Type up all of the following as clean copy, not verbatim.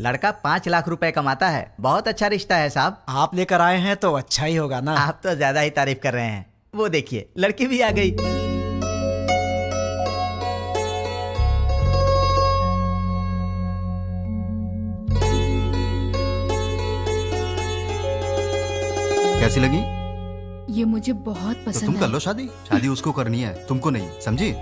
लड़का 5 लाख रुपए कमाता है। बहुत अच्छा रिश्ता है साहब। आप लेकर आए हैं तो अच्छा ही होगा ना। आप तो ज्यादा ही तारीफ कर रहे हैं। वो देखिए लड़की भी आ गई। कैसी लगी? ये मुझे बहुत पसंद तो तुम कर है। लो शादी। शादी उसको करनी है, तुमको नहीं, समझी?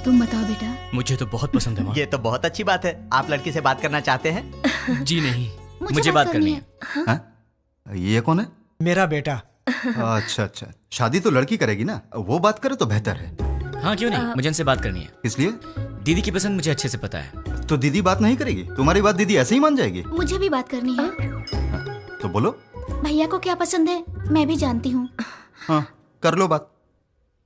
तुम बताओ बेटा। मुझे तो बहुत पसंद है माँ। ये तो बहुत अच्छी बात है। आप लड़की से बात करना चाहते हैं? जी नहीं, मुझे बात करनी है। हाँ? ये कौन है? मेरा बेटा। अच्छा अच्छा, शादी तो लड़की करेगी ना, वो बात करे तो बेहतर है। हाँ क्यों नहीं, मुझे इनसे बात करनी है। इसलिए दीदी की पसंद मुझे अच्छे से पता है। तो दीदी बात नहीं करेगी? तुम्हारी बात दीदी ऐसे ही मान जाएगी? मुझे भी बात करनी है। तो बोलो। भैया को क्या पसंद है मैं भी जानती हूँ। हाँ कर लो बात।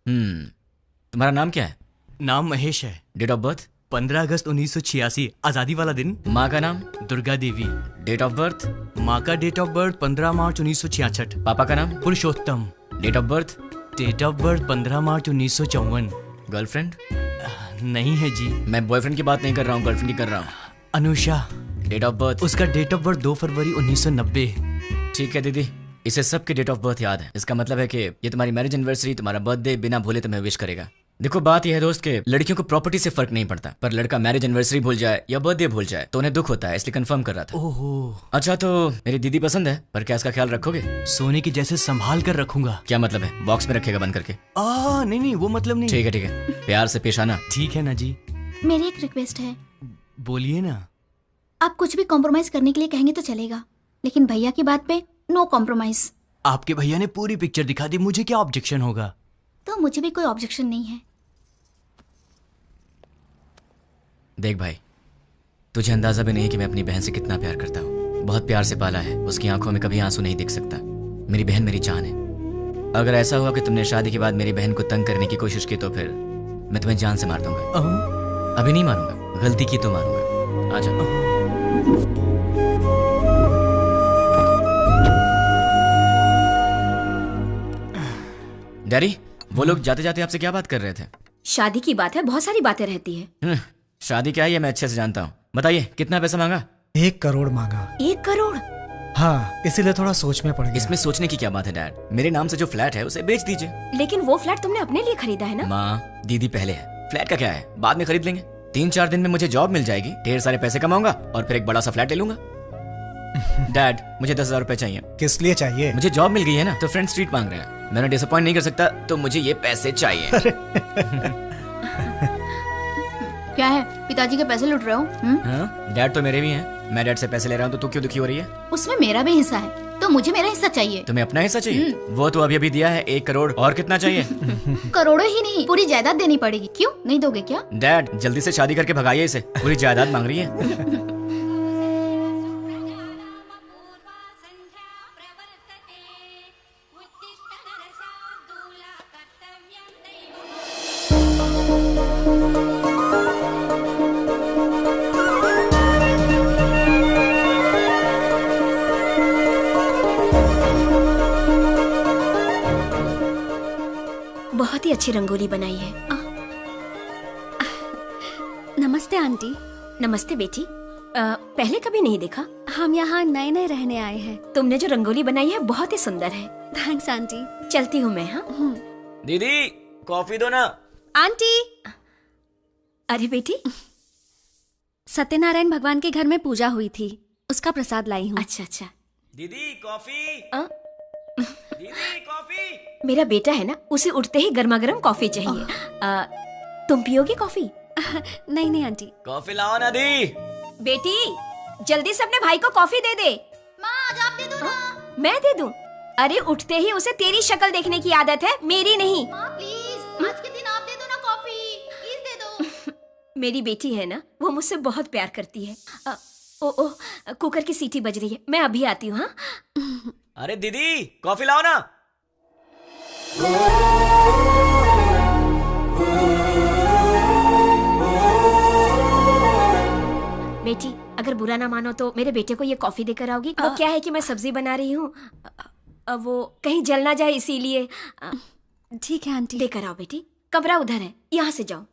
तुम्हारा नाम क्या है? नाम महेश है। Date of birth? 15 अगस्त 1986, आजादी वाला दिन। माँ का नाम? Durga Devi. Date of birth? माँ का डेट ऑफ बर्थ 15 मार्च 1966। पापा का नाम? Purushottam. Date of birth? Date of birth 15 मार्च 1954। गर्लफ्रेंड? नहीं है जी। मैं बॉयफ्रेंड की बात नहीं कर रहा हूँ, गर्लफ्रेंड की कर रहा हूँ। अनुषा। Date of birth? उसका डेट ऑफ बर्थ 2 फरवरी 1990। ठीक है दीदी, इसे सबके डेट ऑफ बर्थ याद है। इसका मतलब है कि ये तुम्हारी मैरिज एनिवर्सरी, तुम्हारा बर्थडे बिना भूले तुम्हें विश करेगा। देखो बात यह है दोस्त के लड़कियों को प्रॉपर्टी से फर्क नहीं पड़ता, पर लड़का मैरिज एनिवर्सरी भूल जाए या बर्थडे भूल जाए तो उन्हें दुख होता है, इसलिए कंफर्म कर रहा था। ओहो। अच्छा तो मेरी दीदी पसंद है, पर क्या इसका ख्याल रखोगे? सोने की जैसे संभाल कर रखूंगा। क्या मतलब है? बॉक्स में रखेगा बंद करके? नहीं वो मतलब नहीं। ठीक है, प्यार से पेश आना। ठीक है ना जी। मेरी एक रिक्वेस्ट है। बोलिए ना। आप कुछ भी कॉम्प्रोमाइज करने के लिए कहेंगे तो चलेगा, लेकिन भैया की बात पे नो कॉम्प्रोमाइज। आपके भैया ने पूरी पिक्चर दिखा दी, मुझे क्या ऑब्जेक्शन होगा? तो मुझे भी कोई ऑब्जेक्शन नहीं है। देख भाई, तुझे अंदाजा भी नहीं कि मैं अपनी बहन से कितना प्यार करता हूँ। बहुत प्यार से पाला है, उसकी आंखों में कभी आंसू नहीं दिख सकता। मेरी बहन मेरी जान है। अगर ऐसा हुआ कि तुमने शादी के बाद मेरी बहन को तंग करने की कोशिश की तो फिर मैं तुम्हें जान से मार दूंगा। अभी नहीं मारूंगा, गलती की तो मारूंगा। आजा। डैडी, वो लोग जाते जाते आपसे क्या बात कर रहे थे? शादी की बात है, बहुत सारी बातें रहती है। शादी क्या है ये मैं अच्छे से जानता हूँ। बताइए कितना पैसा मांगा? 1 करोड़ मांगा। 1 करोड़? हाँ, इसीलिए थोड़ा सोच में पड़ गया। इसमें सोचने की क्या बात है डैड? मेरे नाम से जो फ्लैट है उसे बेच दीजिए। लेकिन वो फ्लैट तुमने अपने लिए खरीदा है ना? माँ, दीदी पहले है, फ्लैट का क्या है, बाद में खरीद लेंगे। 3-4 दिन में मुझे जॉब मिल जाएगी, ढेर सारे पैसे कमाऊंगा और फिर एक बड़ा सा फ्लैट ले लूंगा। डैड, मुझे 10,000 रुपए चाहिए। किस लिए चाहिए? मुझे जॉब मिल गई है ना, तो फ्रेंड स्ट्रीट मांग रहे हैं। मैंने डिसअपॉइंट नहीं कर सकता, तो मुझे ये पैसे चाहिए। क्या है, पिताजी के पैसे लूट रहे हो? डैड तो मेरे भी हैं। मैं डैड से पैसे ले रहा हूँ तो तू क्यों दुखी हो रही है? उसमें मेरा भी हिस्सा है, तो मुझे मेरा हिस्सा चाहिए। तुम्हें अपना हिस्सा चाहिए? वो तो अभी अभी दिया है 1 करोड़, और कितना चाहिए? करोड़ों ही नहीं, पूरी जायदाद देनी पड़ेगी। क्यों नहीं दोगे क्या? डैड जल्दी से शादी करके भगाइए इसे, पूरी जायदाद मांग रही है। बहुत ही अच्छी रंगोली बनाई है। नमस्ते आंटी। नमस्ते बेटी। पहले कभी नहीं देखा। हम यहाँ नए नए रहने आए हैं। तुमने जो रंगोली बनाई है बहुत ही सुंदर है। Thanks aunty. चलती हूँ मैं। हाँ दीदी कॉफी दो ना। आंटी। अरे बेटी, सत्यनारायण भगवान के घर में पूजा हुई थी, उसका प्रसाद लाई हूँ। अच्छा अच्छा। दीदी कॉफी। दीदी कॉफी। मेरा बेटा है ना, उसे उठते ही गर्मा गर्म कॉफी चाहिए। तुम पियोगी कॉफी? नहीं नहीं आंटी। कॉफी लाओ ना दी। बेटी जल्दी से अपने भाई को कॉफी दे दे। माँ आज आप दे दो ना। मैं दे दूं? अरे उठते ही उसे तेरी शक्ल देखने की आदत है, मेरी नहीं। माँ प्लीज आज के दिन आप दे दो ना कॉफी, प्लीज दे दो। मेरी बेटी है ना, वो मुझसे बहुत प्यार करती है। ओ कुकर की सीटी बज रही है, मैं अभी आती हूँ। हाँ अरे दीदी कॉफी लाओ ना। बेटी अगर बुरा ना मानो तो मेरे बेटे को ये कॉफी देकर आओगी? वो क्या है कि मैं सब्जी बना रही हूँ, वो कहीं जल ना जाए इसीलिए। ठीक है आंटी। लेकर आओ बेटी। कमरा उधर है, यहाँ से जाओ।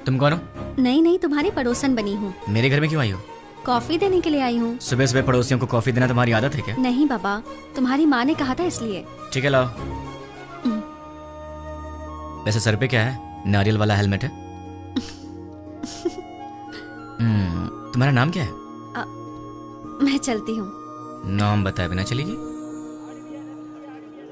तुम कौन हो? नहीं नहीं, तुम्हारी पड़ोसन बनी हूँ। मेरे घर में क्यों आई हो? कॉफी देने के लिए आई हूँ। सुबह सुबह पड़ोसियों को कॉफी देना तुम्हारी आदत है क्या? नहीं बाबा, तुम्हारी माँ ने कहा था इसलिए। ठीक है, लाओ। वैसे सर पे क्या है? नारियल वाला हेलमेट है? तुम्हारा नाम क्या है? मैं चलती हूँ। नाम बताए बिना चलेगी?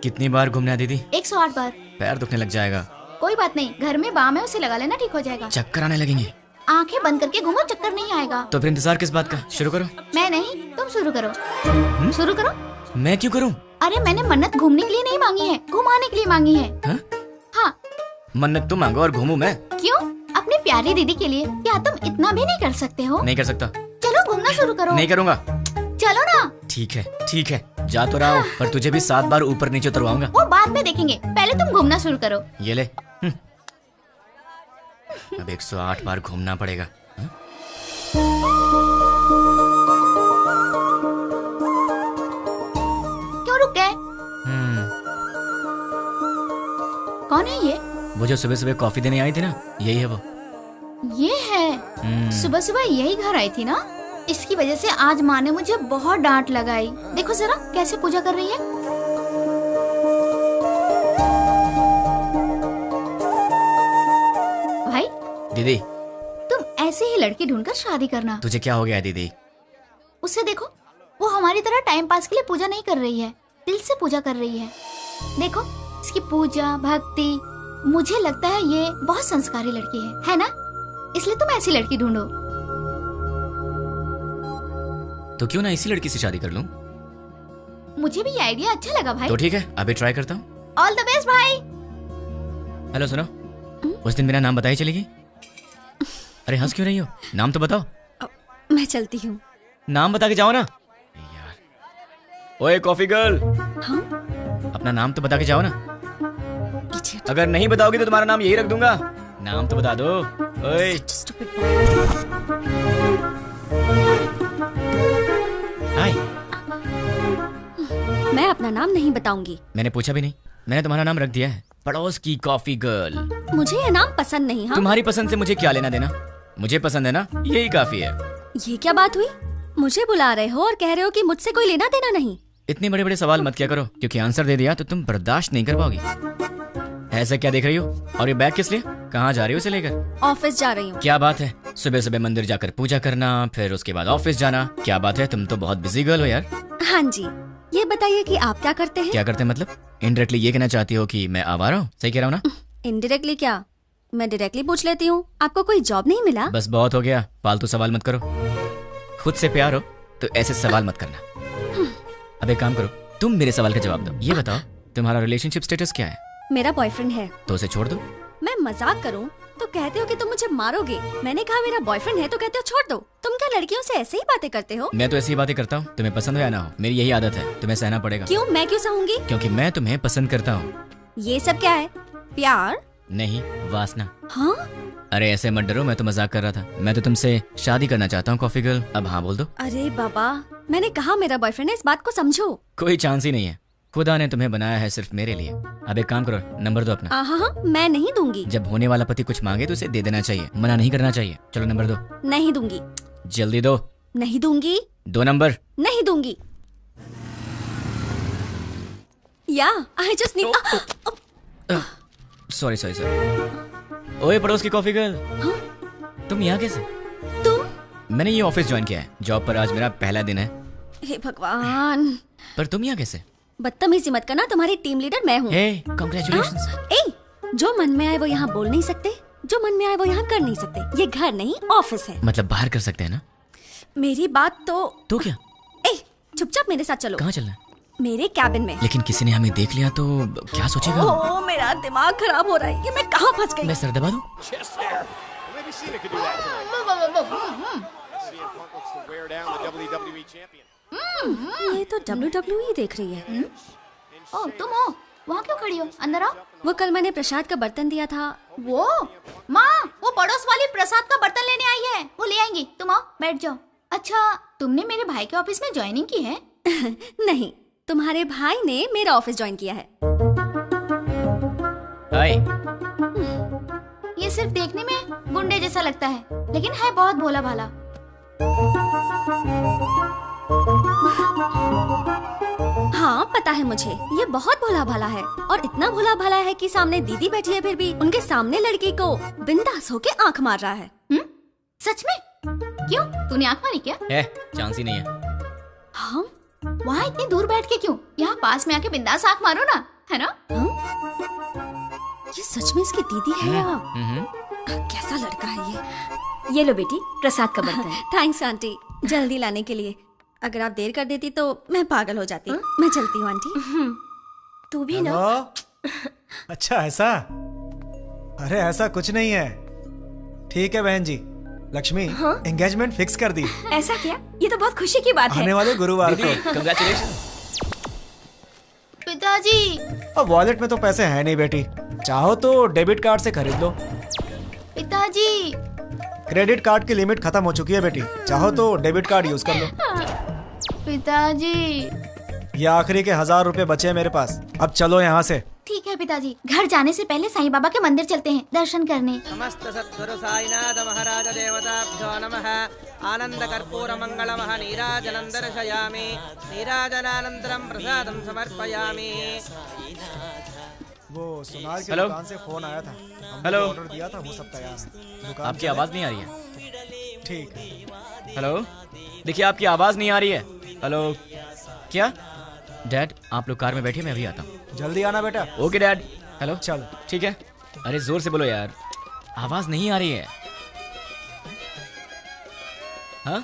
कितनी बार घूमना है दीदी? 108 बार। पैर दुखने लग जाएगा। कोई बात नहीं, घर में बाम है, उसे लगा लेना, ठीक हो जाएगा। चक्कर आने लगेंगे। आंखें बंद करके घूमो, चक्कर नहीं आएगा। तो फिर इंतजार किस बात का? शुरू करो। मैं नहीं, तुम शुरू करो। शुरू करो। मैं क्यों करूं? अरे मैंने मन्नत घूमने के लिए नहीं मांगी है, घुमाने के लिए मांगी है। हाँ? हाँ। मन्नत तुम मांगो और घूमूं मैं? क्यों? अपनी प्यारी दीदी के लिए। क्या तुम इतना भी नहीं कर सकते हो? नहीं कर सकता। चलो घूमना शुरू करो। नहीं करूंगा। चलो ना। ठीक है ठीक है, जा तो रहा हूं, पर तुझे भी 7 बार ऊपर नीचे उतरवाऊंगा। वो बाद में देखेंगे, पहले तुम घूमना शुरू करो। ये ले। अब 108 बार घूमना पड़ेगा। क्यों रुक गए? कौन है ये? वो जो सुबह सुबह कॉफी देने आई थी ना, यही है वो। ये है? सुबह सुबह यही घर आई थी ना? इसकी वजह से आज माँ ने मुझे बहुत डांट लगाई। देखो जरा कैसे पूजा कर रही है। भाई दीदी, तुम ऐसे ही लड़की ढूंढकर शादी करना। तुझे क्या हो गया दीदी? उसे देखो, वो हमारी तरह टाइम पास के लिए पूजा नहीं कर रही है, दिल से पूजा कर रही है। देखो इसकी पूजा भक्ति, मुझे लगता है ये बहुत संस्कारी लड़की है ना? इसलिए तुम ऐसी लड़की ढूंढो। तो क्यों ना इसी लड़की से शादी कर लूं? मुझे भी ये आइडिया अच्छा लगा भाई। तो ठीक है, अभी ट्राई करता हूँ। ऑल द बेस्ट भाई। हेलो सुनो, उस दिन मेरा नाम बताई चलेगी? अरे हंस क्यों रही हो? नाम तो बताओ। मैं चलती हूँ। नाम बता के जाओ ना यार। ओए कॉफी गर्ल, हाँ? अपना नाम तो बता के जाओ ना। अगर नहीं बताओगी तो तुम्हारा नाम यही रख दूंगा। नाम तो बता दो। ओए हाय। मैं अपना नाम नहीं बताऊंगी। मैंने पूछा भी नहीं, मैंने तुम्हारा नाम रख दिया है, पड़ोस की कॉफी गर्ल। मुझे ये नाम पसंद नहीं। हाँ? तुम्हारी पसंद से मुझे क्या लेना देना? मुझे पसंद है ना, यही काफी है। ये क्या बात हुई? मुझे बुला रहे हो और कह रहे हो कि मुझसे कोई लेना देना नहीं। इतने बड़े बड़े सवाल मत किया करो, क्योंकि आंसर दे दिया तो तुम बर्दाश्त नहीं कर पाओगी। ऐसा क्या देख रही हो? और ये बैग किस लिए? कहाँ जा रही हो इसे लेकर? ऑफिस जा रही हूँ। क्या बात है, सुबह सुबह मंदिर जाकर पूजा करना, फिर उसके बाद ऑफिस जाना। क्या बात है, तुम तो बहुत बिजी गर्ल हो यार। हाँ जी, ये बताइए कि आप क्या करते हैं? क्या करते हैं मतलब? इनडायरेक्टली ये कहना चाहती हो कि मैं आवारा हूँ? सही कह रहा हूँ ना? इनडायरेक्टली क्या, मैं डायरेक्टली पूछ लेती हूँ, आपको कोई जॉब नहीं मिला? बस बहुत हो गया, फालतू सवाल मत करो। खुद से प्यार हो तो ऐसे सवाल मत करना। अब एक काम करो, तुम मेरे सवाल का जवाब दो। ये बताओ, तुम्हारा रिलेशनशिप स्टेटस क्या है? मेरा बॉयफ्रेंड है। तो उसे छोड़ दो। मैं मजाक करूं तो कहते हो कि तुम मुझे मारोगे। मैंने कहा मेरा बॉयफ्रेंड है तो कहते हो छोड़ दो। तुम क्या लड़कियों से ऐसे ही बातें करते हो? मैं तो ऐसी ही बातें करता हूँ, तुम्हें पसंद हो या ना हो, मेरी यही आदत है, तुम्हें सहना पड़ेगा। क्यों? मैं क्यों सहूंगी? क्योंकि मैं तुम्हें पसंद करता हूँ। ये सब क्या है? प्यार नहीं, वासना। हाँ? अरे ऐसे मत डरो, मैं तो मजाक कर रहा था। मैं तो तुमसे शादी करना चाहता हूँ कॉफी गर्ल, अब हाँ बोल दो। अरे बाबा, मैंने कहा मेरा बॉयफ्रेंड है, इस बात को समझो। कोई चांस ही नहीं है, खुदा ने तुम्हें बनाया है सिर्फ मेरे लिए। अब एक काम करो, नंबर दो अपना। हाँ, मैं नहीं दूंगी। जब होने वाला पति कुछ मांगे तो उसे दे देना चाहिए, मना नहीं करना चाहिए। चलो नंबर दो। नहीं दूंगी। जल्दी दो। नहीं दूंगी। 2 नंबर। नहीं दूंगी। या I just need. Sorry sorry sorry. ओए पड़ोस की कॉफी गर्ल, तुम यहाँ कैसे? तुम? मैंने ये ऑफिस ज्वाइन किया है, जॉब पर आज मेरा पहला दिन है। हे भगवान। पर तुम यहाँ कैसे? बदतमीजी मत करना, तुम्हारी टीम लीडर मैं हूँ। हे, कांग्रेचुलेशंस। जो मन में आए वो यहाँ बोल नहीं सकते, जो मन में आए वो यहाँ कर नहीं सकते। ये घर नहीं ऑफिस है। मतलब बाहर कर सकते हैं ना? मेरी बात तो क्या? चुपचाप मेरे साथ चलो। कहाँ चलना है? मेरे कैबिन में। लेकिन किसी ने हमें देख लिया तो क्या सोचेगा? ओह, मेरा दिमाग खराब हो रहा है, ये मैं कहाँ फंस गई? मैं सर दबा दूं? ये तो WWE देख रही है। ओह तुम हो, वहाँ क्यों खड़ी हो? अंदर आओ। वो कल मैंने प्रसाद का बर्तन दिया था। वो माँ, वो पड़ोस वाली प्रसाद का बर्तन लेने आई है, वो ले आएंगी। तुम आओ, बैठ जाओ। अच्छा, तुमने मेरे भाई के ऑफिस में ज्वाइनिंग की है? नहीं, तुम्हारे भाई ने मेरा ऑफिस ज्वाइन किया है। हाय। ये सिर्फ देखने में गुंडे जैसा लगता है, लेकिन है बहुत भोला भाला। हाँ पता है मुझे, ये बहुत भोला भाला है और इतना भोला भाला है कि सामने दीदी बैठी है फिर भी उनके सामने लड़की को बिंदास होके आंख मार रहा है। सच में? क्यों, तूने आंख मारी क्या? चांस ही नहीं है। हाँ? वहाँ इतनी दूर बैठ के क्यों? यहाँ पास में आके बिंदास आंख मारो ना, है ना? ये सच में इसकी दीदी है या कैसा लड़का है ये लो बेटी, प्रसाद का बर्तन। थैंक्स आंटी, जल्दी लाने के लिए। अगर आप देर कर देती तो मैं पागल हो जाती। मैं चलती हूँ आंटी। तू भी ना। अच्छा ऐसा? अरे ऐसा कुछ नहीं है। ठीक है बहन जी, लक्ष्मी एंगेजमेंट फिक्स कर दी। ऐसा क्या? ये तो बहुत खुशी की बात है। आने वाले गुरुवार को। कंग्रेचुलेशन। पिताजी। अब वॉलेट में तो पैसे हैं नहीं बेटी, चाहो तो डेबिट कार्ड से खरीद लो। पिताजी। क्रेडिट कार्ड की लिमिट खत्म हो चुकी है बेटी, चाहो तो डेबिट कार्ड यूज कर लो। पिताजी। ये आखिरी के 1000 रुपए बचे हैं मेरे पास, अब चलो यहाँ से। ठीक है पिताजी, घर जाने से पहले साईं बाबा के मंदिर चलते हैं दर्शन करने। समस्त सद्गुरु साईनाथ महाराज देवताभ्यो नमः। आनंद कर्पूर मंगलमः नीराजनं दर्शयामि। नीराजनानन्तरं प्रसादं समर्पयामि। वो सोनार की हेलो? दुकान से फोन आया था, हमने हेलो? ऑर्डर दिया था, वो सब तैयार। आपकी आवाज नहीं आ रही है। ठीक है। हेलो, देखिए आपकी आवाज नहीं आ रही है। हेलो, क्या? डैड आप लोग कार में बैठिए, मैं अभी आता हूँ। जल्दी आना बेटा। Okay dad. हेलो, चल ठीक है। अरे जोर से बोलो यार, आवाज नहीं आ रही है। हाँ?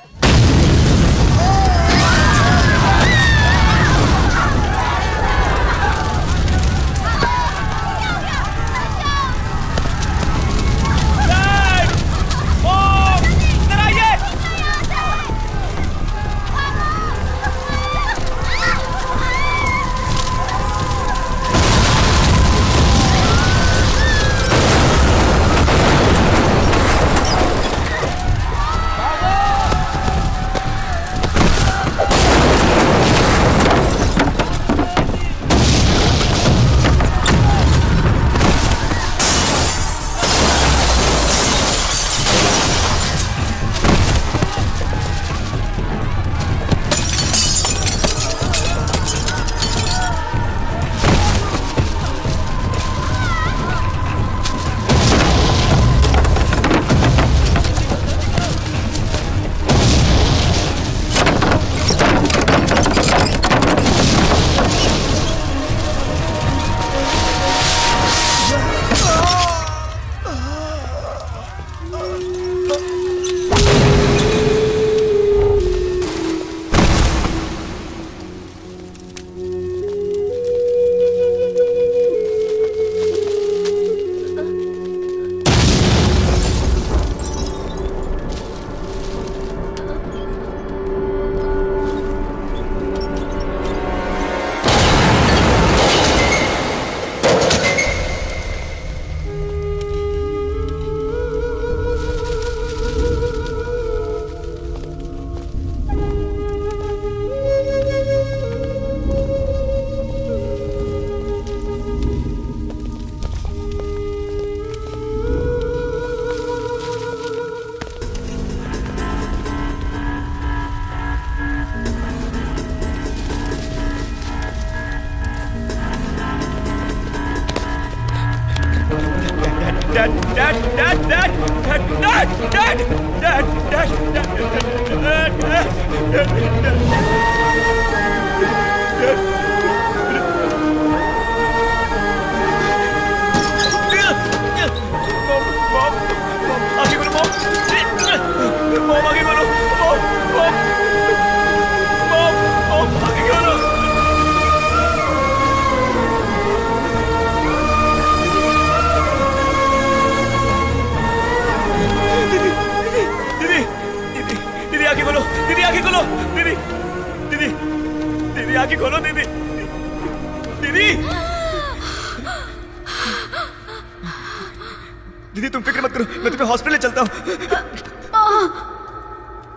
दीदी तुम फिक्र मत करो, मैं तुम्हें हॉस्पिटल चलता हूँ।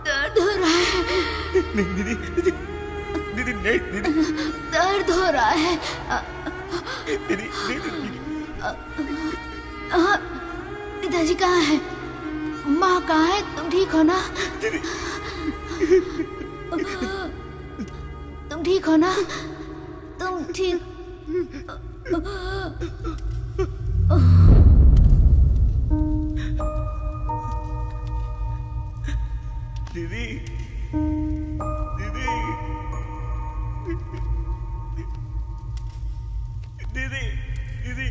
दर्द हो रहा है। नहीं दीदी, दीदी दीदी नहीं दीदी, दर्द हो रहा है। दीदी दीदी पिताजी कहाँ है? माँ कहाँ है? तुम ठीक हो ना? तुम ठीक हो ना? तुम ठीक? दीदी, दीदी, दीदी, दीदी।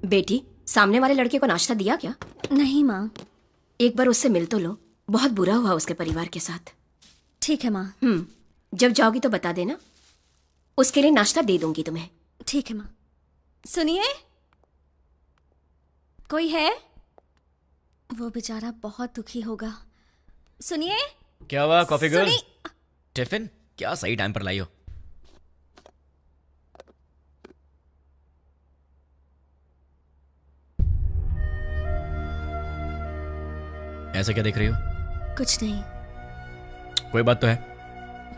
बेटी, सामने वाले लड़के को नाश्ता दिया क्या? नहीं माँ। एक बार उससे मिल तो लो, बहुत बुरा हुआ उसके परिवार के साथ। ठीक है माँ। जब जाओगी तो बता देना, उसके लिए नाश्ता दे दूंगी तुम्हें। ठीक है माँ। सुनिए, कोई है? वो बेचारा बहुत दुखी होगा। सुनिए। क्या हुआ कॉफी गर्ल? टिफिन क्या सही टाइम पर लाई हो? ऐसा क्या देख रही हो? कुछ नहीं। कोई बात तो है?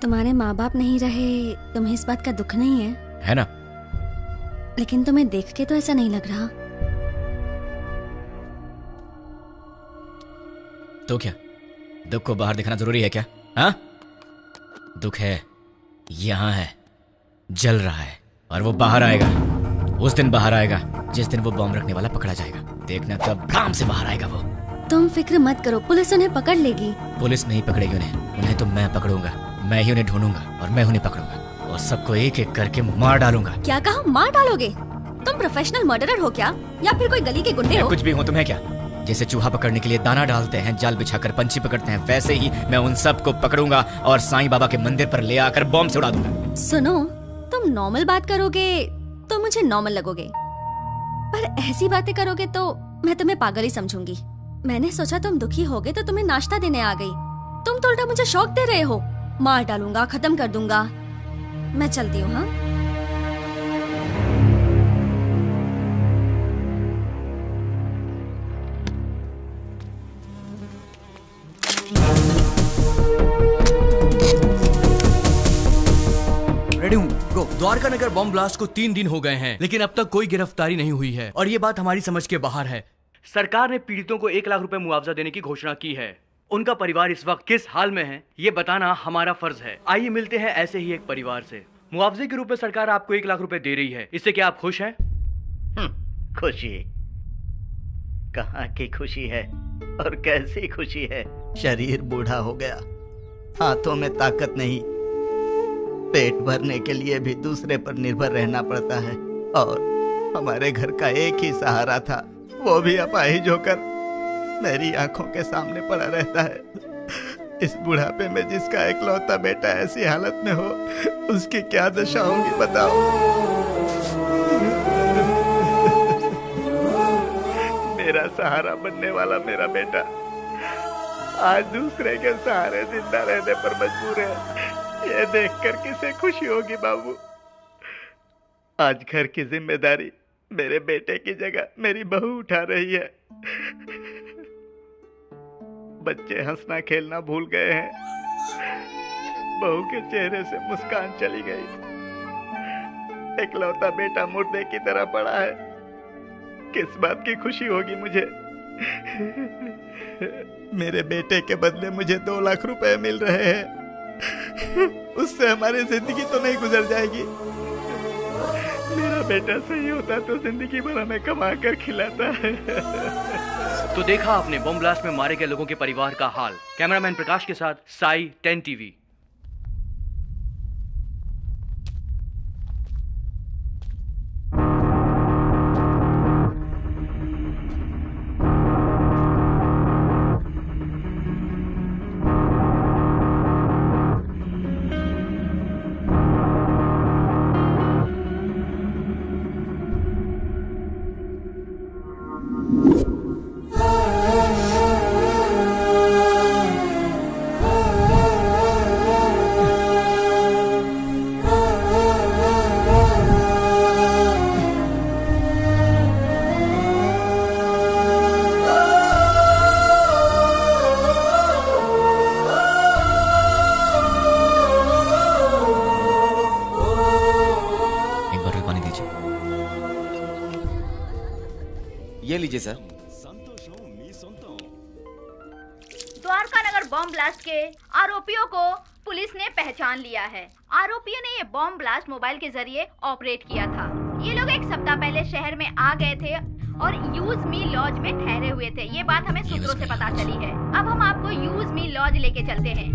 तुम्हारे माँ बाप नहीं रहे, तुम्हें इस बात का दुख नहीं है? है ना। लेकिन तुम्हें देख के तो ऐसा नहीं लग रहा। तो क्या दुख को बाहर दिखाना जरूरी है क्या? हाँ, दुख है, यहां है, जल रहा है, और वो बाहर आएगा। उस दिन बाहर आएगा जिस दिन वो बॉम्ब रखने वाला पकड़ा जाएगा। देखना कब काम से बाहर आएगा वो। तुम फिक्र मत करो, पुलिस उन्हें पकड़ लेगी। पुलिस नहीं पकड़ेगी उन्हें तो मैं पकड़ूंगा। मैं ही उन्हें ढूंढूंगा और मैं उन्हें पकड़ूंगा और सबको एक एक करके मार डालूंगा। क्या कहा? मार डालोगे? तुम प्रोफेशनल मर्डरर हो क्या, या फिर कोई गली के गुंडे हो? कुछ भी हूँ। तुम्हें क्या? जैसे चूहा पकड़ने के लिए दाना डालते हैं, जाल बिछाकर पंछी पकड़ते हैं, वैसे ही मैं उन सबको पकड़ूंगा और साईं बाबा के मंदिर पर ले आकर बॉम्ब से उड़ा दूंगा। सुनो, तुम नॉर्मल बात करोगे तो मुझे नॉर्मल लगोगे, पर ऐसी बातें करोगे तो मैं तुम्हें पागल ही समझूंगी। मैंने सोचा तुम दुखी होगे तो तुम्हें नाश्ता देने आ गई। तुम तो उल्टा मुझे शौक दे रहे हो। मार डालूंगा, खत्म कर दूंगा। मैं चलती हूँ। हाँ, रेडी हूँ, गो। द्वारका नगर बॉम्ब ब्लास्ट को 3 दिन हो गए हैं, लेकिन अब तक कोई गिरफ्तारी नहीं हुई है और ये बात हमारी समझ के बाहर है। सरकार ने पीड़ितों को 1 लाख रुपए मुआवजा देने की घोषणा की है। उनका परिवार इस वक्त किस हाल में है, ये बताना हमारा फर्ज है। आइए मिलते हैं ऐसे ही एक परिवार से। मुआवजे के रूप में सरकार आपको 1 लाख रुपए दे रही है, इससे क्या आप खुश हैं? खुशी कहाँ की खुशी है और कैसी खुशी है। शरीर बूढ़ा हो गया, हाथों में ताकत नहीं, पेट भरने के लिए भी दूसरे पर निर्भर रहना पड़ता है। और हमारे घर का एक ही सहारा था, वो भी अपाहिज होकर मेरी आंखों के सामने पड़ा रहता है। इस बुढ़ापे में जिसका इकलौता बेटा ऐसी हालत में हो, उसकी क्या दशा होगी बताओ। मेरा सहारा बनने वाला मेरा बेटा आज दूसरे के सहारे जिंदा रहने पर मजबूर है। ये देखकर किसे खुशी होगी बाबू। आज घर की जिम्मेदारी मेरे बेटे की जगह मेरी बहू उठा रही है। बच्चे हंसना खेलना भूल गए हैं, बहू के चेहरे से मुस्कान चली गई। इकलौता बेटा मुर्दे की तरह पड़ा है, किस बात की खुशी होगी मुझे। मेरे बेटे के बदले मुझे 2 लाख रुपए मिल रहे हैं, उससे हमारी जिंदगी तो नहीं गुजर जाएगी। मेरा बेटा सही होता तो जिंदगी भर हमें कमा कर खिलाता है। तो देखा आपने बॉम्ब ब्लास्ट में मारे गए लोगों के परिवार का हाल। कैमरामैन प्रकाश के साथ साई 10 टीवी। ले लीजिए सर। द्वारका नगर बॉम्ब ब्लास्ट के आरोपियों को पुलिस ने पहचान लिया है। आरोपियों ने ये बॉम्ब ब्लास्ट मोबाइल के जरिए ऑपरेट किया था। ये लोग एक सप्ताह पहले शहर में आ गए थे और यूज मी लॉज में ठहरे हुए थे। ये बात हमें सूत्रों से पता चली है। अब हम आपको यूज मी लॉज लेके चलते हैं।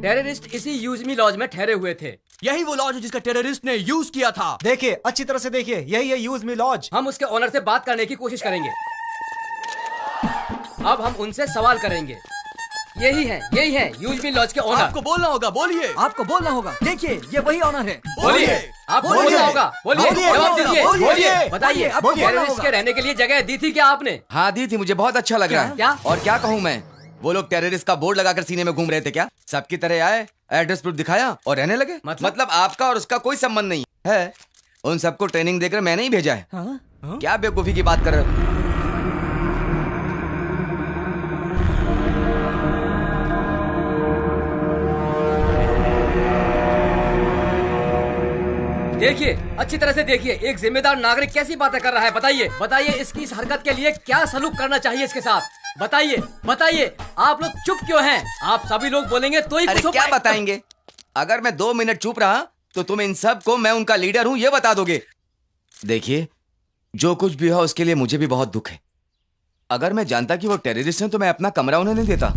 टेररिस्ट इसी यूज मी लॉज में ठहरे हुए थे। यही वो लॉज है जिसका टेररिस्ट ने यूज किया था। देखिए, अच्छी तरह से देखिए, यही है यूज मी लॉज। हम उसके ओनर से बात करने की कोशिश करेंगे। अब हम उनसे सवाल करेंगे। यही है यूज मी लॉज के ओनर। आपको बोलना होगा, बोलिए। आपको बोलना होगा। देखिए, ये वही ओनर है। बोलिए। आपको बोलना होगा, बोलिए। जवाब दीजिए, बोलिए। बताइए, टेररिस्ट के रहने के लिए जगह दी थी क्या आपने? हाँ दी थी, मुझे बहुत अच्छा लग रहा है। क्या? और क्या कहूँ मैं, वो लोग टेररिस्ट का बोर्ड लगाकर सीने में घूम रहे थे क्या? सबकी तरह आए, एड्रेस प्रूफ दिखाया और रहने लगे। मतलब आपका और उसका कोई संबंध नहीं है। उन सबको ट्रेनिंग देकर मैंने ही भेजा है। क्या बेवकूफी की बात कर रहे हो? देखिए, अच्छी तरह से देखिए, एक जिम्मेदार नागरिक कैसी बातें कर रहा है। बताइए इसकी इस हरकत के लिए क्या सलूक करना चाहिए इसके साथ। बताइए, आप लोग चुप क्यों हैं? आप सभी लोग बोलेंगे तो ही कुछ हो क्या बताएंगे? अगर मैं 2 मिनट चुप रहा तो तुम इन सब को मैं उनका लीडर हूँ ये बता दोगे। देखिए, जो कुछ भी हो उसके लिए मुझे भी बहुत दुख है। अगर मैं जानता कि वो टेररिस्ट हैं तो मैं अपना कमरा उन्हें नहीं देता।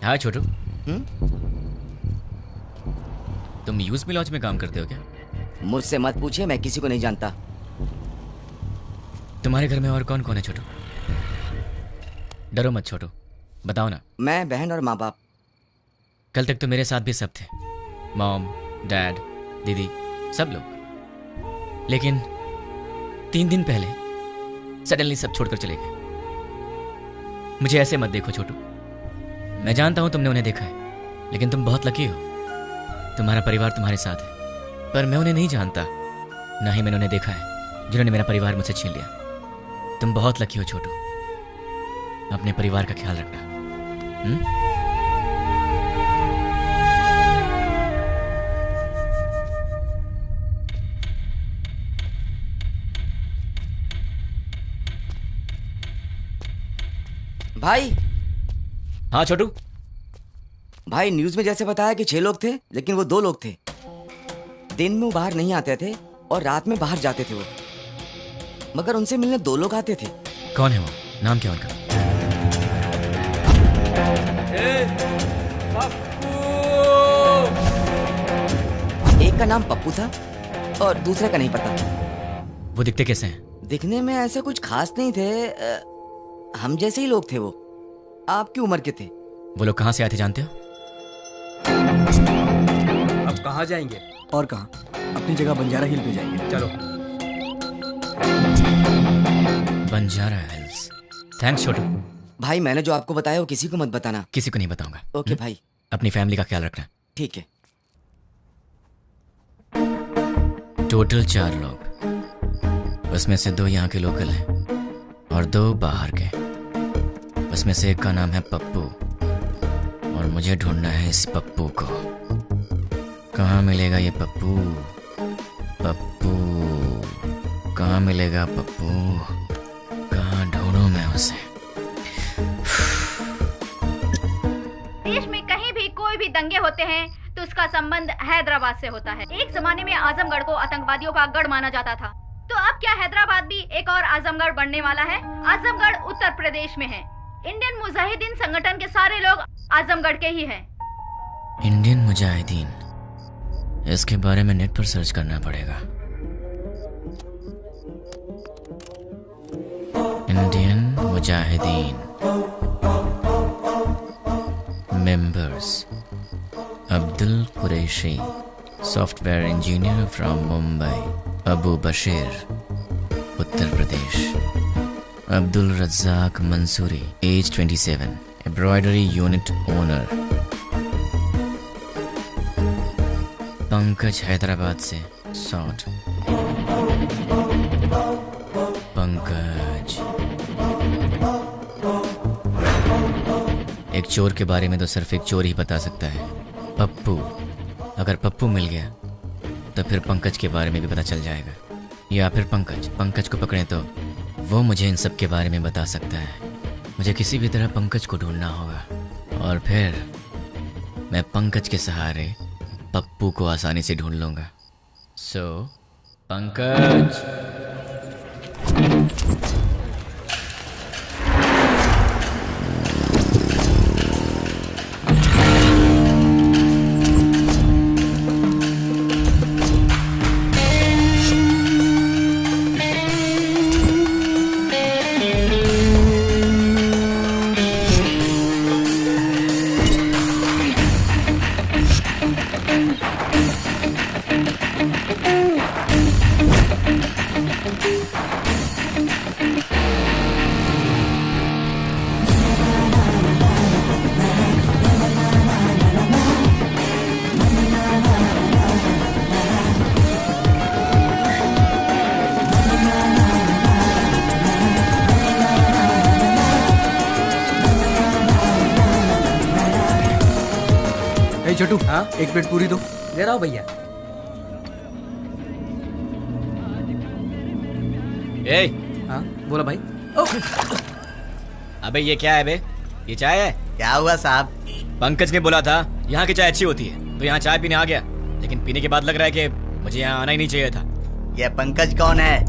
हाँ छोटू, तुम यूज मी लॉज में काम करते हो क्या? मुझसे मत पूछिए, मैं किसी को नहीं जानता। तुम्हारे घर में और कौन कौन है छोटू? डरो मत छोटू, बताओ ना। मैं, बहन और माँ बाप। कल तक तो मेरे साथ भी सब थे, मॉम, डैड, दीदी, सब लोग। लेकिन 3 दिन पहले सडनली सब छोड़कर चले गए। मुझे ऐसे मत देखो छोटू, मैं जानता हूं तुमने उन्हें देखा है, लेकिन तुम बहुत लकी हो, तुम्हारा परिवार तुम्हारे साथ है। पर मैं उन्हें नहीं जानता, ना ही मैंने उन्हें देखा है जिन्होंने मेरा परिवार मुझसे छीन लिया। तुम बहुत लकी हो छोटू, अपने परिवार का ख्याल रखना। भाई। हाँ छोटू। भाई, न्यूज में जैसे बताया कि 6 लोग थे, लेकिन वो 2 लोग थे। दिन में वो बाहर नहीं आते थे और रात में बाहर जाते थे वो, मगर उनसे मिलने 2 लोग आते थे। कौन है वो? नाम क्या उनका? एक का नाम पप्पू था और दूसरे का नहीं पता। वो दिखते कैसे हैं? दिखने में ऐसा कुछ खास नहीं थे, हम जैसे ही लोग थे वो, आपकी उम्र के थे। वो लोग कहाँ से आए थे जानते हो? अब कहाँ जाएंगे? और कहाँ, अपनी जगह बंजारा हिल पे जाएंगे। चलो। बंजारा हिल्स। थैंक्स छोटू। भाई, मैंने जो आपको बताया वो किसी को मत बताना। किसी को नहीं बताऊंगा। ओके भाई। अपनी फैमिली का ख्याल रखना। ठीक है। टोटल 4 लोग, उसमें से 2 यहाँ के लोकल हैं और 2 बाहर के। उसमें से एक का नाम है पप्पू और मुझे ढूंढना है इस पप्पू को। कहाँ मिलेगा ये पप्पू? पप्पू कहाँ मिलेगा? पप्पू कहाँ ढूंढूं मैं उसे? देश में कहीं भी कोई भी दंगे होते हैं तो उसका संबंध हैदराबाद से होता है। एक जमाने में आजमगढ़ को आतंकवादियों का गढ़ माना जाता था, तो अब क्या हैदराबाद भी एक और आजमगढ़ बनने वाला है? आजमगढ़ उत्तर प्रदेश में है। इंडियन मुजाहिदीन संगठन के सारे लोग आजमगढ़ के ही हैं। इंडियन मुजाहिदीन, इसके बारे में नेट पर सर्च करना पड़ेगा। Indian Mujahideen members: Abdul Qureshi, software engineer from Mumbai, Abu Bashir, Uttar Pradesh, Abdul Razak Mansuri, age 27, embroidery unit owner. Pankaj Hyderabad से 60। पंकज। एक चोर के बारे में तो सिर्फ एक चोर ही बता सकता है, पप्पू। अगर पप्पू मिल गया तो फिर पंकज के बारे में भी पता चल जाएगा, या फिर पंकज को पकड़ें तो वो मुझे इन सब के बारे में बता सकता है। मुझे किसी भी तरह पंकज को ढूंढना होगा और फिर मैं पंकज के सहारे पप्पू को आसानी से ढूंढ लूंगा। सो पंकज। छोटू, हाँ? एक प्लेट पूरी दो। दे रहा हूँ भैया। ए, हाँ बोला भाई। अबे ये क्या है बे? ये चाय है? क्या हुआ साहब? पंकज ने बोला था यहाँ की चाय अच्छी होती है, तो यहाँ चाय पीने आ गया, लेकिन पीने के बाद लग रहा है कि मुझे यहाँ आना ही नहीं चाहिए था। ये पंकज कौन है?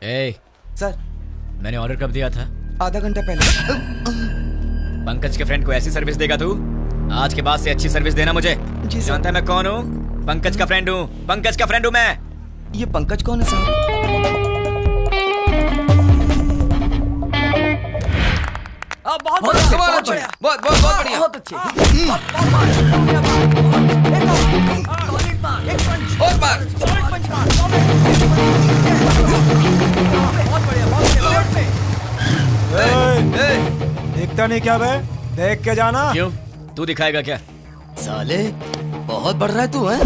ए, सर मैंने ऑर्डर कब दिया था? आधा घंटा पहले। पंकज के फ्रेंड को ऐसी सर्विस देगा तू? आज के बाद से अच्छी सर्विस देना मुझे। जानता है मैं कौन हूँ? पंकज का फ्रेंड हूँ। पंकज का फ्रेंड हूँ मैं। ये पंकज कौन है साहब? बहुत अच्छे, बहुत बढ़िया, बहुत अच्छे। बहुत बार। देखता नहीं क्या बे? देख के जाना। क्यों? तू दिखाएगा क्या? साले बहुत बढ़ रहा है तू, है?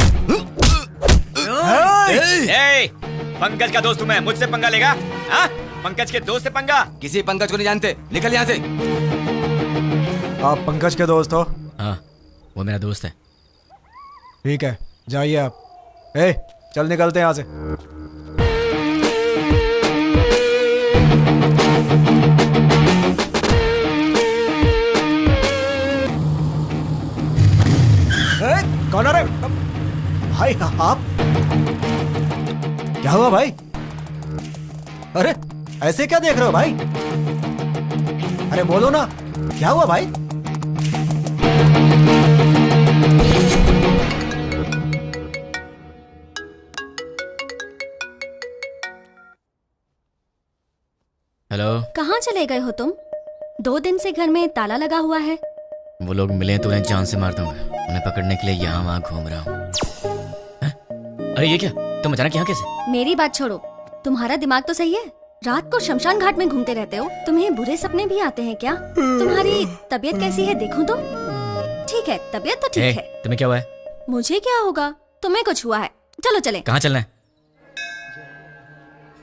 पंकज का दोस्त हूँ मैं, मुझसे पंगा लेगा? हाँ? पंकज के दोस्त से पंगा? किसी पंकज को नहीं जानते, निकल यहाँ से। आप पंकज के दोस्त हो? हाँ, वो मेरा दोस्त है। ठीक है, जाइए आप। ए, चल निकलते हैं यहाँ से। कौन है रे? भाई आप? क्या हुआ भाई? अरे ऐसे क्या देख रहे हो भाई? अरे बोलो ना, क्या हुआ भाई? हेलो। कहाँ चले गए हो तुम? 2 दिन से घर में ताला लगा हुआ है। वो लोग मिले तो उन्हें जान से मार दूंगा। उन्हें पकड़ने के लिए यहाँ वहाँ घूम रहा हूँ। अरे ये क्या? तुम अचानक यहाँ कैसे? मेरी बात छोड़ो, तुम्हारा दिमाग तो सही है? रात को शमशान घाट में घूमते रहते हो। तुम्हें बुरे सपने भी आते हैं क्या? तुम्हारी तबीयत कैसी है देखूं तो? ठीक है, तबीयत तो ठीक है। तुम्हें क्या हुआ है? मुझे क्या होगा? तुम्हें कुछ हुआ है। चलो चले। कहाँ चलना है?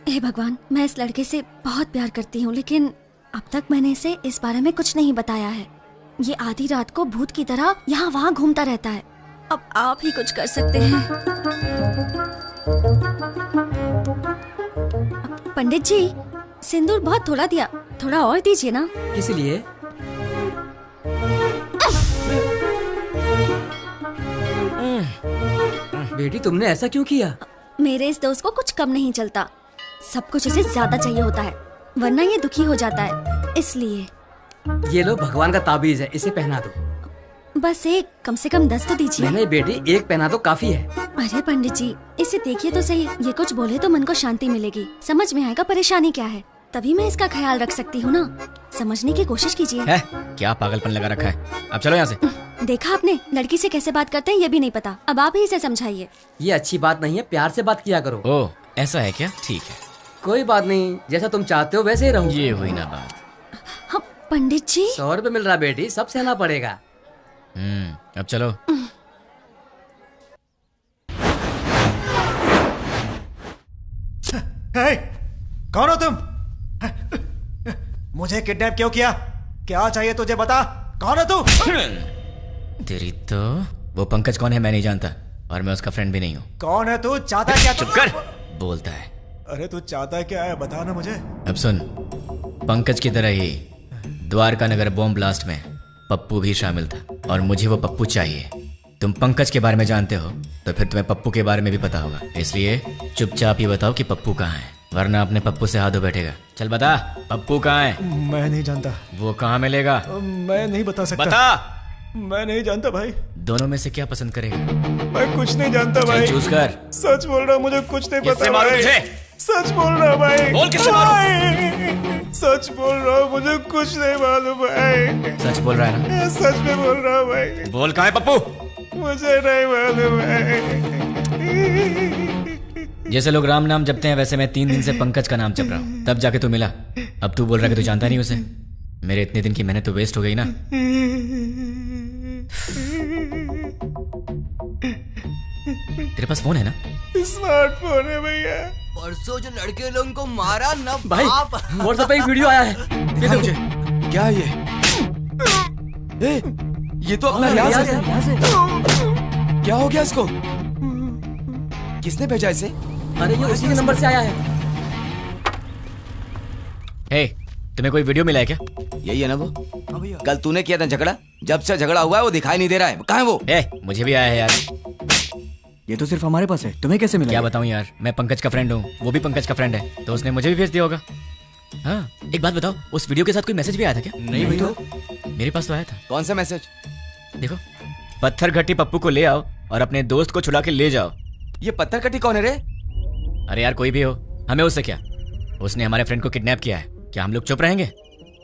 हे भगवान, मैं इस लड़के से बहुत प्यार करती हूँ, लेकिन अब तक मैंने इसे इस बारे में कुछ नहीं बताया है। ये आधी रात को भूत की तरह यहाँ वहाँ घूमता रहता है। अब आप ही कुछ कर सकते हैं। पंडित जी, सिंदूर बहुत थोड़ा दिया, थोड़ा और दीजिए ना। किस लिए? बेटी तुमने ऐसा क्यों किया? मेरे इस दोस्त को कुछ कम नहीं चलता, सब कुछ इसे ज्यादा चाहिए होता है, वरना ये दुखी हो जाता है, इसलिए। ये लो भगवान का ताबीज है, इसे पहना दो। बस एक, कम से कम 10 तो दीजिए। नहीं बेटी, एक पहना तो काफी है। अरे पंडित जी, इसे देखिए तो सही, ये कुछ बोले तो मन को शांति मिलेगी, समझ में आएगा परेशानी क्या है। तभी मैं इसका ख्याल रख सकती हूँ ना। समझने की कोशिश कीजिए। है क्या पागलपन लगा रखा है? अब चलो यहाँ से। देखा आपने, लड़की से कैसे बात करते हैं ये भी नहीं पता। अब आप ही इसे समझाइए। ये अच्छी बात नहीं है, प्यार से बात किया करो। ओह ऐसा है क्या? ठीक है, कोई बात नहीं, जैसा तुम चाहते हो वैसे ही रहूं। ये हुई ना बात। हाँ, पंडित जी 100 रुपए मिल रहा बेटी, सब सहना पड़ेगा। अब चलो। हे, कौन हो तुम? मुझे किडनैप क्यों किया? क्या चाहिए तुझे, बता। कौन है तू? तेरी तो वो पंकज कौन है मैं नहीं जानता, और मैं उसका फ्रेंड भी नहीं हूँ। कौन है तू? चाहता क्या? चुप कर, बोलता है। अरे तू चाहता क्या है, बता ना मुझे। अब सुन, पंकज की तरह ही द्वारका नगर बॉम्ब ब्लास्ट में पप्पू भी शामिल था, और मुझे वो पप्पू चाहिए। तुम पंकज के बारे में जानते हो तो फिर तुम्हें पप्पू के बारे में भी पता होगा, इसलिए चुपचाप ये बताओ कि पप्पू कहाँ है, वरना अपने पप्पू से हाथ धो बैठेगा। चल बता, पप्पू कहाँ है? मैं नहीं जानता। वो कहाँ मिलेगा? मैं नहीं बता सकता। बता। मैं नहीं जानता भाई। दोनों में से क्या पसंद करेगा? मैं कुछ नहीं जानता भाई। चूज कर। सच बोल रहा, मुझे कुछ नहीं पता। मारो तुझे? सच बोल रहा भाई। बोल किससे मारो? सच बोल रहा हूँ, मुझे कुछ नहीं मालूम भाई। सच बोल रहा है ना? सच में बोल रहा हूँ भाई। बोल कहाँ है पप्पू? मुझे नहीं मालूम है। जैसे लोग राम नाम जपते हैं वैसे मैं 3 दिन से पंकज का नाम जप रहा हूँ, तब जाके तू मिला। अब तू बोल रहा है कि तू जानता नहीं उसे। मेरे इतने दिन की मेहनत तो वेस्ट हो गई ना। तेरे पास फोन है ना? स्मार्टफोन है भैया। परसों जो लड़के लोगों को मारा ना भाई, व्हाट्सएप पे एक वीडियो आया है, ये देखो। क्या ये? ये तो अपना रियाज है। क्या हो गया इसको? किसने भेजा इसे? अरे ये उसी के नंबर से आया है। हे, तुम्हें कोई वीडियो मिला है क्या? यही है ना वो? कल तूने किया था झगड़ा, जब से झगड़ा हुआ है वो दिखाई नहीं दे रहा है। कहाँ है वो? मुझे भी आया है यार। ये तो सिर्फ हमारे पास है, तुम्हें कैसे मिला? क्या बताऊं यार, मैं पंकज का फ्रेंड हूँ, वो भी पंकज का फ्रेंड है, तो उसने मुझे भी भेज दिया होगा। हाँ, एक बात बताओ, उस वीडियो के साथ कोई मैसेज भी आया था क्या? नहीं भाई। तो मेरे पास तो आया था। कौन सा मैसेज? देखो, पत्थर घट्टी पप्पू को ले आओ और अपने दोस्त को छुड़ा के ले जाओ। ये पत्थर घट्टी कौन है रे? अरे यार कोई भी हो, हमें उससे क्या? उसने हमारे फ्रेंड को किडनैप किया है, क्या हम लोग चुप रहेंगे?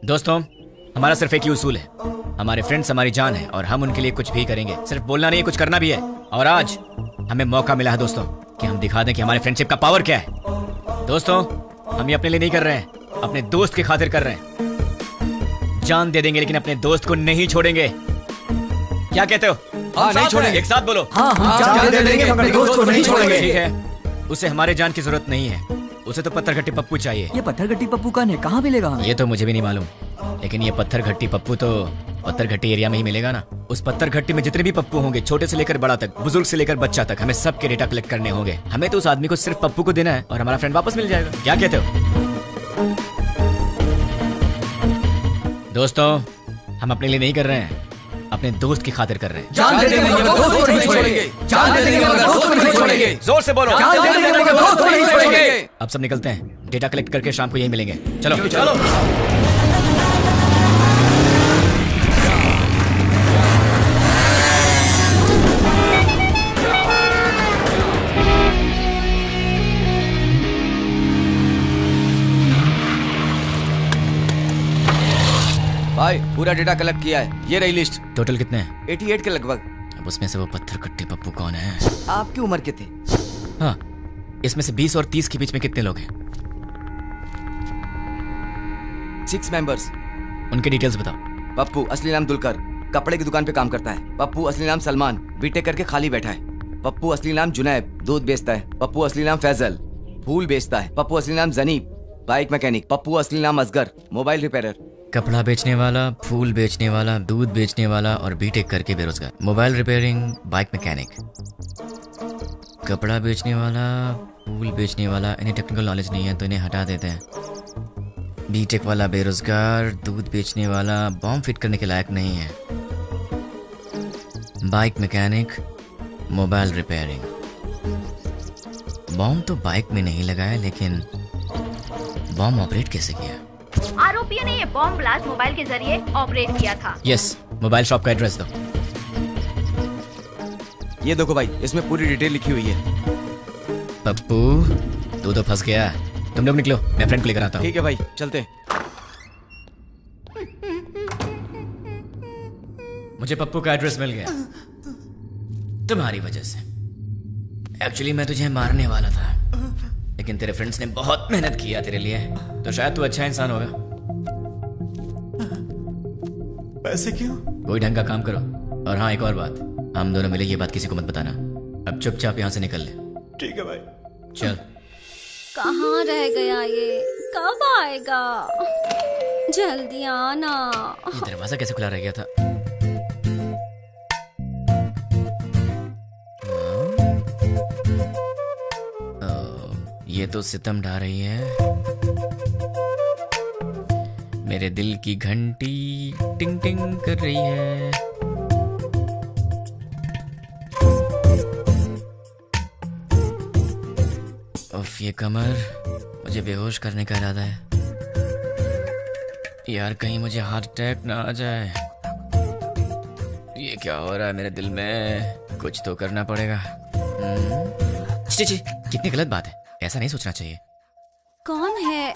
दोस्तों, हमारा सिर्फ एक ही उसूल है, हमारे फ्रेंड्स हमारी जान है और हम उनके लिए कुछ भी करेंगे। सिर्फ बोलना नहीं, कुछ करना भी है। और आज हमें मौका मिला है दोस्तों कि हम दिखा दें कि हमारे फ्रेंडशिप का पावर क्या है। दोस्तों, हम ये अपने लिए नहीं कर रहे हैं, अपने दोस्त की खातिर कर रहे हैं। जान दे देंगे लेकिन अपने दोस्त को नहीं छोड़ेंगे। क्या कहते हो? हाँ, नहीं छोड़ेंगे। एक साथ बोलो। हाँ, जान दे देंगे मगर दोस्त को नहीं छोड़ेंगे। ठीक है, उसे हमारे जान की जरूरत नहीं है, उसे तो पत्थर घट्टी पप्पू चाहिए। ये पत्थर घट्टी पप्पू कौन है, कहाँ मिलेगा हमें? ये तो मुझे भी नहीं मालूम, लेकिन ये पत्थर घट्टी पप्पू तो पत्थर घट्टी एरिया में ही मिलेगा ना। उस पत्थर घट्टी में जितने भी पप्पू होंगे, छोटे से लेकर बड़ा तक, बुजुर्ग से लेकर बच्चा तक, हमें सबके डेटा कलेक्ट करने होंगे। हमें तो उस आदमी को सिर्फ पप्पू को देना है और हमारा फ्रेंड वापस मिल जाएगा। क्या कहते हो दोस्तों? हम अपने लिए नहीं कर रहे हैं, अपने दोस्त की खातिर कर रहे हैं। जान दे देंगे मगर दोस्त को नहीं छोड़ेंगे। जान दे देंगे मगर दोस्त को नहीं छोड़ेंगे। जोर से बोलो। जान दे देंगे मगर दोस्त को नहीं छोड़ेंगे। अब सब निकलते हैं, डेटा कलेक्ट करके शाम को यही मिलेंगे। चलो चलो। भाई पूरा डेटा कलेक्ट किया है, ये रही लिस्ट। टोटल कितने हैं? 88 के लगभग। अब उसमें से वो पत्थर घट्टी पप्पू कौन है? आपकी उम्र के थे? हाँ, इसमें से 20 और 30 के बीच में कितने लोग हैं? 6 मेंबर्स। उनके डिटेल्स बताओ। पप्पू असली नाम दुलकर, कपड़े की दुकान पे काम करता है। पप्पू असली नाम सलमान, बीटेक करके खाली बैठा है। पप्पू असली नाम जुनैब, दूध बेचता है। पप्पू असली नाम फैजल, फूल बेचता है। पप्पू असली नाम जनीब, बाइक मैकेनिक। पप्पू असली नाम असगर, मोबाइल रिपेयरर। कपड़ा बेचने वाला, फूल बेचने वाला, दूध बेचने वाला और बीटेक करके बेरोजगार। Mobile repairing, bike mechanic. कपड़ा बेचने वाला, फूल बेचने वाला, इन्हें टेक्निकल नॉलेज नहीं है तो इन्हें हटा देते हैं। बीटेक वाला बेरोजगार, दूध बेचने वाला बॉम्ब फिट करने के लायक नहीं है। Bike mechanic, mobile repairing. Bomb तो बाइक में नहीं लगाया, लेकिन बॉम्ब ऑपरेट कैसे किया? आरोपियों ने ये बॉम्ब ब्लास्ट मोबाइल के जरिए ऑपरेट किया था। यस, मोबाइल शॉप का एड्रेस दो। ये देखो भाई, इसमें पूरी डिटेल लिखी हुई है। पप्पू, तू तो फंस गया। तुम लोग निकलो, मैं फ्रेंड को लेकर आता हूँ। ठीक है भाई, चलते हैं। मुझे पप्पू का एड्रेस मिल गया तुम्हारी वजह से। एक्चुअली मैं तुझे मारने वाला था, लेकिन तेरे फ्रेंड्स ने बहुत मेहनत किया तेरे लिए, तो शायद तू अच्छा इंसान होगा। पैसे क्यों? कोई ढंग का काम करो। और हाँ, एक और बात, हम दोनों मिले ये बात किसी को मत बताना। अब चुपचाप यहाँ से निकल ले। ठीक है भाई। चल। कहाँ रह गया ये? कब आएगा? जल्दी आना। ये दरवाजा कैसे खुला रह गया था? ये तो सितम ढा रही है। मेरे दिल की घंटी टिंग टिंग कर रही है। उफ, ये कमर, मुझे बेहोश करने का इरादा है। यार कहीं मुझे हार्ट अटैक ना आ जाए। ये क्या हो रहा है मेरे दिल में? कुछ तो करना पड़ेगा। कितनी गलत बात है, ऐसा नहीं सोचना चाहिए। कौन है?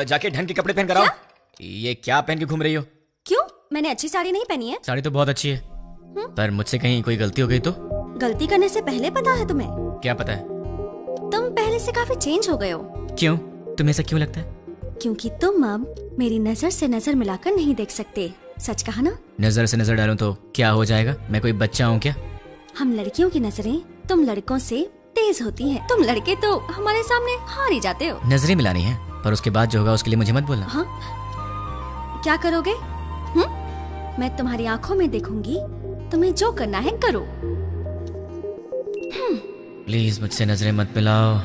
जाके ढंग के कपड़े पहन कर आओ। ये क्या पहन के घूम रही हो? क्यों? मैंने अच्छी साड़ी नहीं पहनी है। साड़ी तो बहुत अच्छी है, पर मुझसे कहीं कोई गलती हो गई तो? गलती करने से पहले पता है तुम्हें? क्या पता है? तुम पहले से काफी चेंज हो गए हो। क्यों? तुम्हें ऐसा क्यों लगता है? क्योंकि तुम अब मेरी नजर से नजर मिलाकर नहीं देख सकते। सच कहा ना? नजर से नजर डालूं तो क्या हो जाएगा? मैं कोई बच्चा हूँ क्या? हम लड़कियों की नजरें तुम लड़कों से तेज होती हैं। तुम लड़के तो हमारे सामने हार ही जाते हो। नजरें मिलानी है, पर उसके बाद जो होगा उसके लिए मुझे मत बोलना। हाँ? क्या करोगे? मैं तुम्हारी आंखों में देखूंगी, तुम्हें जो करना है करो। प्लीज मुझसे नजरें मत मिलाओ।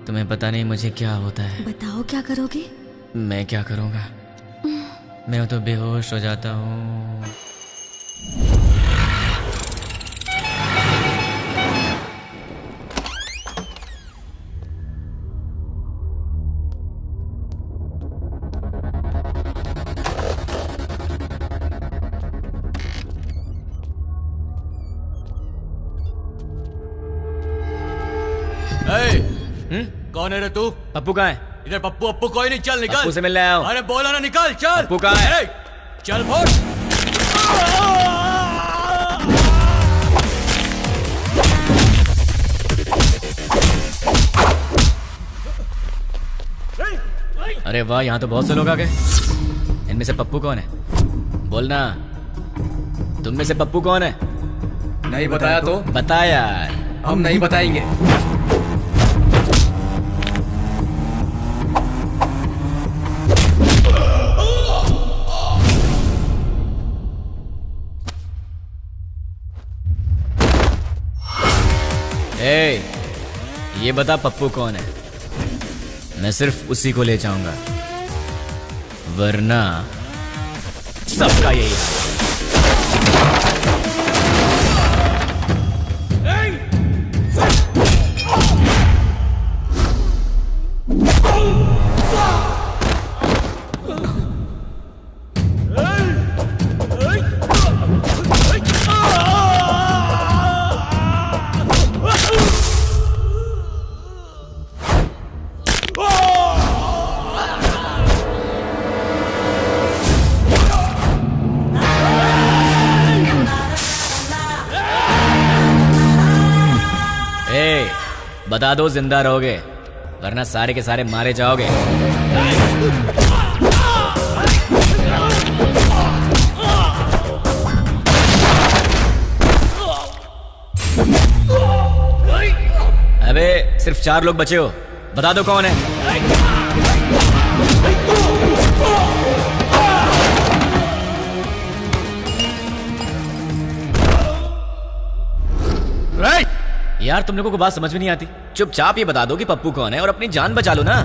तुम्हें पता नहीं मुझे क्या होता है। बताओ क्या करोगे? मैं क्या करूँगा? मैं तो बेहोश हो जाता हूँ। कौन है रे तू? पप्पू कहाँ है? इधर पप्पू अप्पू कोई नहीं, चल निकल। पप्पू से मिलने आया हूँ। अरे बोला ना निकल, चल। पप्पू कहाँ है? चल फोड़। अरे वाह, यहाँ तो बहुत से लोग आ गए। इनमें से पप्पू कौन है? बोलना। तुम में से पप्पू कौन है? नहीं बताया तो? बता यार। हम नहीं बताएंगे। ये बता पप्पू कौन है? मैं सिर्फ उसी को ले जाऊंगा, वरना सबका यही है। बता दो जिंदा रहोगे, वरना सारे के सारे मारे जाओगे। अबे सिर्फ 4 लोग बचे हो, बता दो कौन है? यार तुम लोगों को बात समझ में नहीं आती। चुपचाप ये बता दो कि पप्पू कौन है और अपनी जान बचा लो ना।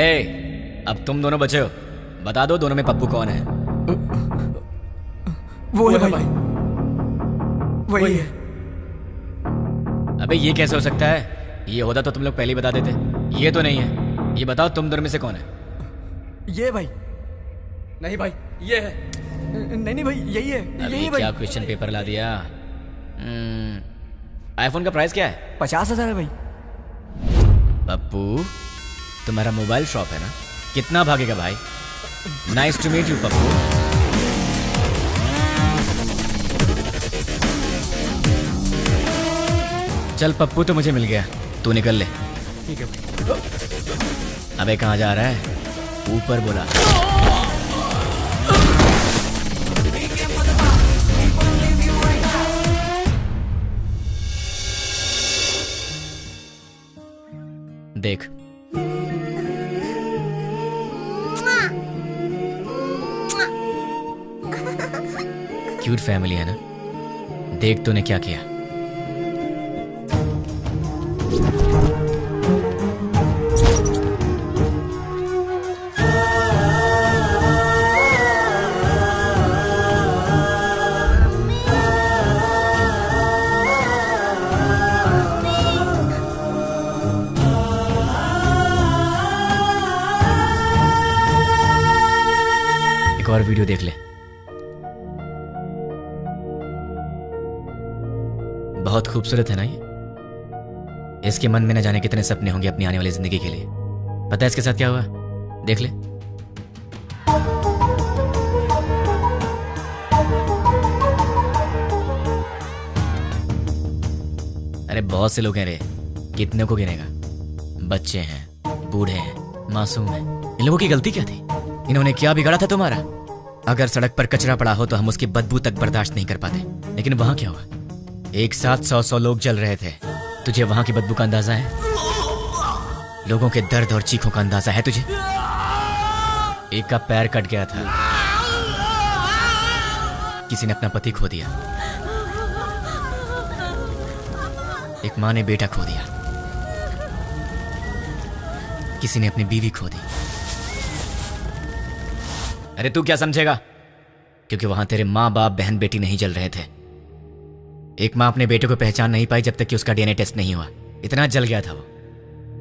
अब तुम दोनों बचे हो, बता दो दोनों में पप्पू कौन है? वो है भाई, वही है। अबे ये कैसे हो सकता है? ये होता तो तुम लोग पहले ही बता देते। ये तो नहीं है। ये बताओ तुम दोनों में से कौन है? ये भाई। नहीं भाई, ये है। नहीं भाई, यही है, यही है भाई। क्या क्वेश्चन पेपर ला दिया? आईफोन का प्राइस क्या है? 50,000 है भाई। पप्पू, तुम्हारा मोबाइल शॉप है ना? कितना भागेगा भाई? Nice to meet you Pappu. चल पप्पू तो मुझे मिल गया, तू निकल ले। ठीक है भाई। अबे कहाँ जा रहा है? ऊपर बोला। देख, क्यूट फैमिली है ना? देख तूने क्या किया। एक और वीडियो देख ले। बहुत खूबसूरत है ना ये? इसके मन में न जाने कितने सपने होंगे अपनी आने वाली जिंदगी के लिए। पता है इसके साथ क्या हुआ? देख ले। अरे बहुत से लोग हैं रे, कितने को गिनेगा? बच्चे हैं, बूढ़े हैं, मासूम हैं। इन लोगों की गलती क्या थी? इन्होंने क्या बिगाड़ा था तुम्हारा? अगर सड़क पर कचरा पड़ा हो तो हम उसकी बदबू तक बर्दाश्त नहीं कर पाते, लेकिन वहां क्या हुआ? एक साथ 100 लोग जल रहे थे। तुझे वहां की बदबू का अंदाजा है? लोगों के दर्द और चीखों का अंदाजा है तुझे? एक का पैर कट गया था, किसी ने अपना पति खो दिया, एक माँ ने बेटा खो दिया, किसी ने अपनी बीवी खो दी। अरे तू क्या समझेगा? क्योंकि वहां तेरे माँ बाप बहन बेटी नहीं जल रहे थे। एक माँ अपने बेटे को पहचान नहीं पाई जब तक कि उसका डीएनए टेस्ट नहीं हुआ। इतना जल गया था वो।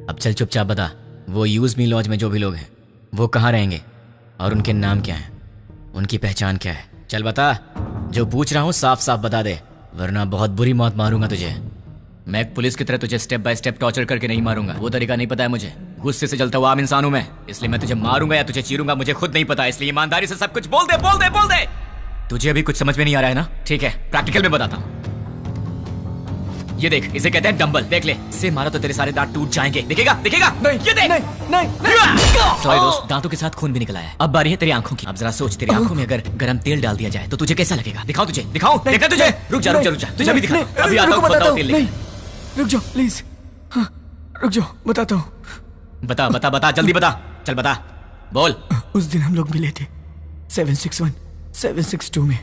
अब चल चुपचाप बता, वो यूज मी लॉज में जो भी लोग हैं वो कहाँ रहेंगे और उनके नाम क्या हैं, उनकी पहचान क्या है? चल बता। जो पूछ रहा हूँ साफ साफ बता दे, वरना बहुत बुरी मौत मारूंगा तुझे। मैं एक पुलिस की तरह तुझे स्टेप बाय स्टेप टॉर्चर करके नहीं मारूंगा, वो तरीका नहीं पता है मुझे। गुस्से से जलता हुआ आम इंसान हूं मैं, इसलिए मैं तुझे मारूंगा या तुझे चीरूंगा मुझे खुद नहीं पता। इसलिए ईमानदारी से सब कुछ बोल दे, बोल दे, बोल दे। तुझे अभी कुछ समझ में नहीं आ रहा है ना? ठीक है, प्रैक्टिकल में बताता हूँ। ये देख, इसे कहते हैं डंबल। देख ले, इससे मारा तो तेरे सारे दांत टूट जाएंगे। दिखेगा? दिखेगा? नहीं, ये देख। नहीं। सॉरी दोस्त, दांतों के साथ खून भी निकला है। अब बारी है तेरी आंखों की। अब जरा सोच, तेरी आंखों में अगर गरम तेल डाल दिया जाए तो तुझे कैसा लगेगा? दिखाओ तुझे, दिखाओ। देखना तुझे? रुक जा, रुक जा, रुक जा, तुझे भी दिखा। अभी आता हूँ, बताओ तेल लेके। रुक जाओ प्लीज। हाँ, रुक जाओ, बताता हूँ। बता बता बता, जल्दी बता। चल बता, बोल। उस दिन हम लोग मिले थे 761 762 में।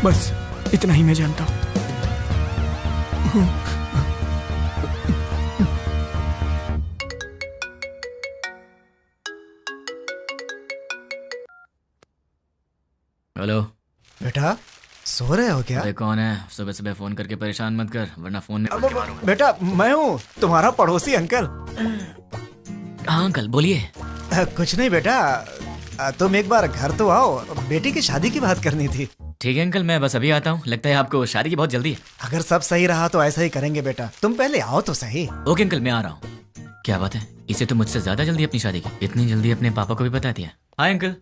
बस इतना ही मैं जानता हूँ। हेलो बेटा, सो रहे हो क्या? अरे कौन है? सुबह सुबह फोन करके परेशान मत कर, वरना फोन में बेटा मैं हूँ, तुम्हारा पड़ोसी अंकल। हाँ अंकल, बोलिए। कुछ नहीं बेटा, तुम एक बार घर तो आओ, बेटी की शादी की बात करनी थी। ठीक है अंकल, मैं बस अभी आता हूँ। लगता है आपको शादी की बहुत जल्दी है। अगर सब सही रहा तो ऐसा ही करेंगे बेटा, तुम पहले आओ तो सही। ओके अंकल, मैं आ रहा हूँ। क्या बात है, इसे तो मुझसे ज्यादा जल्दी अपनी शादी की। इतनी जल्दी अपने पापा को भी बता दिया। Hi uncle.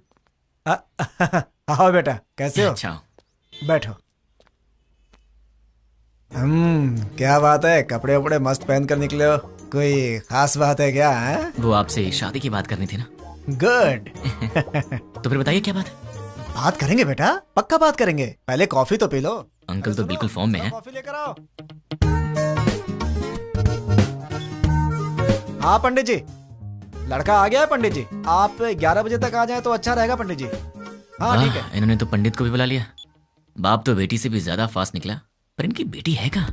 आओ बेटा, कैसे हो? अच्छा, बैठो। क्या बात है, कपड़े वपड़े मस्त पहन कर निकले हो, कोई खास बात है क्या? है? वो आपसे शादी की बात करनी थी ना। गुड। तो फिर बताइए क्या बात है? बात करेंगे बेटा, पक्का बात करेंगे। पहले कॉफी तो पी लो। अंकल तो बिल्कुल फॉर्म में है। कॉफी लेकर आओ। हाँ पंडित जी, लड़का आ गया है पंडित जी। आप 11 बजे तक आ जाए तो अच्छा रहेगा पंडित जी। हाँ ठीक है। इन्होंने तो पंडित को भी बुला लिया। बाप तो बेटी से भी ज्यादा फास्ट निकला, पर इनकी बेटी है कहाँ?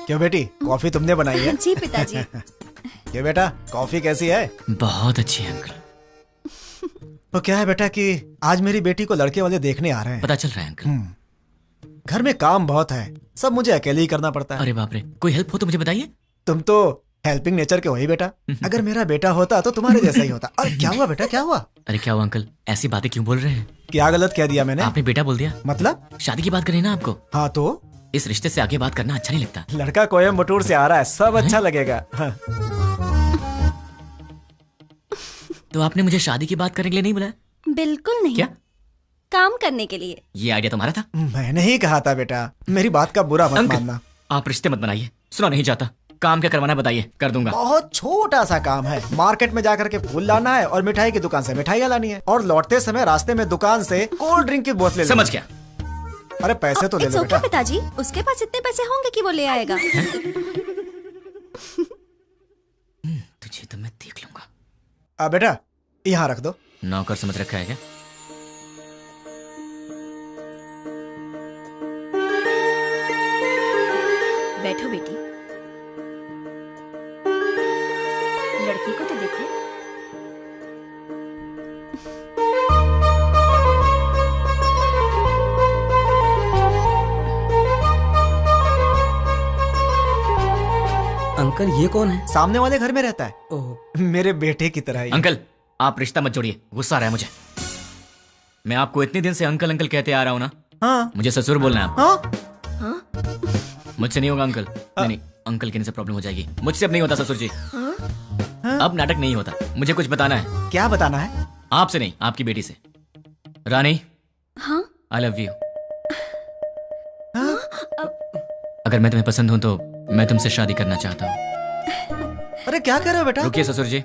क्यों बेटी, कॉफी तुमने बनाई है? जी पिताजी। ये बेटा, कॉफी कैसी है? बहुत अच्छी है अंकल। तो क्या है बेटा कि आज मेरी बेटी को लड़के वाले देखने आ रहे हैं। पता चल रहा है अंकल। घर में काम बहुत है, सब मुझे अकेले ही करना पड़ता है। अरे बाप रे, कोई हेल्प हो तो मुझे बताइए। तुम तो हेल्पिंग नेचर के हो ही बेटा। अगर मेरा बेटा होता तो तुम्हारे जैसा ही होता। अरे क्या हुआ बेटा, क्या हुआ? अरे क्या हुआ अंकल, ऐसी बातें क्यों बोल रहे हैं? क्या गलत कह दिया मैंने? आपने बेटा बोल दिया। मतलब? शादी की बात करी ना आपको। हाँ तो इस रिश्ते से आगे बात करना अच्छा नहीं लगता। लड़का कोयम्बटूर से आ रहा है, सब अच्छा लगेगा। हाँ। तो आपने मुझे शादी की बात करने के लिए नहीं बुलाया? बिल्कुल नहीं। क्या? काम करने के लिए। ये आइडिया तुम्हारा था? मैंने ही कहा था बेटा, मेरी बात का बुरा मत मानना। आप रिश्ते मत बनाइए, सुना नहीं चाहता। काम क्या करवाना बताइए, कर दूंगा। बहुत छोटा सा काम है, मार्केट में जाकर के फूल लाना है और मिठाई की दुकान से मिठाइयाँ लानी है, और लौटते समय रास्ते में दुकान से कोल्ड ड्रिंक की बोतलें। समझ गया। अरे पैसे तो ले लो बेटा। पिताजी, उसके पास इतने पैसे होंगे कि वो ले आएगा। तुझे तो मैं देख लूंगा। अब बेटा यहाँ रख दो। नौकर समझ रखा है क्या? बैठो बेटी। लड़की को तो देखो। अंकल ये कौन है? सामने वाले घर में रहता है। ओह, मेरे बेटे की तरह ही। अंकल आप रिश्ता मत जोड़िए, गुस्सा आ रहा है मुझे। मैं आपको इतने दिन से अंकल अंकल कहते आ रहा हूँ ना। हाँ। मुझे ससुर बोलना है आपको। हाँ? मुझसे नहीं होगा अंकल। नहीं, अंकल कहने से प्रॉब्लम हो जाएगी। मुझसे अब नहीं होता ससुर जी। अब नाटक नहीं होता, मुझे कुछ बताना है। क्या बताना है? आपसे नहीं, आपकी बेटी से। रानी। हाँ? I love you. अगर मैं तुम्हें पसंद हूं तो मैं तुमसे शादी करना चाहता हूँ। अरे क्या कर रहे हो बेटा? रुकिए ससुर जी।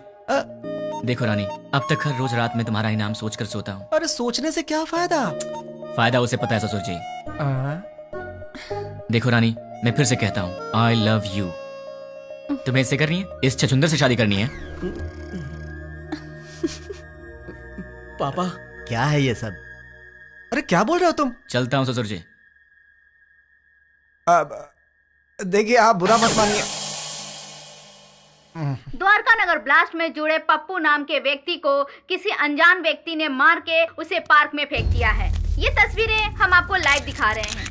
देखो रानी, अब तक हर रोज रात में तुम्हारा ही नाम सोच कर सोता हूँ। अरे सोचने से क्या फायदा? फायदा उसे पता है ससुर जी। देखो रानी, मैं फिर से कहता हूँ, आई लव यू। तुम्हें इससे करनी है? इस छछुंदर से शादी करनी है? पापा क्या है ये सब? अरे क्या बोल रहे हो तुम? चलता हूँ ससुर जी। देखिए आप बुरा मत मानिए। द्वारका नगर ब्लास्ट में जुड़े पप्पू नाम के व्यक्ति को किसी अनजान व्यक्ति ने मार के उसे पार्क में फेंक दिया है। ये तस्वीरें हम आपको लाइव दिखा रहे हैं।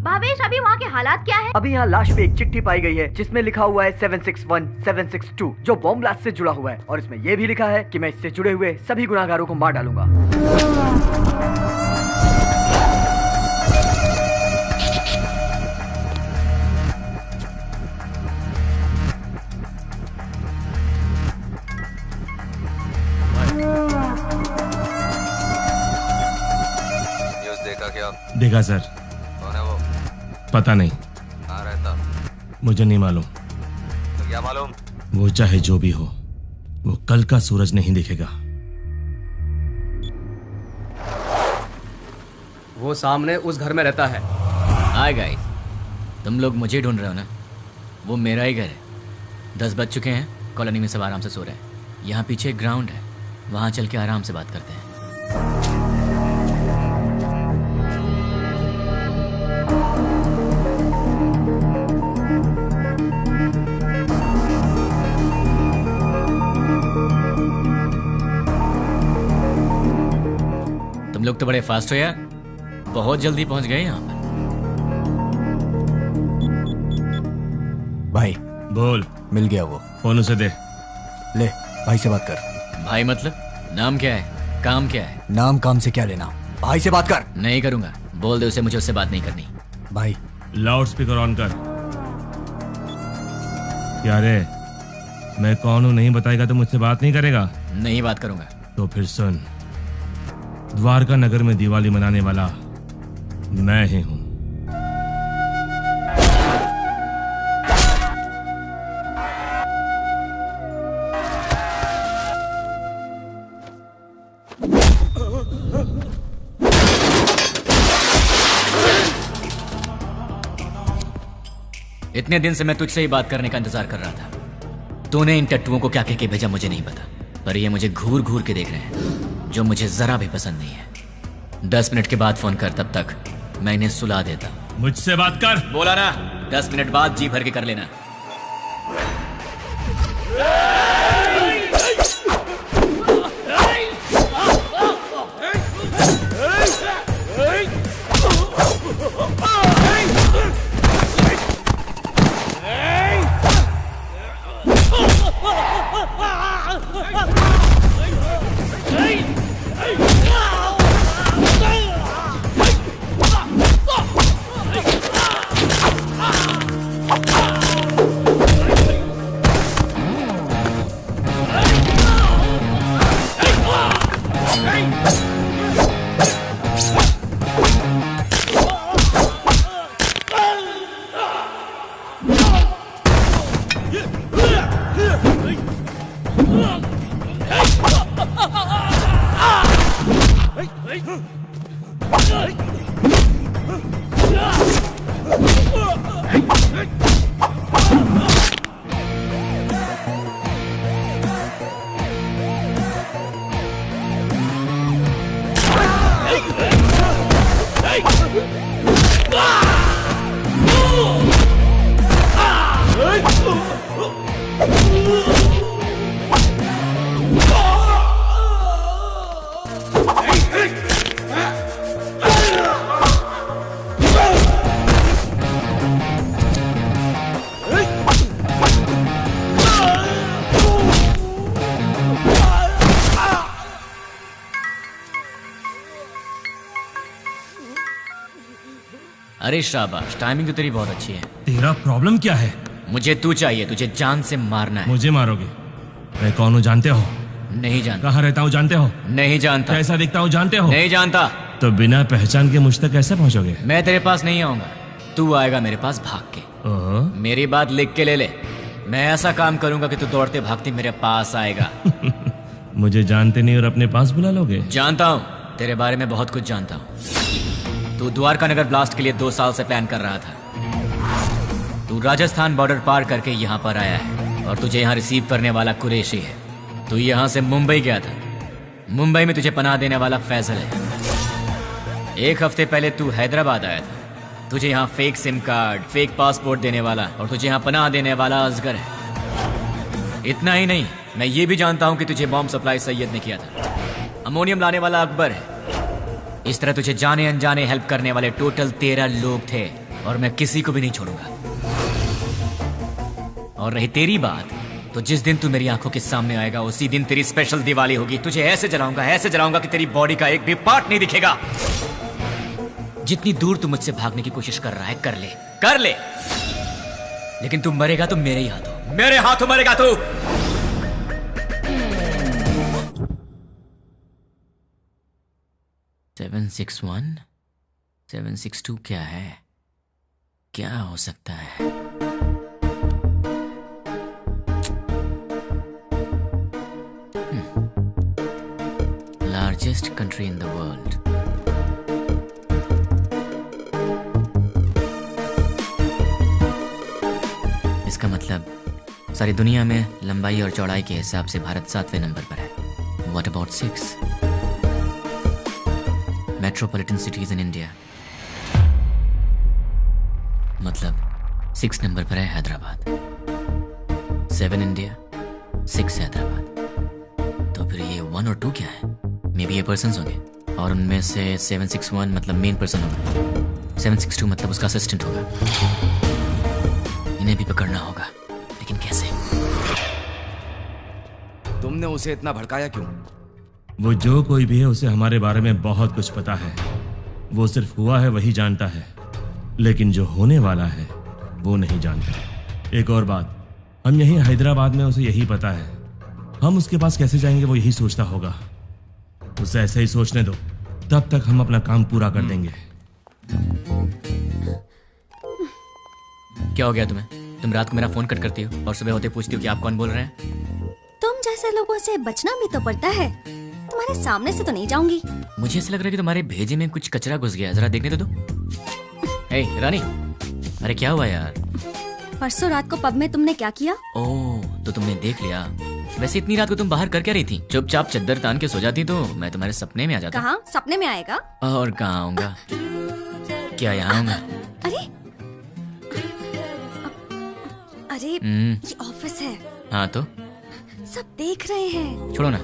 भावेश, अभी वहाँ के हालात क्या है? अभी यहाँ लाश पे एक चिट्ठी पाई गई है जिसमें लिखा हुआ है 761 762 जो बॉम्ब ब्लास्ट से जुड़ा हुआ है, और इसमें यह भी लिखा है कि मैं इससे जुड़े हुए सभी गुनाहगारों को मार डालूंगा। न्यूज़ देखा क्या? देखा सर। कौन है वो? पता नहीं, कहाँ रहता? मुझे नहीं मालूम। तो क्या मालूम? वो चाहे जो भी हो, वो कल का सूरज नहीं दिखेगा। वो सामने उस घर में रहता है। हाय गाइस, तुम लोग मुझे ढूंढ रहे हो ना? वो मेरा ही घर है। 10 बज चुके हैं, कॉलोनी में सब आराम से सो रहे हैं। यहाँ पीछे एक ग्राउंड है, वहाँ चल के आराम से बात करते हैं। तुम लोग तो बड़े फास्ट हो यार, बहुत जल्दी पहुंच गए यहाँ पर। भाई बोल। मिल गया वो। फोन उसे दे। ले भाई से बात कर। भाई मतलब? नाम क्या है, काम क्या है? नाम काम से क्या लेना, भाई से बात कर। नहीं करूंगा, बोल दे उसे मुझे उससे बात नहीं करनी। भाई लाउड स्पीकर ऑन कर। क्या रे, मैं कौन हूँ नहीं बताएगा तो मुझसे बात नहीं करेगा? नहीं बात करूंगा। तो फिर सुन, द्वारका नगर में दिवाली मनाने वाला मैं ही हूँ। इतने दिन से मैं तुझसे ही बात करने का इंतजार कर रहा था। तूने इन टट्टुओं को क्या कह के भेजा मुझे नहीं पता, पर ये मुझे घूर घूर के देख रहे हैं, जो मुझे जरा भी पसंद नहीं है। 10 मिनट के बाद फोन कर, तब तक मैं इन्हें सुला देता। मुझसे बात कर। बोला ना, 10 मिनट बाद जी भर के कर लेना। अरे शाबाश, टाइमिंग तो तेरी बहुत अच्छी है। तेरा प्रॉब्लम क्या है? मुझे तू चाहिए, तुझे जान से मारना है। मुझे मारोगे? मैं कौन हूँ जानते हो? नहीं जानता। कहाँ रहता हूँ जानते हो? नहीं जानता। कैसा दिखता हूँ जानते हो? नहीं जानता। तो बिना पहचान के मुझ तक कैसे पहुँचोगे? मैं तेरे पास नहीं आऊंगा, तू आएगा मेरे पास भाग के। मेरी बात लिख के ले ले, मैं ऐसा काम करूंगा कि तू दौड़ते भागते मेरे पास आएगा। मुझे जानते नहीं और अपने पास बुला लोगे? जानता हूँ, तेरे बारे में बहुत कुछ जानता हूँ। तू द्वारका नगर ब्लास्ट के लिए 2 साल से प्लान कर रहा था। तू राजस्थान बॉर्डर पार करके यहाँ पर आया है और तुझे यहाँ रिसीव करने वाला कुरैशी है। तू यहाँ से मुंबई गया था, मुंबई में तुझे पनाह देने वाला फैजल है। 1 हफ्ते पहले तू हैदराबाद आया था, तुझे यहाँ fake SIM card, fake passport देने वाला और तुझे यहाँ पनाह देने वाला असगर है। इतना ही नहीं, मैं ये भी जानता हूँ कि तुझे बॉम्ब सप्लाई सैयद ने किया था। अमोनियम लाने वाला अकबर है। इस तरह तुझे जाने अनजाने हेल्प करने वाले टोटल 13 लोग थे और मैं किसी को भी नहीं छोड़ूंगा। और रही तेरी बात, तो जिस दिन तू मेरी आंखों के सामने आएगा उसी दिन तेरी स्पेशल दिवाली होगी। तुझे ऐसे जलाऊंगा कि तेरी बॉडी का एक भी पार्ट नहीं दिखेगा। जितनी दूर तू मुझसे भागने की कोशिश कर रहा है कर ले, लेकिन तू मरेगा तो मेरे ही हाथों, मेरे हाथों मरेगा तू। सेवन 6-1 762 क्या है? क्या हो सकता है? Largest country in the world. इसका मतलब सारी दुनिया में लंबाई और चौड़ाई के हिसाब से भारत 7वें नंबर पर है। What about 6? Metropolitan cities in India, मतलब 6 नंबर पर है हैदराबाद। 7 इंडिया, 6 हैदराबाद। तो फिर ये 1 और 2 क्या है? मे बी ये पर्सन्स होंगे और उनमें से 761 मतलब मेन पर्सन होगा, 762 मतलब उसका असिस्टेंट होगा। इन्हें भी पकड़ना होगा, लेकिन कैसे? तुमने उसे इतना भड़काया क्यों? वो जो कोई भी है उसे हमारे बारे में बहुत कुछ पता है। वो सिर्फ हुआ है वही जानता है, लेकिन जो होने वाला है वो नहीं जानता। एक और बात, हम यहीं हैदराबाद में उसे यही पता है। हम उसके पास कैसे जाएंगे वो यही सोचता होगा। उसे ऐसे ही सोचने दो, तब तक हम अपना काम पूरा कर देंगे। क्या हो गया तुम्हें? तुम रात को मेरा फोन कट करती हो और सुबह होते पूछती हो कि आप कौन बोल रहे हैं। तुम जैसे लोगों से बचना भी तो पड़ता है। तुम्हारे सामने से तो नहीं जाऊंगी। मुझे ऐसा लग रहा है कि तुम्हारे भेजे में कुछ कचरा घुस गया, जरा देखने दो। हे रानी, अरे क्या हुआ यार? परसों रात को पब में तुमने क्या किया? ओह, तो तुमने देख लिया। वैसे इतनी रात को तुम बाहर कर क्या रही थी? चुपचाप चद्दर तान के सो जाती तो मैं तुम्हारे सपने में आ जाता। कहाँ सपने में आएगा? और कहाँ आऊंगा? क्या यहाँ हूँ मैं? अरे ये ऑफिस है। हाँ तो सब देख रहे हैं। छोड़ो ना,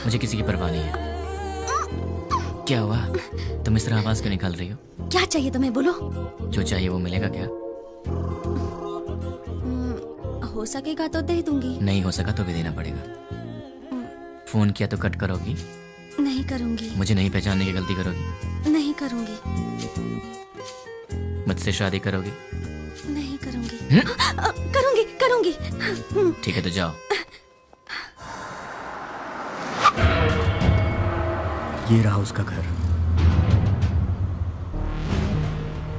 मुझे किसी की परवाह नहीं है। क्या हुआ, तुम इस तरह आवाज क्यों निकाल रही हो? क्या चाहिए तुम्हें, बोलो। जो चाहिए वो मिलेगा क्या? हो सकेगा तो दे दूंगी। नहीं हो सका तो भी देना पड़ेगा। फोन किया तो कट करोगी? नहीं करूंगी। मुझे नहीं पहचानने की गलती करोगी? नहीं करूंगी। मुझसे शादी करोगी? नहीं करूंगी। करूंगी करूंगी। ठीक है तो जाओ। ये रहा उसका घर।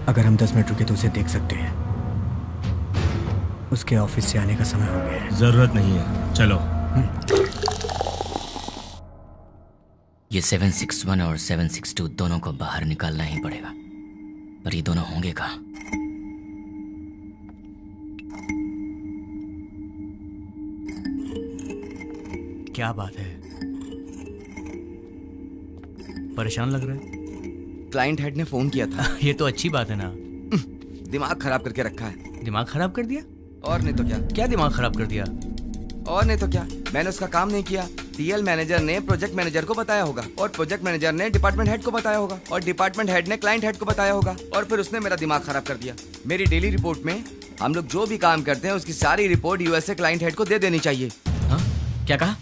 अगर हम 10 मिनट रुके तो उसे देख सकते हैं। उसके ऑफिस से आने का समय हो गया है। जरूरत नहीं है, चलो। ये 761 और 762 दोनों को बाहर निकालना ही पड़ेगा, पर ये दोनों होंगे कहाँ? क्या बात है, परेशान लग रहा है? क्लाइंट हेड ने फोन किया था। ये तो अच्छी बात है ना। दिमाग खराब करके रखा है। दिमाग खराब कर दिया? और नहीं तो क्या। क्या दिमाग खराब कर दिया? और नहीं तो क्या, मैंने उसका काम नहीं किया। टीएल मैनेजर ने प्रोजेक्ट मैनेजर को बताया होगा, और प्रोजेक्ट मैनेजर ने डिपार्टमेंट हेड को बताया होगा, और डिपार्टमेंट हेड ने क्लाइंट हेड को बताया होगा, और फिर उसने मेरा दिमाग खराब कर दिया। मेरी डेली रिपोर्ट में हम लोग जो भी काम करते हैं उसकी सारी रिपोर्ट यूएसए क्लाइंट हेड को दे देनी चाहिए। हाँ? क्या कहा?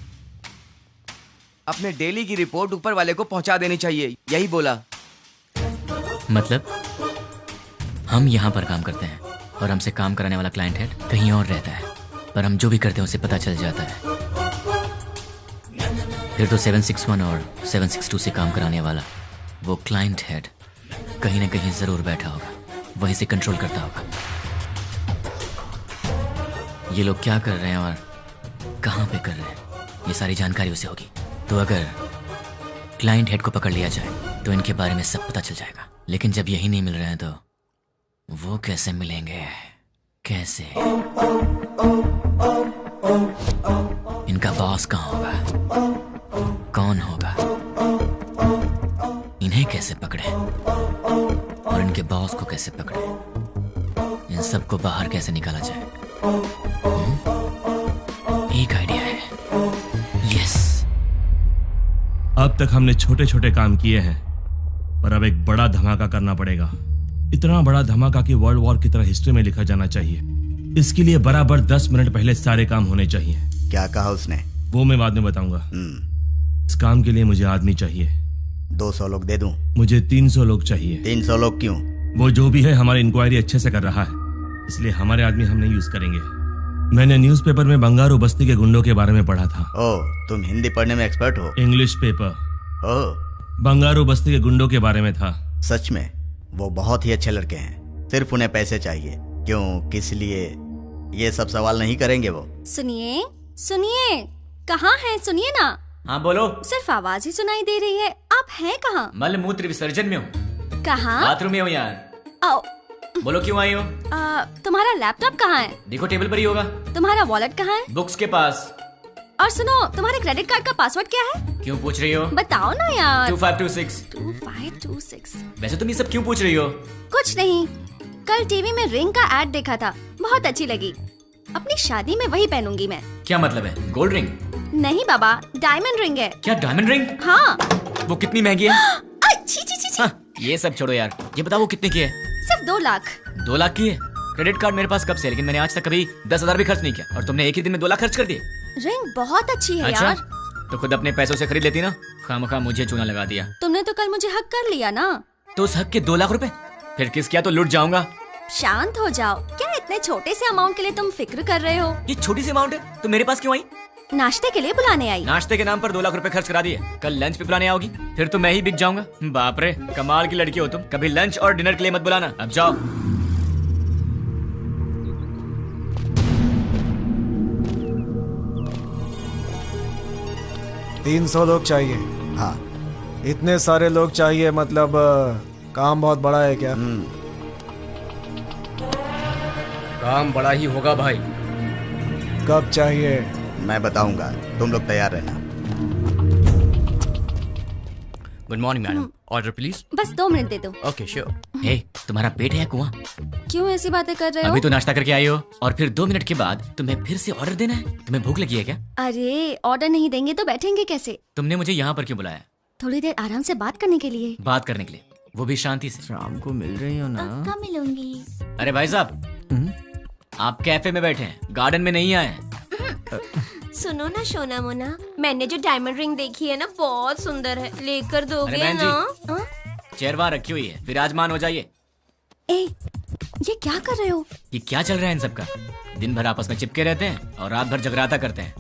अपने डेली की रिपोर्ट ऊपर वाले को पहुंचा देनी चाहिए, यही बोला। मतलब हम यहाँ पर काम करते हैं और हमसे काम कराने वाला क्लाइंट हेड कहीं और रहता है, पर हम जो भी करते हैं उसे पता चल जाता है। फिर तो 761 और 762 से काम कराने वाला वो क्लाइंट हेड कहीं ना कहीं जरूर बैठा होगा, वहीं से कंट्रोल करता होगा। ये लोग क्या कर रहे हैं और कहाँ पे कर रहे हैं, ये सारी जानकारी उसे होगी। तो अगर क्लाइंट हेड को पकड़ लिया जाए तो इनके बारे में सब पता चल जाएगा। लेकिन जब यही नहीं मिल रहे हैं तो वो कैसे मिलेंगे? कैसे? इनका बॉस कहाँ होगा? कौन होगा? इन्हें कैसे पकड़े और इनके बॉस को कैसे पकड़े? इन सबको बाहर कैसे निकाला जाए? एक आइडिया है। यस। अब तक हमने छोटे छोटे काम किए हैं, पर अब एक बड़ा धमाका करना पड़ेगा। इतना बड़ा धमाका कि वर्ल्ड वॉर की तरह हिस्ट्री में लिखा जाना चाहिए। इसके लिए बराबर 10 मिनट पहले सारे काम होने चाहिए। क्या कहा उसने? वो मैं बाद में बताऊंगा। इस काम के लिए मुझे आदमी चाहिए। 200 लोग दे दूं? मुझे 300 लोग चाहिए। 300 लोग क्यों? वो जो भी है हमारी इंक्वायरी अच्छे से कर रहा है, इसलिए हमारे आदमी हम नहीं यूज करेंगे। मैंने न्यूज़पेपर में बंगारू बस्ती के गुंडों के बारे में पढ़ा था। ओह, तुम हिंदी पढ़ने में एक्सपर्ट हो? English paper. ओह, बंगारू बस्ती के गुंडों के बारे में था। सच में? वो बहुत ही अच्छे लड़के हैं, सिर्फ उन्हें पैसे चाहिए। क्यों, किस लिए, ये सब सवाल नहीं करेंगे वो। सुनिए सुनिए, कहाँ हैं? सुनिए ना। हाँ बोलो। सिर्फ आवाज ही सुनाई दे रही है, आप हैं कहाँ? मल मूत्र विसर्जन में हूँ। कहाँ? बाथरूम में हूँ यार। आओ। बोलो क्यों आई हो? तुम्हारा लैपटॉप कहाँ है? देखो टेबल पर ही होगा। तुम्हारा वॉलेट कहाँ है? बुक्स के पास। और सुनो, तुम्हारे क्रेडिट कार्ड का पासवर्ड क्या है? क्यों पूछ रही हो? बताओ ना यार। 2526। 2526। वैसे तुम ये सब क्यों पूछ रही हो? कुछ नहीं, कल टीवी में रिंग का एड देखा था, बहुत अच्छी लगी। अपनी शादी में वही पहनूंगी मैं। क्या मतलब है? Gold ring? नहीं बाबा, डायमंड रिंग है। क्या डायमंड रिंग? हाँ। वो कितनी महंगी है? छी छी छी। हाँ, ये सब छोड़ो यार, ये बताओ वो कितने की है? सिर्फ 2 लाख। 2 लाख की है? क्रेडिट कार्ड मेरे पास कब से, लेकिन मैंने आज तक कभी 10,000 भी खर्च नहीं किया, और तुमने एक ही दिन में 2 लाख खर्च कर दिए। रिंग बहुत अच्छी है अच्छा? यार। तो खुद अपने पैसों से खरीद लेती ना, खामखा मुझे चूना लगा दिया। तुमने तो कल मुझे हक कर लिया ना। तो उस हक के 2 लाख रुपए फिर किस क्या तो लुट जाऊंगा। शांत हो जाओ, क्या इतने छोटे से अमाउंट के लिए तुम फिक्र कर रहे हो? ये छोटी सी अमाउंट है, तो मेरे पास क्यों आई? नाश्ते के लिए बुलाने आई। नाश्ते के नाम पर 2 लाख रुपए खर्च करा दिए, कल लंच पे बुलाने आओगी, फिर तो मैं ही बिक जाऊंगा। बाप रे, कमाल की लड़की हो तुम। कभी लंच और डिनर के लिए मत बुलाना, अब जाओ। तीन 300 लोग चाहिए। हाँ। इतने सारे लोग चाहिए, मतलब काम बहुत बड़ा है क्या? काम बड़ा ही होगा भाई। कब चाहिए? मैं बताऊंगा, तुम लोग तैयार रहना। Good morning madam, order please. बस 2 मिनट दे दो। Okay sure. हे, तुम्हारा पेट है या कुआं? क्यों ऐसी बातें कर रहे हो? अभी तो नाश्ता करके आई हो और फिर 2 मिनट के बाद तुम्हें फिर से ऑर्डर देना है? तुम्हें भूख लगी है क्या? अरे ऑर्डर नहीं देंगे तो बैठेंगे कैसे? तुमने मुझे यहाँ पर क्यों बुलाया? थोड़ी देर आराम से बात करने के लिए। बात करने के लिए, वो भी शांति से। शाम को मिल रही हो ना? कब मिलूंगी? अरे भाई साहब, आप कैफे में बैठे हैं, गार्डन में नहीं आए हैं। सुनो ना सोना मोना, मैंने जो डायमंड रिंग देखी है ना बहुत सुंदर है, लेकर दोगे बहन जी, ना? चेयर वहाँ रखी हुई है, विराजमान हो जाइए। ए, ये क्या कर रहे हो? ये क्या चल रहा है इन सबका? दिन भर आपस में चिपके रहते हैं और रात भर जगराता करते हैं।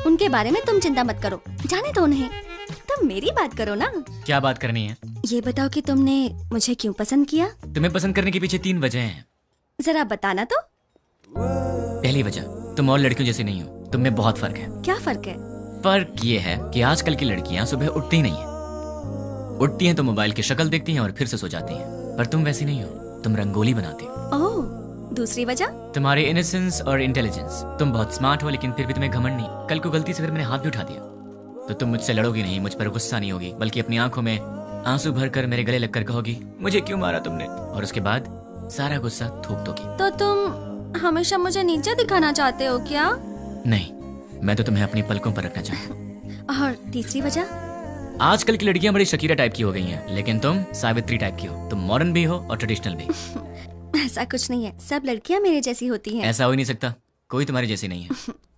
उनके बारे में तुम चिंता मत करो, जाने दो उन्हें। तुम मेरी बात करो ना। क्या बात करनी है? ये बताओ कि तुमने मुझे क्यों पसंद किया? तुम्हें पसंद करने के पीछे 3 वजह हैं। जरा बताना तो। पहली वजह, तुम और लड़कियों जैसी नहीं हो, तुम में बहुत फर्क है। क्या फर्क है? फर्क ये है कि आजकल की लड़कियां सुबह उठती ही नहीं है। उठती हैं तो मोबाइल की शक्ल देखती हैं और फिर से सो जाती हैं। पर तुम वैसी नहीं हो, तुम रंगोली बनाती हो। ओह, दूसरी वजह? तुम्हारे इनोसेंस और इंटेलिजेंस। तुम बहुत स्मार्ट हो लेकिन फिर भी तुम्हें घमंड नहीं। कल को गलती से अगर मैंने हाथ भी उठा दिया तो तुम मुझसे लड़ोगी नहीं, मुझ पर गुस्सा नहीं होगी, बल्कि अपनी आंखों में आंसू भरकर मेरे गले लगकर कहोगी मुझे क्यों मारा तुमने, और उसके बाद सारा गुस्सा थूक दोगी। तो तुम हमेशा मुझे नीचे दिखाना चाहते हो क्या? नहीं, मैं तो तुम्हें अपनी पलकों पर रखना चाहता हूँ। और तीसरी वजह? आजकल की लड़कियां बड़ी शकीरा टाइप की हो गई हैं, लेकिन तुम सावित्री टाइप की हो। तुम मॉडर्न भी हो और ट्रेडिशनल भी। ऐसा कुछ नहीं है, सब लड़कियां मेरे जैसी होती हैं। ऐसा हो ही नहीं सकता, कोई तुम्हारी जैसी नहीं है।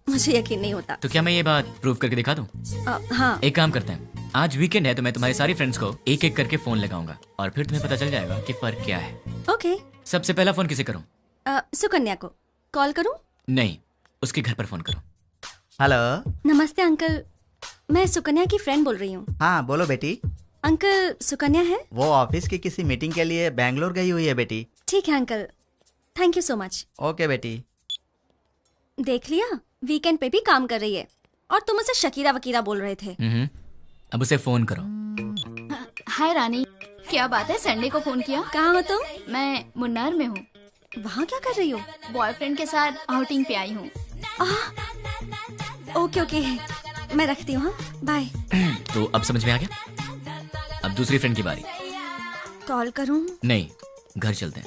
मुझे यकीन नहीं होता। तो क्या मैं ये बात प्रूव करके दिखा दूं? हाँ। एक काम करते हैं, आज वीकेंड है तो मैं तुम्हारी सारी फ्रेंड्स को एक एक करके फोन लगाऊंगा और फिर तुम्हें पता चल जाएगा कि फर्क क्या है। ओके। सबसे पहला फोन किसे करूं? सुकन्या को कॉल करूं? नहीं, उसके घर पर फोन करो। हेलो। नमस्ते अंकल, मैं सुकन्या की फ्रेंड बोल रही हूँ। हाँ बोलो बेटी। अंकल, सुकन्या है? वो ऑफिस की किसी मीटिंग के लिए बैंगलोर गई हुई है बेटी। ठीक है uncle, thank you so much. Okay बेटी। देख लिया, वीकेंड पे भी काम कर रही है और तुम उसे शकीरा वकीरा बोल रहे थे। अब उसे फोन करो। हाय रानी, क्या बात है, संडे को फोन किया? कहाँ हो तुम? मैं मुन्नार में हूँ। वहाँ क्या कर रही हो? बॉयफ्रेंड के साथ आउटिंग पे आई हूँ। ओके ओके, मैं रखती हूँ। बाय। तो अब समझ में आ गया? अब दूसरी फ्रेंड की बारी। कॉल करूँ? नहीं, घर चलते हैं।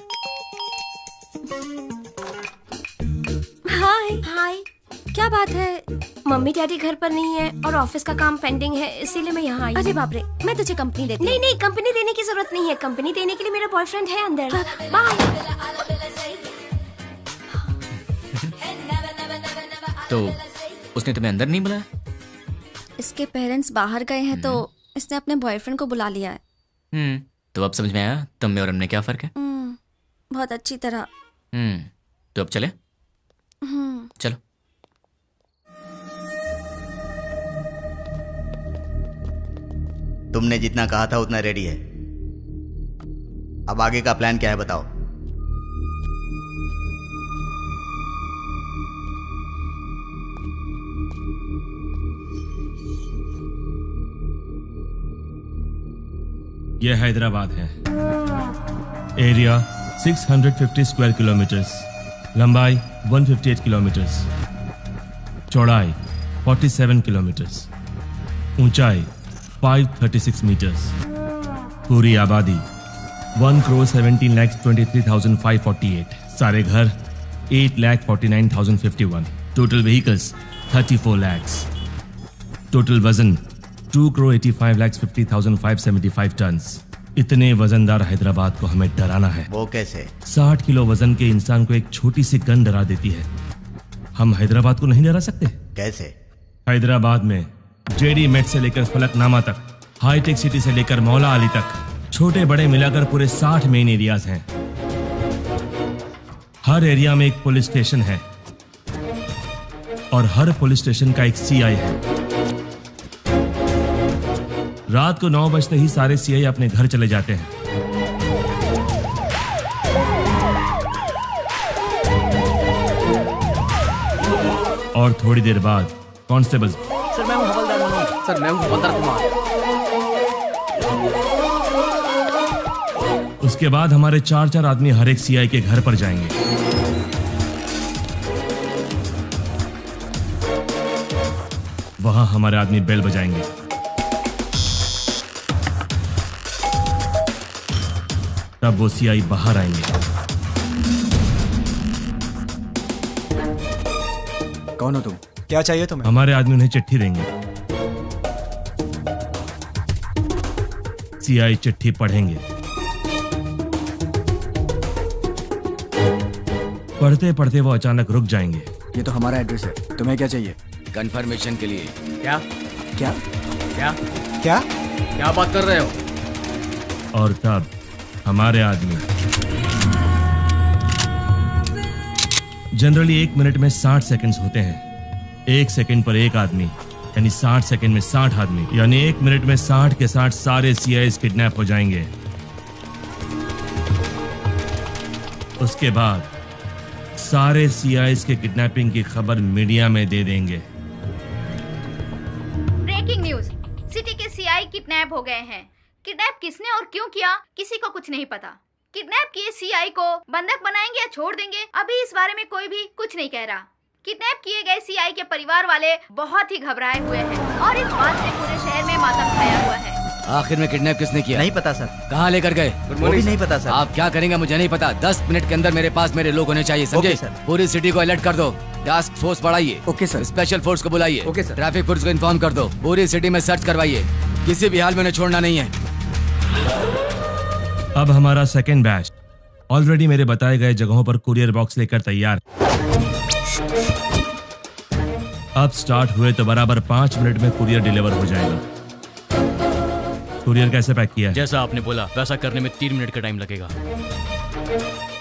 हाय। हाय। क्या बात है? मम्मी डैडी घर पर नहीं है और ऑफिस का काम पेंडिंग है, इसीलिए मैं यहाँ आई। अरे बाप रे, मैं तुझे कंपनी देती हूँ। नहीं, कंपनी देने की जरूरत नहीं है। कंपनी देने के लिए मेरा बॉयफ्रेंड है अंदर। बाय। तो उसने तुम्हें अंदर नहीं बुलाया? इसके पेरेंट्स बाहर गए हैं तो इसने अपने बॉयफ्रेंड को बुला लिया है। तो अब समझ में आया तुम में और हमने क्या फर्क है? बहुत अच्छी तरह। तो अब चले? चलो। तुमने जितना कहा था उतना रेडी है। अब आगे का प्लान क्या है बताओ। यह हैदराबाद है। एरिया 650 स्क्वायर किलोमीटर्स, लंबाई 158 किलोमीटर्स, चौड़ाई 47 किलोमीटर्स, ऊंचाई 536 मीटर्स, पूरी आबादी 1,17,23,548, सारे घर 8,49,051, टोटल व्हीकल्स 34 lakhs, टोटल वजन 2,85,50,575 टन्स। इतने वजनदार हैदराबाद को हमें डराना है। वो कैसे? 60 किलो वजन के इंसान को एक छोटी सी गन डरा देती है। हम हैदराबाद को नहीं डरा सकते? कैसे? हैदराबाद में जेडी मेट से लेकर फलकनामा तक, हाईटेक सिटी से लेकर मौला अली तक, छोटे बड़े मिलाकर पूरे 60 मेन एरियाज हैं। हर एरिया में एक पुलिस स्टेशन है और हर पुलिस स्टेशन का एक सीआई है। रात को 9 बजते ही सारे सीआई अपने घर चले जाते हैं। और थोड़ी देर बाद कांस्टेबल। सर मैं हूं हवलदार मनोज। सर मैं हूं हवलदार कुमार। उसके बाद हमारे 4 आदमी हर एक सीआई के घर पर जाएंगे। वहां हमारे आदमी बेल बजाएंगे। अब वो सीआई बाहर आएंगे। कौन हो तुम? क्या चाहिए तुम्हें? हमारे आदमी उन्हें चिट्ठी देंगे। सीआई चिट्ठी पढ़ेंगे। पढ़ते पढ़ते वो अचानक रुक जाएंगे। ये तो हमारा एड्रेस है, तुम्हें क्या चाहिए? कंफर्मेशन के लिए। क्या क्या क्या क्या क्या बात कर रहे हो? और तब हमारे आदमी जनरली 1 मिनट में 60 सेकंड्स होते हैं। 1 सेकंड पर एक आदमी यानी 60 सेकंड में 60 आदमी, यानी 1 मिनट में 60 के 60 सारे सीआईएस किडनैप हो जाएंगे। उसके बाद सारे सीआईएस के किडनैपिंग की खबर मीडिया में दे देंगे। ब्रेकिंग न्यूज, सिटी के सीआई किडनैप हो गए हैं। किडनैप किसने और क्यों किया किसी को कुछ नहीं पता। किडनैप किए सीआई को बंधक बनाएंगे या छोड़ देंगे, अभी इस बारे में कोई भी कुछ नहीं कह रहा। किडनैप किए गए सीआई के परिवार वाले बहुत ही घबराए हुए हैं और इस बात से पूरे शहर में मातम छाया हुआ है। आखिर में किडनैप किसने किया? नहीं पता सर। कहाँ लेकर गए? वो भी नहीं पता सर। आप क्या करेंगे मुझे नहीं पता। 10 मिनट के अंदर मेरे पास मेरे लोग होने चाहिए, समझे? पूरी सिटी को अलर्ट कर दो। टास्क फोर्स बढ़ाइए। Okay sir. स्पेशल फोर्स को बुलाइए। Okay sir. ट्रैफिक पुलिस को इन्फॉर्म कर दो। पूरी सिटी में सर्च करवाइए, किसी भी हाल में उन्हें छोड़ना नहीं है। अब हमारा सेकेंड बैच ऑलरेडी मेरे बताए गए जगहों पर कुरियर बॉक्स लेकर तैयार। अब स्टार्ट हुए तो बराबर 5 मिनट में कुरियर डिलीवर हो जाएगा। कुरियर कैसे पैक किया है? जैसा आपने बोला वैसा करने में 3 मिनट का टाइम लगेगा।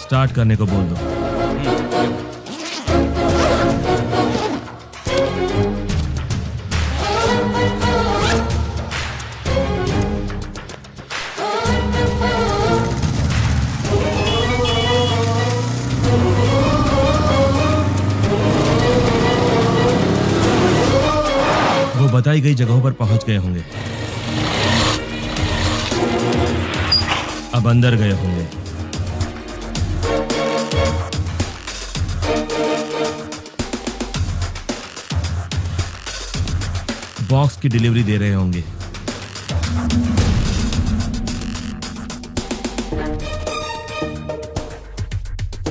स्टार्ट करने को बोल दो। वो बताई गई जगहों पर पहुंच गए होंगे। अब अंदर गए होंगे। बॉक्स की डिलीवरी दे रहे होंगे।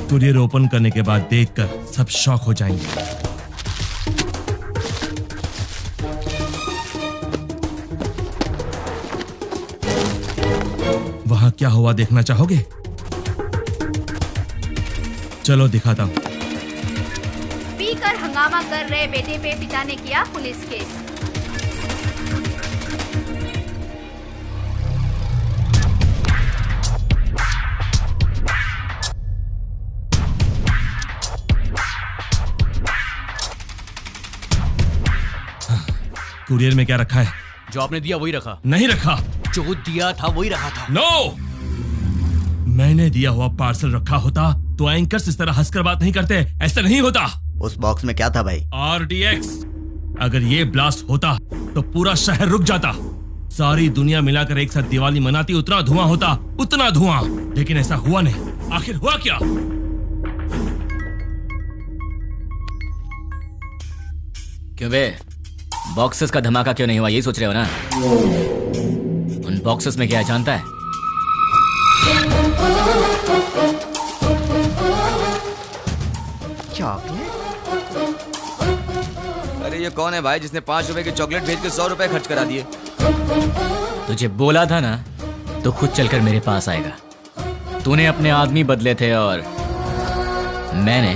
कुरियर ओपन करने के बाद देखकर सब शॉक हो जाएंगे। वहां क्या हुआ देखना चाहोगे? चलो दिखाता हूं। पीकर हंगामा कर रहे बेटे पे पिता ने किया पुलिस केस। कुरियर में क्या रखा है? जो आपने दिया वही रखा। नहीं रखा। जो दिया था वही रखा था। नो! मैंने दिया हुआ पार्सल रखा होता तो एंकर्स इस तरह हंसकर बात नहीं करते, ऐसा नहीं होता। उस बॉक्स में क्या था भाई? RDX। अगर ये ब्लास्ट होता तो पूरा शहर रुक जाता। सारी दुनिया मिलाकर एक साथ दिवाली मनाती, उतना धुआं होता, उतना धुआं। लेकिन ऐसा हुआ नहीं। आखिर हुआ क्या? क्यों बे, बॉक्सेस का धमाका क्यों नहीं हुआ, यही सोच रहे हो ना? उन बॉक्सेस में क्या है जानता है? चॉकलेट? अरे ये कौन है भाई जिसने 5 रुपए की चॉकलेट भेज के 100 रुपए खर्च करा दिए? तुझे बोला था ना तो खुद चलकर मेरे पास आएगा। तूने अपने आदमी बदले थे और मैंने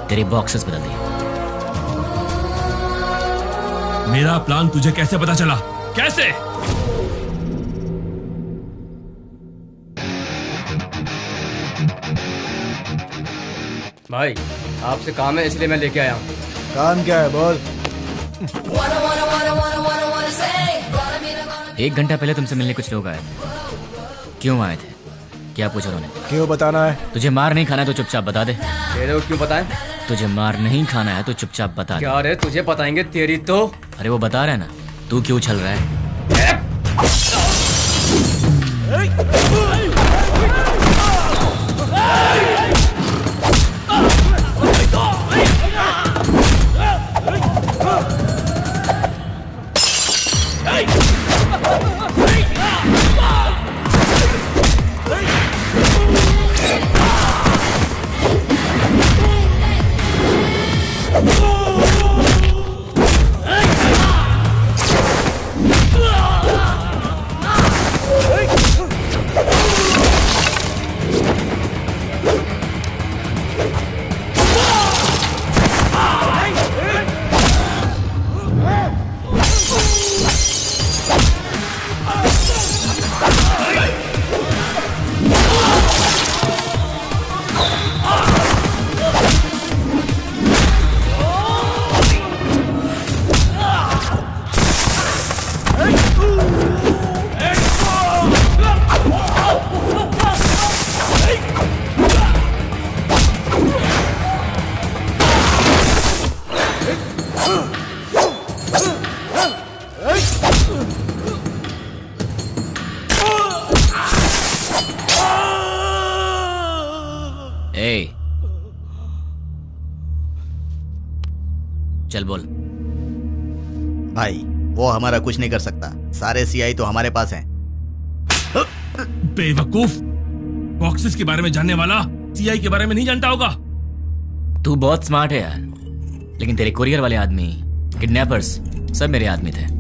तेरे बॉक्सेस बदल दिए। मेरा प्लान तुझे कैसे पता चला? कैसे? भाई आपसे काम है इसलिए मैं लेके आया हूँ। काम क्या है बोल? 1 घंटा पहले तुमसे मिलने कुछ लोग आए थे। क्यों आए थे? क्या पूछा उन्होंने? क्यों बताना है? तुझे मार नहीं खाना है तो चुपचाप बता दे। तेरे को क्यों बताएं? तुझे मार नहीं खाना है तो चुपचाप बता दे। क्या रे तुझे बताएंगे तेरी तो। अरे वो बता रहा है ना, तू क्यों छल रहा है? चल बोल। भाई वो हमारा कुछ नहीं कर सकता, सारे सीआई तो हमारे पास हैं। बेवकूफ, बॉक्सेस के बारे में जानने वाला सीआई के बारे में नहीं जानता होगा। तू बहुत स्मार्ट है यार, लेकिन तेरे कोरियर वाले आदमी, किडनैपर्स सब मेरे आदमी थे।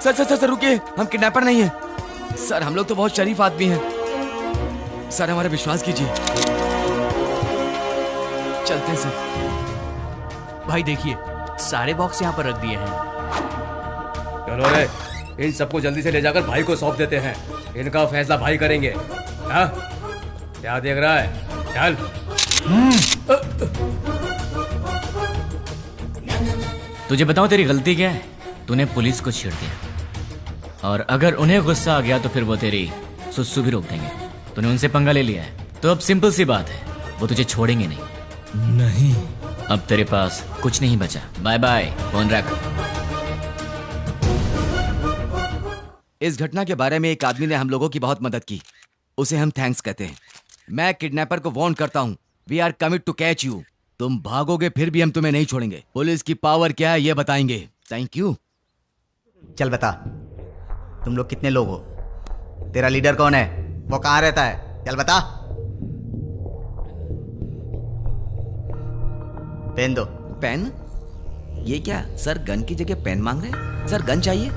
सर सर सर रुकिए, हम किडनैपर नहीं हैं। सर हम लोग तो बहुत शरीफ आदमी हैं। सर हमारा विश्वास कीजिए। चलते हैं सर। भाई देखिए, सारे बॉक्स यहाँ पर रख दिए हैं। चलो रे, इन सबको जल्दी से ले जाकर भाई को सौंप देते हैं। इनका फैसला भाई करेंगे। हाँ? क्या देख रहा है? चल। तुझे बताऊं तेरी गलती क्या है? तूने पुलिस को छेड़ दिया, और अगर उन्हें गुस्सा आ गया तो फिर वो तेरी सुसु भी रोक देंगे। तूने उनसे पंगा ले लिया है, तो अब सिंपल सी बात है, वो तुझे छोड़ेंगे नहीं। नहीं, अब तेरे पास कुछ नहीं बचा। बाय बाय, फोन रख। इस घटना के बारे में एक आदमी ने हम लोगों की बहुत मदद की, उसे हम थैंक्स कहते हैं। मैं किडनैपर को वार्न करता हूँ, we are commit to catch you. तुम भागोगे फिर भी हम तुम्हें नहीं छोड़ेंगे। पुलिस की पावर क्या है ये बताएंगे। Thank you. चल बता, तुम लोग कितने लोग हो? तेरा लीडर कौन है? वो कहाँ रहता है? चल बता। पेन दो। पेन? ये क्या सर, गन की जगह पेन मांग रहे हैं? सर गन चाहिए?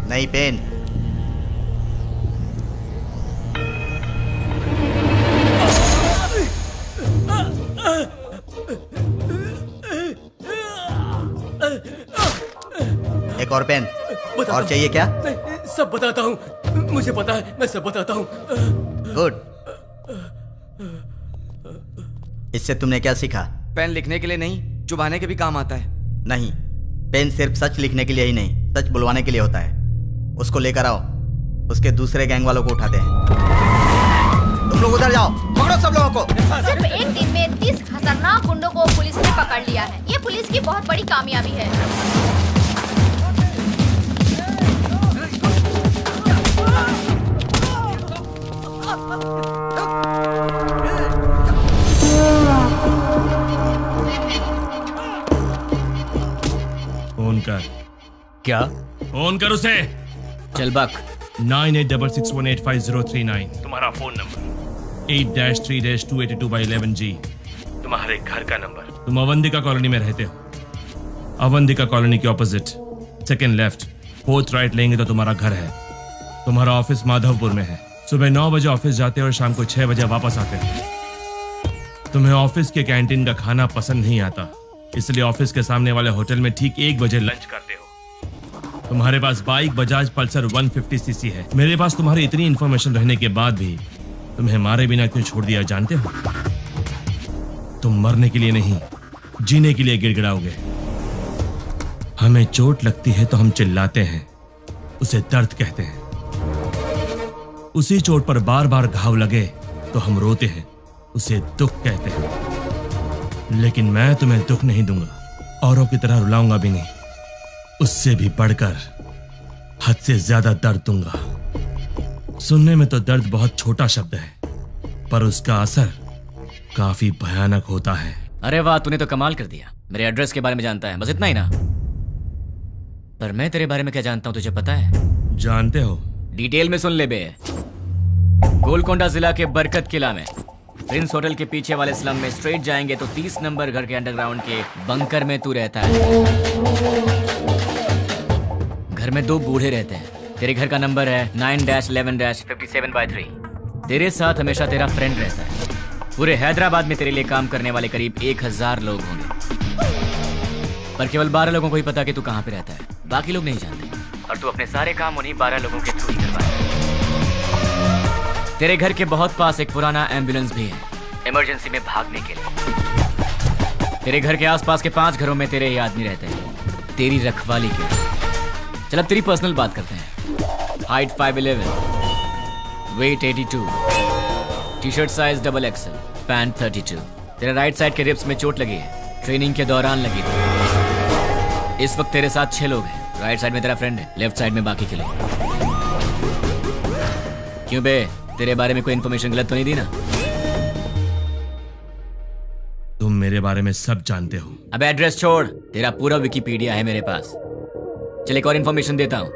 नहीं, पेन। एक और पेन। और चाहिए क्या? सब बताता हूँ, मुझे पता है, मैं सब बताता हूँ। गुड। इससे तुमने क्या सीखा? पेन लिखने के लिए नहीं, चुभाने के भी काम आता है। नहीं, पेन सिर्फ सच लिखने के लिए ही नहीं, सच बुलवाने के लिए होता है। उसको लेकर आओ, उसके दूसरे गैंग वालों को उठाते हैं। तुम लोग उधर जाओ, पकड़ो सब लोगों को। सिर्फ एक दिन में 30 खतरनाक गुंडों को पुलिस ने पकड़ लिया है। ये पुलिस की बहुत बड़ी कामयाबी है। फोन कर। क्या? फोन कर उसे। चल बक। 9866185039 तुम्हारा फोन नंबर। 8-3-282/11G तुम्हारे घर का नंबर। तुम अवंतिका कॉलोनी में रहते हो। अवंतिका कॉलोनी के opposite second left 4th right लेंगे तो तुम्हारा घर है। तुम्हारा ऑफिस माधवपुर में है। सुबह 9 बजे ऑफिस जाते हो और शाम को 6 बजे वापस आते हो। तुम्हें ऑफिस के कैंटीन का खाना पसंद नहीं आता, इसलिए ऑफिस के सामने वाले होटल में ठीक 1 बजे लंच करते हो। तुम्हारे पास बाइक बजाज पल्सर 150cc है। मेरे पास तुम्हारी इतनी इंफॉर्मेशन रहने के बाद भी तुम्हें मारे बिना क्यों छोड़ दिया जानते हो? तुम मरने के लिए नहीं, जीने के लिए गिड़गिड़ाओगे। हमें चोट लगती है तो हम चिल्लाते हैं, उसे दर्द कहते हैं। उसी चोट पर बार बार घाव लगे तो हम रोते हैं, उसे दुख कहते हैं। लेकिन मैं तुम्हें दुख नहीं दूंगा, औरों की तरह रुलाऊंगा भी नहीं। उससे भी बढ़कर हद से ज्यादा दर्द दूंगा। सुनने में तो दर्द बहुत छोटा शब्द है, पर उसका असर काफी भयानक होता है। अरे वाह, तूने तो कमाल कर दिया। मेरे एड्रेस के बारे में जानता है, बस इतना ही ना? पर मैं तेरे बारे में क्या जानता हूं तुझे पता है? जानते हो? डिटेल में सुन ले बे। गोलकोंडा जिला के बरकत किला में प्रिंस होटल के पीछे वाले स्लम में स्ट्रेट जाएंगे तो 30 नंबर घर के अंडरग्राउंड के बंकर में तू रहता है। घर में 2 बूढ़े रहते हैं। तेरे घर का नंबर है 9-11-57/3। तेरे साथ हमेशा तेरा फ्रेंड रहता है। पूरे हैदराबाद में तेरे लिए काम करने वाले करीब 1000 लोग होंगे, पर केवल 12 लोगों को ही पता कि तू कहाँ पे रहता है। बाकी लोग नहीं जानते, और तू अपने सारे काम उन्हीं 12 लोगों के थ्रू ही करवाए। तेरे घर के बहुत पास एक पुराना एम्बुलेंस भी है, इमरजेंसी में भागने के लिए। तेरे घर के आसपास के 5 घरों में तेरे ही आदमी रहते हैं, तेरी रखवाली के लिए। चल अब तेरी पर्सनल बात करते हैं। Height 5'11", weight 82, t shirt size XXL, pant 32। तेरे राइट साइड के रिब्स में चोट लगी है, ट्रेनिंग के दौरान लगी थी। इस वक्त तेरे साथ 6 लोग हैं। राइट साइड में तेरा फ्रेंड है, लेफ्ट साइड में बाकी के लोग। क्यों बे, तेरे बारे में कोई इन्फॉर्मेशन गलत तो नहीं दी ना? तुम मेरे बारे में सब जानते हो। अबे एड्रेस छोड़, तेरा पूरा विकिपीडिया है मेरे पास। चल एक और इन्फॉर्मेशन देता हूँ,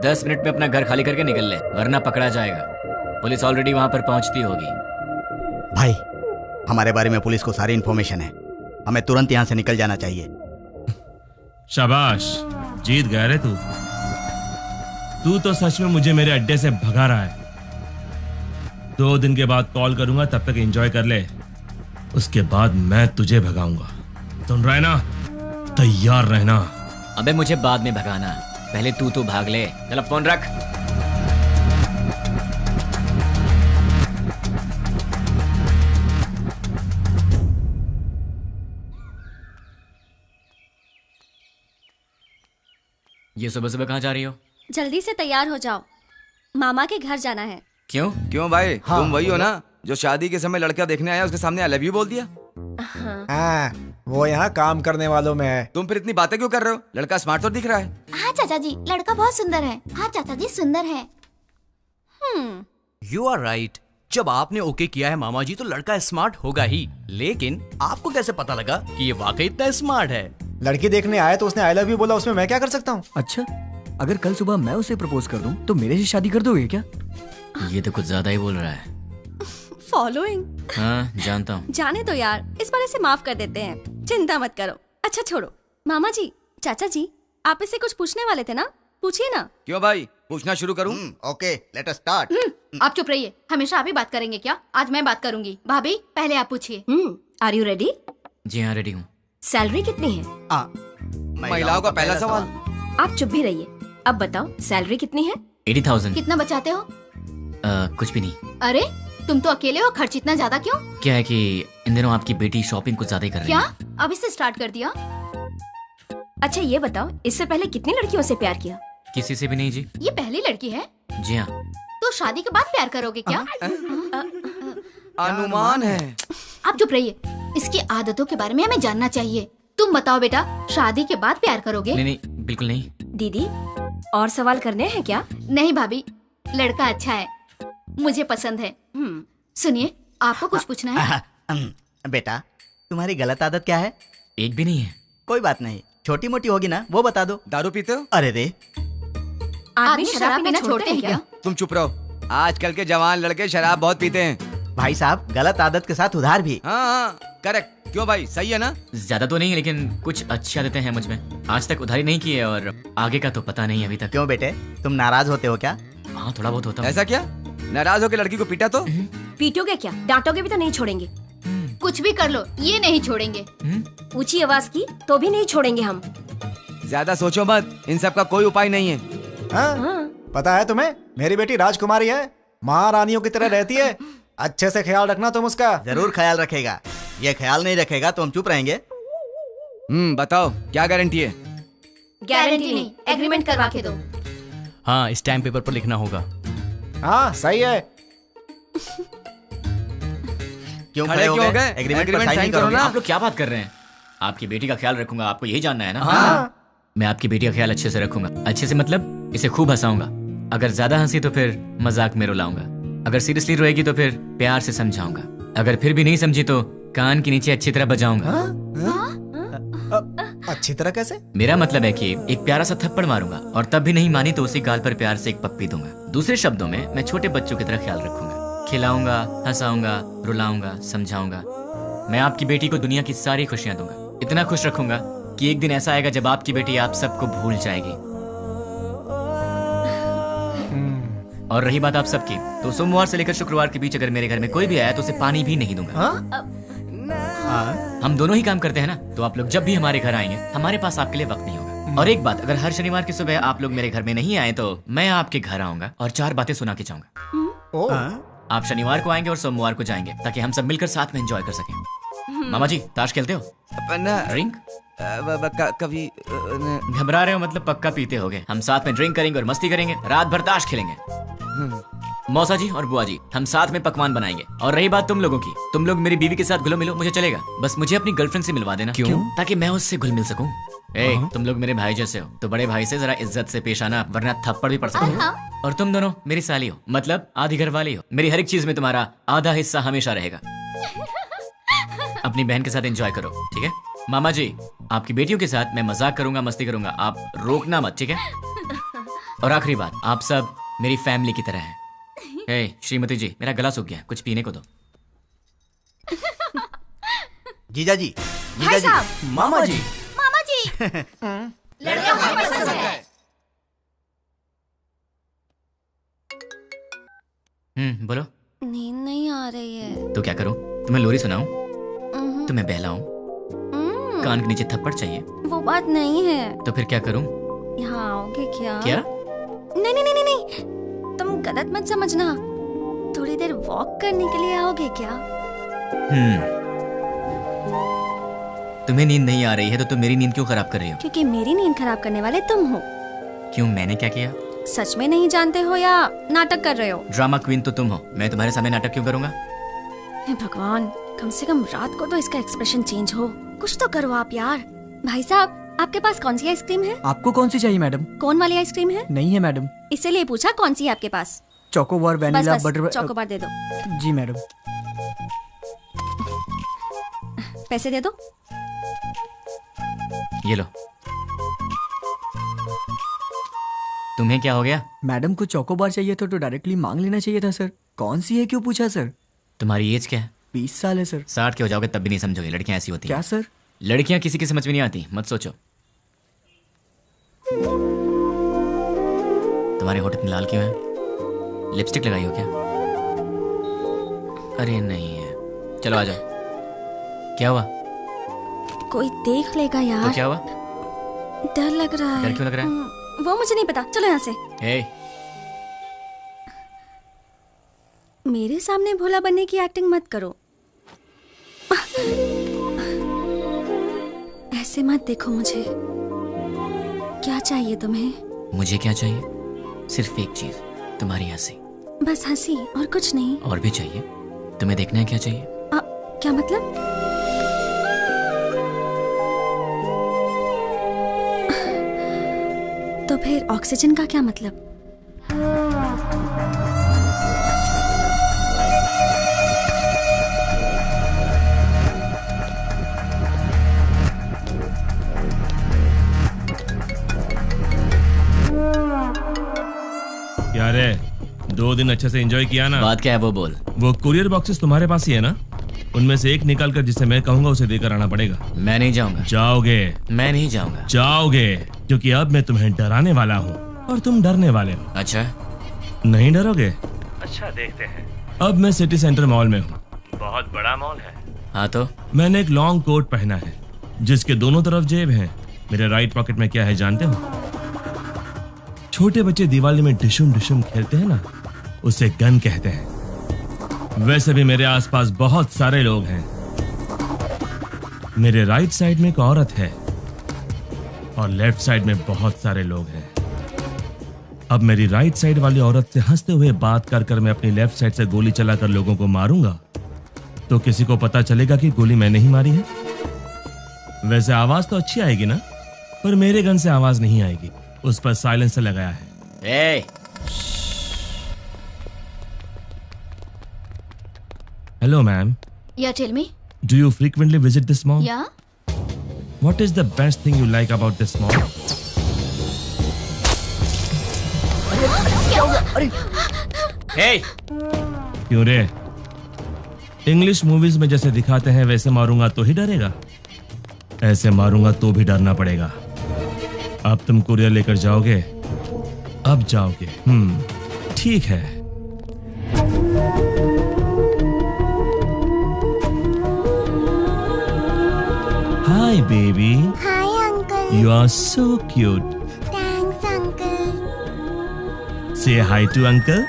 10 मिनट में अपना घर खाली करके निकल ले, वरना पकड़ा जाएगा। पुलिस ऑलरेडी वहां पर पहुंचती होगी। भाई, हमारे बारे में पुलिस को सारी इन्फॉर्मेशन है, हमें तुरंत यहाँ से निकल जाना चाहिए। शाबाश, जीत गया रे तू। तू तो सच में मुझे मेरे अड्डे से भगा रहा है। 2 दिन के बाद कॉल करूंगा, तब तक एंजॉय कर ले, उसके बाद मैं तुझे भगाऊंगा। सुन रहा है ना? तैयार रहना। अबे मुझे बाद में भगाना, पहले तू तो भाग ले। चल अब फोन रख। ये सुबह सुबह कहाँ जा रही हो? जल्दी से तैयार हो जाओ, मामा के घर जाना है। क्यों? क्यों भाई? हाँ, तुम वही हो ना जो शादी के समय लड़का देखने आया, उसके सामने आई लव यू बोल दिया? हाँ, वो यहाँ काम करने वालों में है। तुम फिर इतनी बातें क्यों कर रहे हो? लड़का स्मार्ट तो दिख रहा है। हाँ चाचा जी, लड़का बहुत सुंदर है। हाँ चाचा जी, सुंदर है। You are right. जब आपने ओके किया है मामा जी, तो लड़का स्मार्ट होगा ही। लेकिन आपको कैसे पता लगा कि ये वाकई इतना स्मार्ट है? लड़की देखने आए तो उसने आई लव यू बोला, उसमें मैं क्या कर सकता हूँ? अच्छा, अगर कल सुबह मैं उसे प्रपोज कर दूं तो मेरे से शादी कर दोगे क्या? ये तो कुछ ज्यादा ही बोल रहा है। फॉलोइंग। हाँ जानता हूँ। जाने दो यार, इस बार इसे माफ कर देते हैं, चिंता मत करो। अच्छा छोड़ो, मामा जी, चाचा जी, आप इससे कुछ पूछने वाले थे ना, पूछिए ना। क्यों भाई, पूछना शुरू करूं? Okay, let us start. आप चुप रहिए, हमेशा आप ही बात करेंगे क्या? आज मैं बात करूंगी। भाभी पहले आप पूछिए। Are you ready? जी हाँ रेडी हूँ। सैलरी कितनी है? महिलाओं का पहला सवाल। आप चुप भी रहिए। अब बताओ सैलरी कितनी है? 80,000। कितना बचाते हो? कुछ भी नहीं। अरे तुम तो अकेले हो, खर्च इतना ज्यादा क्यों? क्या है कि इन दिनों आपकी बेटी शॉपिंग कुछ ज्यादा ही कर रही है। क्या अभी से स्टार्ट कर दिया? अच्छा ये बताओ, इससे पहले कितनी लड़कियों से प्यार किया? किसी से भी नहीं जी। ये पहली लड़की है? जी हाँ। तो शादी के बाद प्यार करोगे क्या? अनुमान है। आप चुप रहिए, इसकी आदतों के बारे में हमें जानना चाहिए। तुम बताओ बेटा, शादी के बाद प्यार करोगे? नहीं, बिल्कुल नहीं। दीदी और सवाल करने हैं क्या? नहीं भाभी, लड़का अच्छा है, मुझे पसंद है। सुनिए, आपको कुछ पूछना है? बेटा, तुम्हारी गलत आदत क्या है? एक भी नहीं है। कोई बात नहीं, छोटी मोटी होगी ना, वो बता दो। दारू पीते हो? अरे रे, आदमी शराब पीना छोड़ते हैं क्या? तुम चुप रहो, आजकल के जवान लड़के शराब बहुत पीते हैं। भाई साहब, गलत आदत के साथ उधार भी। हाँ, करेक्ट। क्यों भाई, सही है ना? ज्यादा तो नहीं, लेकिन कुछ अच्छी आदतें हैं मुझ में। आज तक उधारी नहीं की है और आगे का तो पता नहीं अभी तक। क्यों बेटे, तुम नाराज होते हो क्या? हाँ थोड़ा बहुत होता है। ऐसा क्या? नाराज होकर लड़की को पीटा तो? पीटोगे क्या? डांटोगे भी तो नहीं छोड़ेंगे। कुछ भी कर लो, ये नहीं छोड़ेंगे। ऊंची आवाज की तो भी नहीं छोड़ेंगे हम। ज्यादा सोचो मत, इन सब का कोई उपाय नहीं है। हाँ? पता है तुम्हें, मेरी बेटी राजकुमारी है, महारानियों की तरह रहती है। अच्छे से ख्याल रखना तुम उसका। जरूर ख्याल रखेगा, ये ख्याल नहीं रखेगा तो हम चुप रहेंगे। बताओ क्या गारंटी है? गारंटी नहीं, एग्रीमेंट करवा के दो। हाँ, स्टैम्प पेपर पर लिखना होगा। हाँ सही है। क्यों खड़े हो गए? एग्रीमेंट पर साइन करो ना। आप लोग क्या बात कर रहे हैं? आपकी बेटी का ख्याल रखूंगा, आपको यही जानना है ना? हाँ। मैं आपकी बेटी का ख्याल अच्छे से रखूंगा। अच्छे से मतलब इसे खूब हंसाऊंगा। अगर ज्यादा हंसी तो फिर मजाक में रुलाऊंगा। अगर सीरियसली रोएगी तो फिर प्यार से समझाऊंगा। अगर फिर भी नहीं समझी तो कान के नीचे अच्छी तरह बजाऊंगा। अच्छी तरह कैसे? मेरा मतलब है कि एक प्यारा सा थप्पड़ मारूंगा और तब भी नहीं मानी तो उसी गाल पर प्यार से एक पप्पी दूंगा। दूसरे शब्दों में मैं छोटे बच्चों की तरह ख्याल रखूंगा, खिलाऊंगा, हंसाऊंगा, रुलाऊंगा, समझाऊंगा। मैं आपकी बेटी को दुनिया की सारी खुशियां दूंगा। इतना खुश रखूंगा कि एक दिन ऐसा आएगा जब आपकी बेटी आप सबको भूल जाएगी। और रही बात आप सबकी, तो सोमवार से लेकर शुक्रवार के बीच अगर मेरे घर में कोई भी आया तो उसे पानी भी नहीं दूंगा। हम दोनों ही काम करते हैं ना, तो आप लोग जब भी हमारे घर आएंगे हमारे पास आपके लिए वक्त नहीं होगा। और एक बात, अगर हर शनिवार की सुबह आप लोग मेरे घर में नहीं आए तो मैं आपके घर आऊंगा और 4 बातें सुना के जाऊंगा। आप शनिवार को आएंगे और सोमवार को जाएंगे ताकि हम सब मिलकर साथ में एंजॉय कर सकें। मामा जी, ताश खेलते हो? ड्रिंक? कभी घबरा रहे हो मतलब पक्का पीते होगे। हम साथ में ड्रिंक करेंगे और मस्ती करेंगे, रात भर ताश खेलेंगे। मौसा जी और बुआ जी, हम साथ में पकवान बनाएंगे। और रही बात तुम लोगों की, तुम लोग मेरी बीवी के साथ घुलो मिलो, मुझे चलेगा, बस मुझे अपनी गर्लफ्रेंड से मिलवा देना। क्यों? ताकि मैं उससे घुल मिल सकूं। तुम लोग मेरे भाई जैसे हो तो बड़े भाई से जरा इज्जत से पेश आना, वरना थप्पड़ भी पड़ सकता है। और तुम दोनों मेरी साली हो, मतलब आधी घर वाली हो। मेरी हर एक चीज में तुम्हारा आधा हिस्सा हमेशा रहेगा। अपनी बहन के साथ एंजॉय करो, ठीक है? मामा जी, आपकी बेटियों के साथ मैं मजाक करूंगा, मस्ती करूंगा, आप रोकना मत, ठीक है? और आखिरी बात, आप सब मेरी फैमिली की तरह हैं। श्रीमती जी, मेरा गला सूख गया, कुछ पीने को दो। जीजा जी, भाई साहब, मामा जी, मामा जी, लड़का हमें पसंद है। बोलो। नींद नहीं आ रही है। तो क्या करूं? तुम्हें लोरी सुनाऊं? तुम्हें बहलाऊं? कान के नीचे थप्पड़ चाहिए? वो बात नहीं है। तो फिर क्या करूं? यहाँ आओगे क्या? क्या? नहीं नहीं नहीं नहीं, तुम गलत मत समझना। थोड़ी देर वॉक करने के लिए आओगे क्या? तुम्हें नींद नहीं आ रही है तो तुम मेरी नींद क्यों खराब कर रही हो? क्योंकि मेरी नींद खराब करने वाले तुम हो। क्यों, मैंने क्या किया? सच में नहीं जानते हो या नाटक कर रहे हो? ड्रामा क्वीन तो तुम हो, मैं तुम्हारे सामने नाटक क्यों करूंगा? हे भगवान, कम से कम रात को तो इसका एक्सप्रेशन चेंज हो। कुछ तो करो आप यार। भाई साहब, आपके पास कौन सी आइसक्रीम है? आपको कौन सी चाहिए मैडम? कोन वाली आइसक्रीम है? नहीं है मैडम। इसीलिए पूछा कौन सी है आपके पास? चोकोबार, वैनिला, बस बटर। चोकोबार दे दो। जी मैडम। पैसे दे दो। ये लो। तुम्हें क्या हो गया? मैडम को चोकोबार चाहिए था तो डायरेक्टली मांग लेना चाहिए था सर। कौन सी है क्यों पूछा सर? तुम्हारी एज क्या है? 20 साल है सर। 60 के हो जाओगे तब भी नहीं समझोगे, लड़कियां ऐसी होती हैं। क्या सर? लड़कियां किसी की समझ में नहीं आती, मत सोचो। तुम्हारे होठ इतने लाल क्यों हैं? लिपस्टिक लगाई हो क्या? अरे नहीं है। चलो आ जाओ। क्या हुआ? कोई देख लेगा यार। तो क्या हुआ? डर लग रहा है। डर क्यों लग रहा है? वो मुझे नहीं पता, चलो यहाँ से। मेरे सामने भोला बनने की एक्टिंग मत करो। ऐसे मत देखो मुझे। क्या चाहिए तुम्हें? मुझे क्या चाहिए? सिर्फ एक चीज, तुम्हारी हंसी। बस हंसी और कुछ नहीं? और भी चाहिए। तुम्हें देखना है क्या चाहिए? क्या मतलब? तो फिर ऑक्सीजन का क्या मतलब? क्या रे, 2 दिन अच्छे से एंजॉय किया ना? बात क्या है वो बोल। वो कुरियर बॉक्सेस तुम्हारे पास ही है ना? उनमें से एक निकाल कर जिसे मैं कहूंगा उसे देकर आना पड़ेगा। मैं नहीं जाऊंगा। जाओगे? मैं नहीं जाऊंगा। जाओगे, क्योंकि अब मैं तुम्हें डराने वाला हूँ और तुम डरने वाले हो। अच्छा, नहीं डरोगे? अच्छा, देखते हैं। अब मैं सिटी सेंटर मॉल में हूँ। बहुत बड़ा मॉल है। हाँ तो? मैंने एक लॉन्ग कोट पहना है जिसके दोनों तरफ जेब है। मेरे राइट पॉकेट में क्या है जानते हो? छोटे बच्चे दिवाली में डिशुम डिशुम खेलते हैं ना, उसे गन कहते हैं। वैसे भी मेरे आसपास बहुत सारे लोग हैं। मेरे राइट साइड में एक औरत है और लेफ्ट साइड में बहुत सारे लोग हैं। अब मेरी राइट साइड वाली औरत से हंसते हुए बात कर कर मैं अपनी लेफ्ट साइड से गोली चलाकर लोगों को मारूंगा तो किसी को पता चलेगा कि गोली मैंने ही मारी है। वैसे आवाज तो अच्छी आएगी ना, पर मेरे गन से आवाज नहीं आएगी, उस पर साइलेंसर लगाया है। Hello, ma'am. Yeah, tell me. Do you frequently visit this mall? Yeah. What is the best thing you like about this mall? Hey! क्यों रे? इंग्लिश मूवीज में जैसे दिखाते हैं वैसे मारूंगा तो ही डरेगा, ऐसे मारूंगा तो भी डरना पड़ेगा। अब तुम कुरियर लेकर जाओगे? अब जाओगे? ठीक है। Hi, baby. Hi, uncle. You are so cute. Thanks, uncle. Say hi to uncle.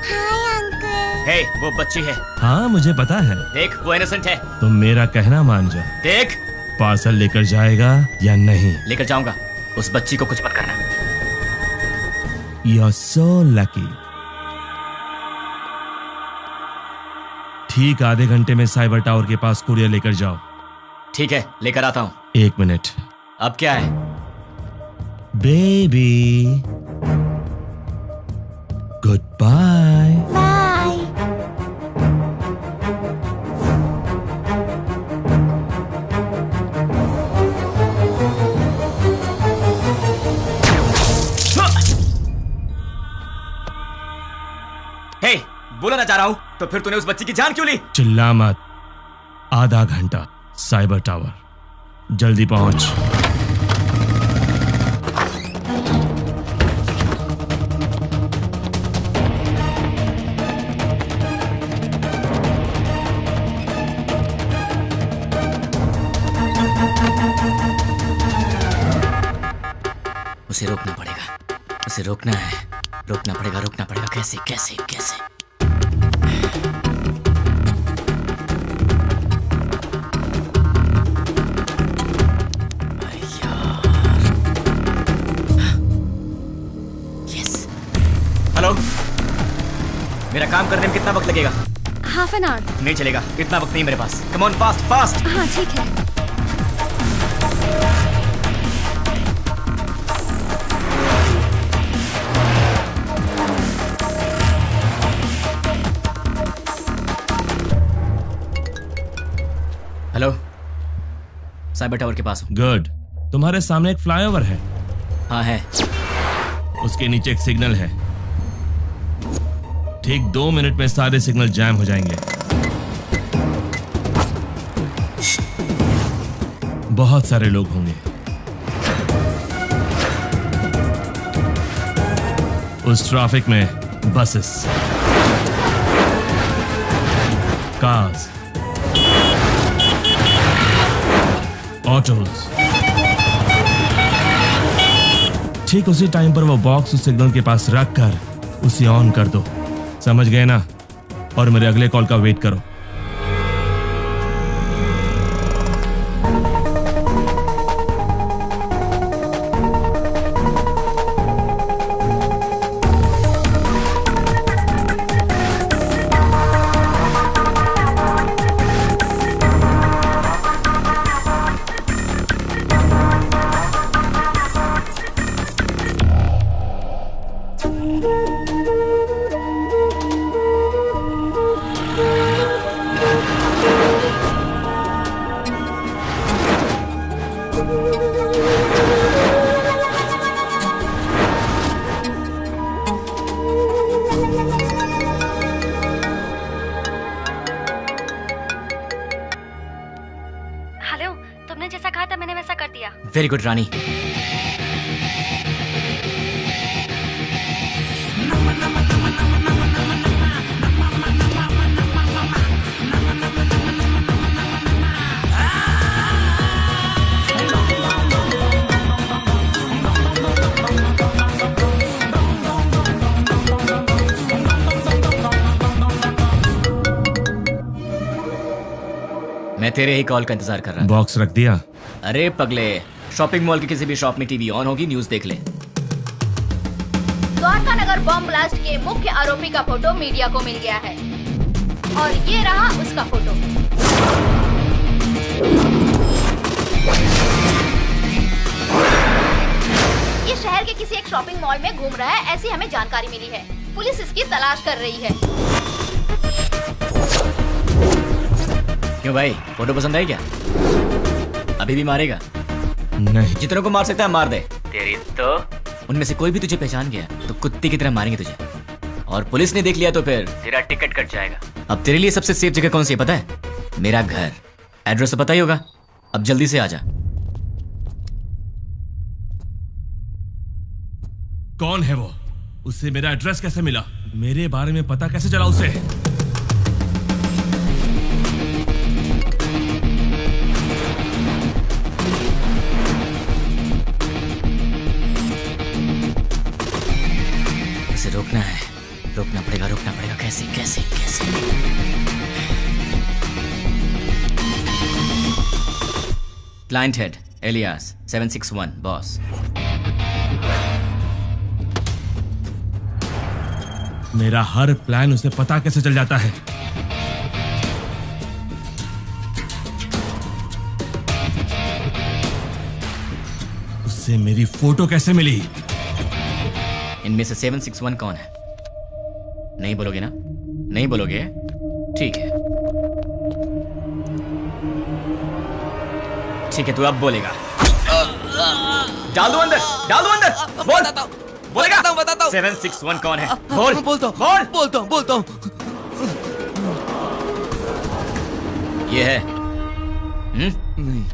Hi, uncle. Hey, वो बच्ची है। हाँ, मुझे पता है। देख, वो इनोसेंट है। तुम मेरा कहना मान जा। देख, पार्सल लेकर जाएगा या नहीं? लेकर जाऊंगा। उस बच्ची को कुछ मत करना। You are so lucky. ठीक आधे घंटे में साइबर टावर के पास कुरियर लेकर जाओ। ठीक है, लेकर आता हूँ। 1 मिनट। अब क्या है? Baby goodbye. Bye. Hey, बोला ना चाह रहा हूं, तो फिर तूने उस बच्ची की जान क्यों ली? चिल्ला मत। आधा घंटा साइबर टावर, जल्दी पहुंच। उसे रोकना पड़ेगा, उसे रोकना है, रोकना पड़ेगा। कैसे कैसे कैसे? यस। हेलो, मेरा काम करने में कितना वक्त लगेगा? Half an hour. नहीं चलेगा, इतना वक्त नहीं मेरे पास। Come on, fast fast. हाँ ठीक है। हेलो, साइबर टावर के पास हूँ। गुड। तुम्हारे सामने एक फ्लाईओवर है। हाँ है। उसके नीचे एक सिग्नल है। ठीक 2 मिनट में सारे सिग्नल जैम हो जाएंगे। बहुत सारे लोग होंगे। उस ट्रैफिक में बसेस, कार्स, ऑटोज। ठीक उसी टाइम पर वो बॉक्स उस सिग्नल के पास रख कर उसे ऑन कर दो। समझ गए ना? और मेरे अगले कॉल का वेट करो। हेलो, तुमने जैसा कहा था मैंने वैसा कर दिया। वेरी गुड रानी। मैं तेरे ही कॉल का इंतजार कर रहा हूं। बॉक्स रख दिया? अरे पगले, शॉपिंग मॉल की किसी भी शॉप में टीवी ऑन होगी, न्यूज़ देख ले। द्वारका नगर बॉम्ब ब्लास्ट के मुख्य आरोपी का फोटो मीडिया को मिल गया है और ये रहा उसका फोटो। ये शहर के किसी एक शॉपिंग मॉल में घूम रहा है, ऐसी हमें जानकारी मिली है। पुलिस इसकी तलाश कर रही है। क्यों भाई, फोटो पसंद आई क्या? अभी भी मारेगा? नहीं। जितनों को मार सकता है मार दे। तेरी तो उनमें से कोई भी तुझे पहचान गया तो कुत्ते की तरह मारेंगे तुझे, और पुलिस ने देख लिया तो फिर तेरा टिकट कट जाएगा। अब तेरे लिए सबसे सेफ जगह कौन सी है पता है? मेरा घर। एड्रेस तो पता ही होगा। अब जल्दी से आ जा। कौन है वो? उसे मेरा एड्रेस कैसे मिला? मेरे बारे में पता कैसे चला उसे? रोकना है, रोकना पड़ेगा। कैसे कैसे कैसे? Client head alias 761 boss. मेरा हर प्लान उसे पता कैसे चल जाता है? इसे मेरी फोटो कैसे मिली? इनमें से 761 कौन है? नहीं बोलोगे ना? नहीं बोलोगे? ठीक है, ठीक है, तू अब बोलेगा। डाल दो अंदर, डाल दो अंदर। बोल, बोलेगा? बताता हूँ। 761 कौन है? बोल, बोलता हूँ, बोलता हूँ। ये है? नहीं।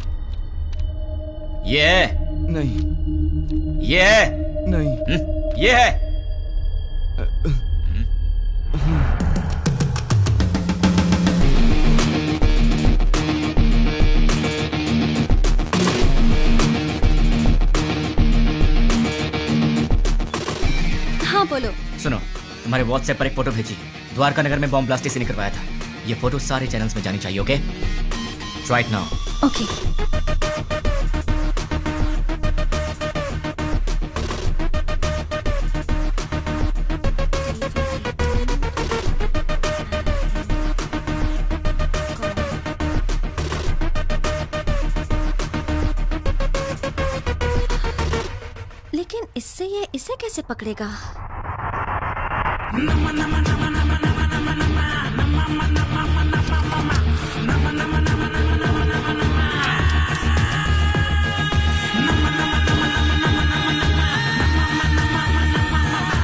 ये है? नहीं। ये है? नहीं। ये है? हाँ बोलो। सुनो, तुम्हारे व्हाट्सएप पर एक फोटो भेजी, द्वारका नगर में बॉम्ब ब्लास्ट किसी ने करवाया था। ये फोटो सारे चैनल्स में जानी चाहिए, okay? Try it now. Okay. लेकिन इससे ये इसे कैसे पकड़ेगा?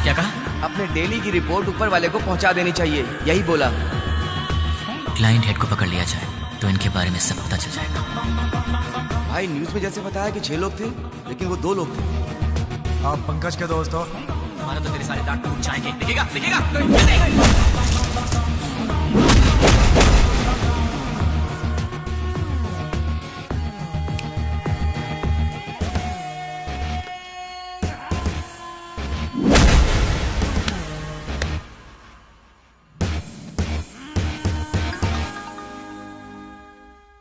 क्या कहा? अपने डेली की रिपोर्ट ऊपर वाले को पहुंचा देनी चाहिए, यही बोला। क्लाइंट हेड को पकड़ लिया जाए तो इनके बारे में सब पता चल जाएगा। भाई न्यूज में जैसे बताया कि 6 लोग थे, लेकिन वो 2 लोग थे। आप पंकज के दोस्त हो? हमारा तो तेरे सारे दांत टूट जाएंगे। दिखेगा, दिखेगा।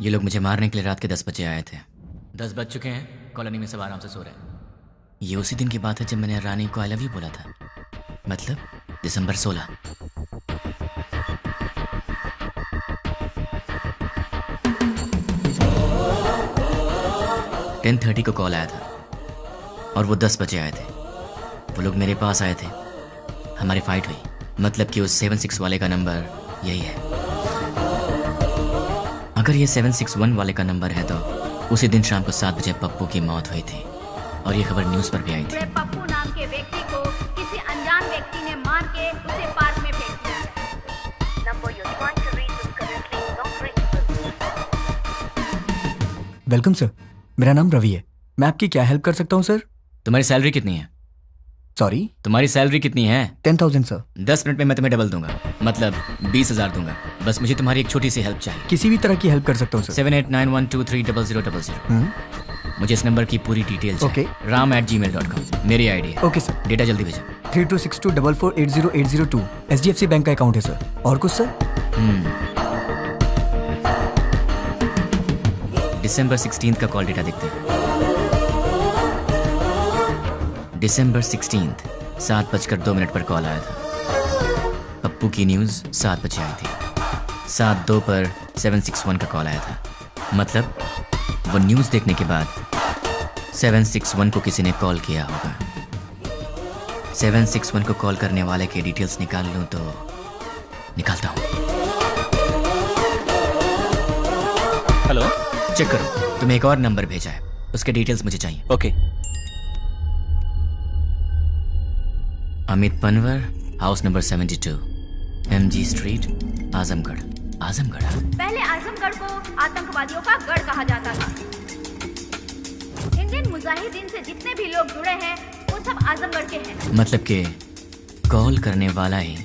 ये लोग मुझे मारने के लिए रात के 10 बजे आए थे। 10 बज चुके हैं, कॉलोनी में सब आराम से सो रहे हैं। ये उसी दिन की बात है जब मैंने रानी को आई लव यू बोला था, मतलब दिसंबर 16। (10:30) को कॉल आया था और वो 10 बजे आए थे। वो लोग मेरे पास आए थे, हमारी फाइट हुई। मतलब कि उस 76 वाले का नंबर यही है। अगर ये 761 वाले का नंबर है तो उसी दिन शाम को 7 बजे पप्पू की मौत हुई थी और ये खबर न्यूज पर भी आई थी। पप्पू नाम के व्यक्ति को किसी अनजान व्यक्ति ने मार के उसे पार्क में फेंक दिया है। Number you trying to reach is currently not reachable. Welcome sir, मेरा नाम रवि है। मैं आपकी क्या हेल्प कर सकता हूँ सर? तुम्हारी सैलरी कितनी है? सॉरी? तुम्हारी सैलरी कितनी है? 10,000 सर। 10 मिनट में मैं तुम्हें डबल दूंगा, मतलब 20,000 दूंगा। बस मुझे तुम्हारी एक छोटी सी हेल्प चाहिए। किसी भी तरह की हेल्प कर सकता हूँ सर। 7891230000। मुझे इस नंबर की पूरी डिटेल चाहिए। ram@gmail.com मेरी आईडी है। Okay sir. डेटा जल्दी भेजो। 326244808002 HDFC बैंक का अकाउंट है सर। और कुछ सर? दिसंबर 16 का कॉल डेटा देखते हैं। दिसंबर 16 7:02 पर कॉल आया था। पप्पू की न्यूज़ 7 बजे आई थी। 7:02 पर 761 का कॉल आया था। मतलब वो न्यूज़ देखने के बाद 761 को किसी ने कॉल किया होगा। 761 को कॉल करने वाले के डिटेल्स निकाल लूँ तो निकालता हूँ। हेलो, चेक करो, तुम्हें एक और नंबर भेजा है, उसके डिटेल्स मुझे चाहिए। Okay. Amit Panwar, house number 72, MG street, Azamgarh. Azamgarh? पहले आजमगढ़ को आतंकवादियों का गढ़ कहा जाता था। इंडियन मुजाहिदीन से जितने भी लोग जुड़े हैं वो सब आजमगढ़ के हैं। मतलब कि कॉल करने वाला ही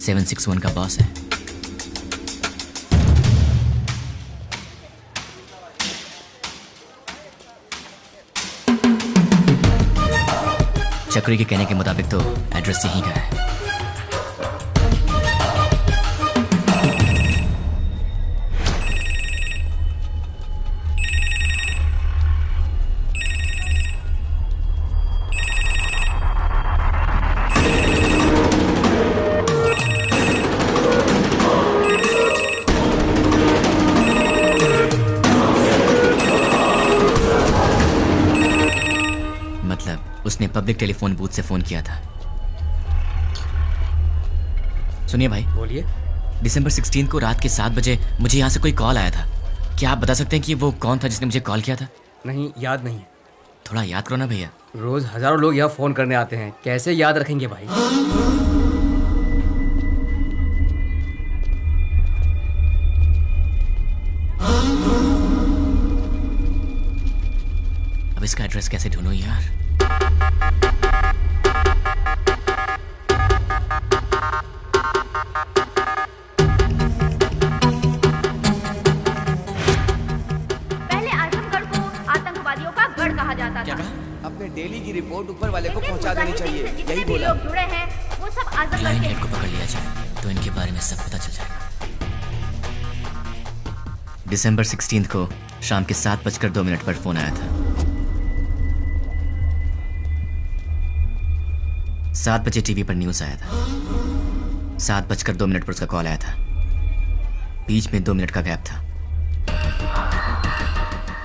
761 का बॉस है। चक्री के कहने के मुताबिक तो एड्रेस यहीं का है। पब्लिक टेलीफोन बूथ से फोन किया था। सुनिए भाई। बोलिए। दिसंबर 16 को रात के 7 बजे मुझे यहाँ से कोई कॉल आया था। क्या आप बता सकते हैं कि वो कौन था जिसने मुझे कॉल किया था? नहीं, याद नहीं है। थोड़ा याद करो ना भैया। रोज हजारों लोग यहाँ फोन करने आते हैं, कैसे याद रखेंगे भाई? अब इसका एड्रेस कैसे ढूंढूं यार? पहले आजमगढ़ को आतंकवादियों का गढ़ कहा जाता था। अपने डेली की रिपोर्ट ऊपर वाले को लेकिन पहुंचा देनी चाहिए, मुजाहिदीन से जितने यही भी बोला। लोग जुड़े हैं वो सब आजमगढ़ क्लाइंट के हेड को पकड़ लिया जाए तो इनके बारे में सब पता चल जाएगा। दिसंबर 16 को शाम के 7:02 पर फोन आया था। 7 बजे टीवी पर न्यूज आया था। 7:02 पर उसका कॉल आया था। बीच में 2 मिनट का गैप था।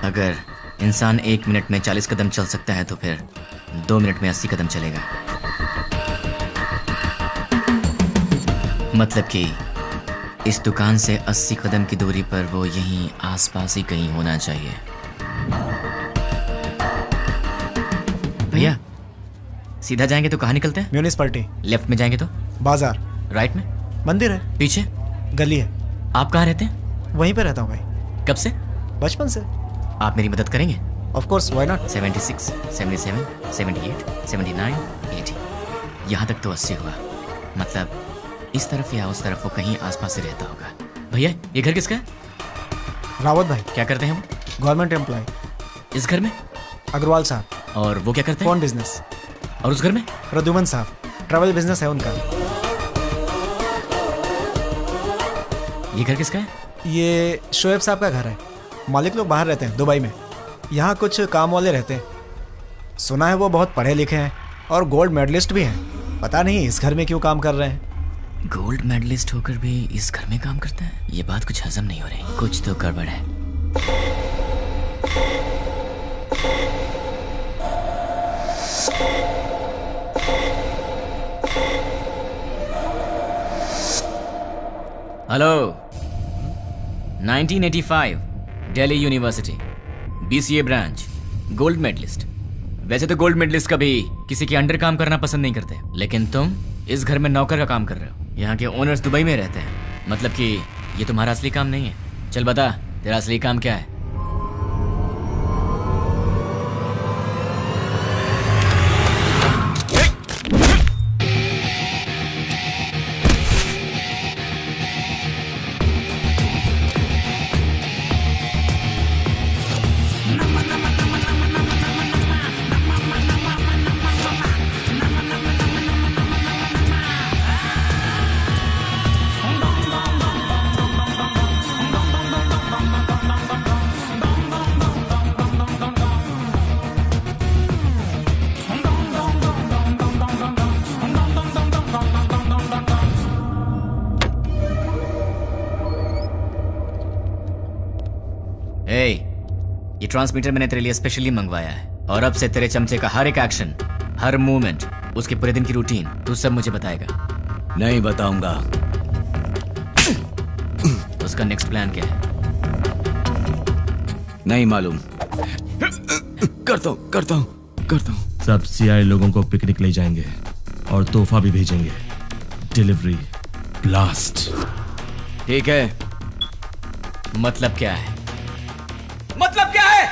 अगर इंसान 1 मिनट में 40 कदम चल सकता है तो फिर 2 मिनट में 80 कदम चलेगा। मतलब कि इस दुकान से 80 कदम की दूरी पर वो यहीं आसपास ही कहीं होना चाहिए। भैया सीधा जाएंगे तो कहाँ निकलते हैं? म्यूनिसिपैलिटी। लेफ्ट में जाएंगे तो? बाजार। राइट में? मंदिर है। पीछे? गली है। आप कहाँ रहते हैं? वहीं पे रहता हूँ भाई। कब से? बचपन से। आप मेरी मदद करेंगे? Of course, why not. 76, 77, 78, 79, 80, यहाँ तक तो 80 हुआ। मतलब इस तरफ या उस तरफ वो कहीं आसपास ही रहता होगा। भैया ये घर किसका है? रावत भाई। क्या करते हैं वो? Government employ. इस घर में? अग्रवाल साहब। और वो क्या करते हैं? Phone business. और उस घर में? प्रद्युमन साहब, ट्रैवल बिजनेस है उनका। ये घर किसका है? ये शोएब साहब का घर है। मालिक लोग बाहर रहते हैं, दुबई में। यहाँ कुछ काम वाले रहते हैं। सुना है वो बहुत पढ़े लिखे हैं और गोल्ड मेडलिस्ट भी हैं। पता नहीं इस घर में क्यों काम कर रहे हैं। गोल्ड मेडलिस्ट होकर भी इस घर में काम करता है? ये बात कुछ हजम नहीं हो रही। कुछ तो गड़बड़ है। Hello. 1985 Delhi university, BCA branch, gold medalist. वैसे तो गोल्ड मेडलिस्ट कभी किसी के अंडर काम करना पसंद नहीं करते, लेकिन तुम इस घर में नौकर का काम कर रहे हो। यहाँ के ओनर्स दुबई में रहते हैं। मतलब कि ये तुम्हारा असली काम नहीं है। चल बता, तेरा असली काम क्या है? ये ट्रांसमीटर मैंने तेरे लिए स्पेशली मंगवाया है और अब से तेरे चमचे का हर एक एक्शन, हर मूवमेंट, उसके पूरे दिन की रूटीन तू सब मुझे बताएगा। नहीं बताऊंगा। उसका नेक्स्ट प्लान क्या है? नहीं मालूम। करता हूँ। सब सीआई लोगों को पिकनिक ले जाएंगे और तोहफा भी भेजेंगे। Delivery blast. ठीक है। मतलब क्या है? मतलब क्या है?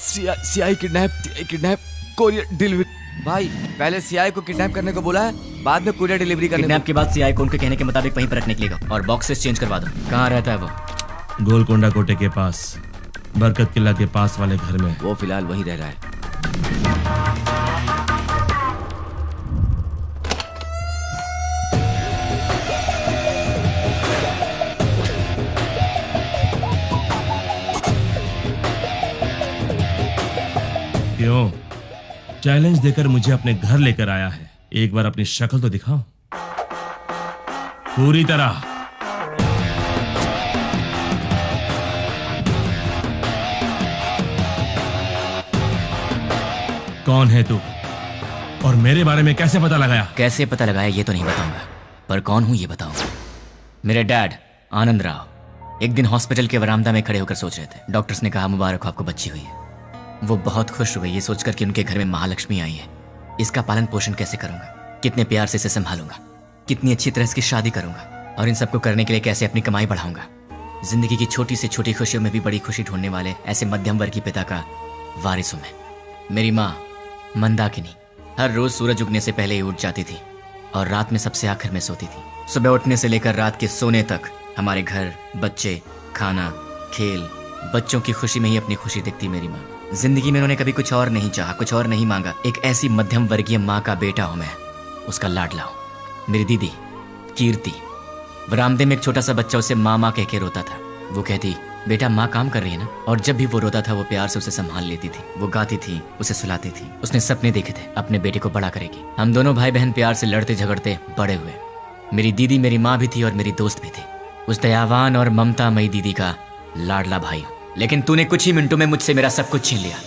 CI kidnap courier delivery. भाई पहले सीआई को किडनैप करने को बोला है, बाद में कोरियर डिलीवरी करने। किडनैप के बाद सीआई को उनके कहने के मुताबिक वहीं पर रखने के लिए और बॉक्सेस चेंज करवा दो। कहाँ रहता है वो? गोलकोंडा कोटे के पास, बरकत किला के पास वाले घर में। वो फिलहाल वहीं रह रहा है। क्यों? चैलेंज देकर मुझे अपने घर लेकर आया है। एक बार अपनी शक्ल तो दिखाओ पूरी तरह। कौन है तू? और मेरे बारे में कैसे पता लगाया? कैसे पता लगाया ये तो नहीं बताऊंगा, पर कौन हूं ये बताऊंगा। मेरे डैड आनंद राव एक दिन हॉस्पिटल के वरामदा में खड़े होकर सोच रहे थे। डॉक्टर्स ने कहा मुबारक हो, आपको बच्ची हुई है। वो बहुत खुश हुए ये सोचकर कि उनके घर में महालक्ष्मी आई है। इसका पालन पोषण कैसे करूंगा, कितने प्यार से इसे संभालूंगा, कितनी अच्छी तरह इसकी शादी करूंगा, और इन सबको करने के लिए कैसे अपनी कमाई बढ़ाऊंगा। जिंदगी की छोटी से छोटी खुशियों में भी बड़ी खुशी ढूंढने वाले ऐसे मध्यम वर्ग के पिता का वारिस हूं मैं। मेरी माँ मंदाकिनी हर रोज सूरज उगने से पहले ही उठ जाती थी और रात में सबसे आखिर में सोती थी। सुबह उठने से लेकर रात के सोने तक हमारे घर, बच्चे, खाना, खेल, बच्चों की खुशी में ही अपनी खुशी दिखती मेरी माँ। जिंदगी में उन्होंने कभी कुछ और नहीं चाहा, कुछ और नहीं मांगा। एक ऐसी मध्यम वर्गीय माँ का बेटा हूं मैं, उसका लाडला हूं। मेरी दीदी कीर्ति बरामदे में एक छोटा सा बच्चा उसे माँ माँ कह के रोता था। वो कहती बेटा माँ काम कर रही है ना, और जब भी वो रोता था वो प्यार से उसे संभाल लेती थी। वो गाती थी, उसे सुलाती थी। उसने सपने देखे थे अपने बेटे को बड़ा करेगी। हम दोनों भाई बहन प्यार से लड़ते झगड़ते बड़े हुए। मेरी दीदी मेरी माँ भी थी और मेरी दोस्त भी थी। उस दयावान और ममतामयी दीदी का लाडला भाई हूं। लेकिन तूने कुछ ही मिनटों में मुझसे मेरा सब कुछ छीन लिया।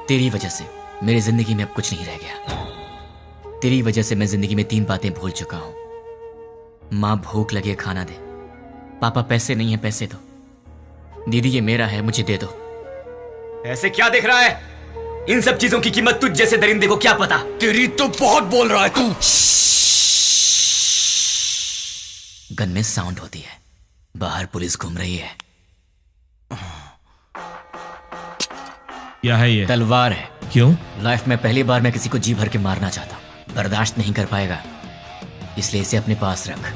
तेरी वजह से मेरी जिंदगी में अब कुछ नहीं रह गया। तेरी वजह से मैं जिंदगी में 3 बातें भूल चुका हूं। माँ भूख लगे खाना दे, पापा पैसे नहीं है पैसे दो, दीदी ये मेरा है मुझे दे दो। ऐसे क्या देख रहा है? इन सब चीजों की कीमत तुझ जैसे दरिंदे को क्या पता? तेरी तो बहुत बोल रहा है तू। गन में साउंड होती है, बाहर पुलिस घूम रही है। क्या है ये? तलवार है। क्यों? लाइफ में पहली बार मैं किसी को जी भर के मारना चाहता हूं। बर्दाश्त नहीं कर पाएगा, इसलिए इसे अपने पास रख।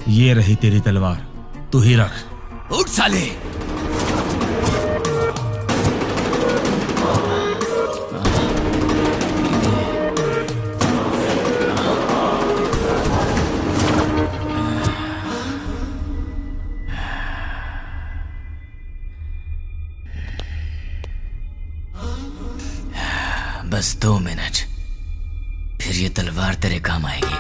ये रही तेरी तलवार, तू ही रख। उठ साले। बस 2 मिनट, फिर ये तलवार तेरे काम आएगी।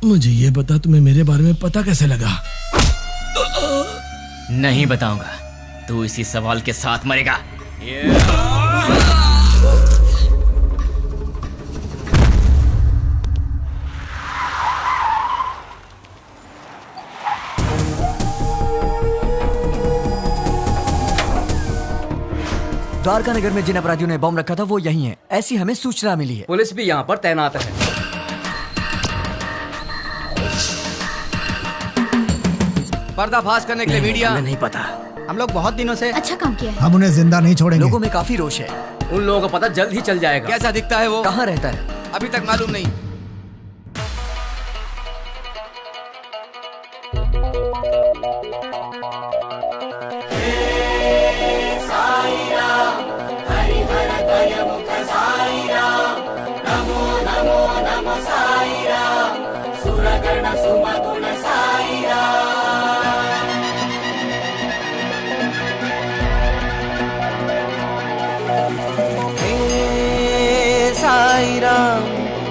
मुझे ये बता, तुम्हें मेरे बारे में पता कैसे लगा? नहीं बताऊंगा, तू इसी सवाल के साथ मरेगा। द्वारका नगर में जिन अपराधियों ने बम रखा था वो यही है, ऐसी हमें सूचना मिली है। पुलिस भी यहाँ पर तैनात है। पर्दाफाश करने के लिए मीडिया। हमें नहीं पता। हम लोग बहुत दिनों से अच्छा काम किया है। हम उन्हें जिंदा नहीं छोड़ेंगे। लोगों में काफी रोष है। उन लोगों को पता जल्द ही चल जाएगा। कैसा दिखता है वो? कहाँ रहता है? अभी तक मालूम नहीं।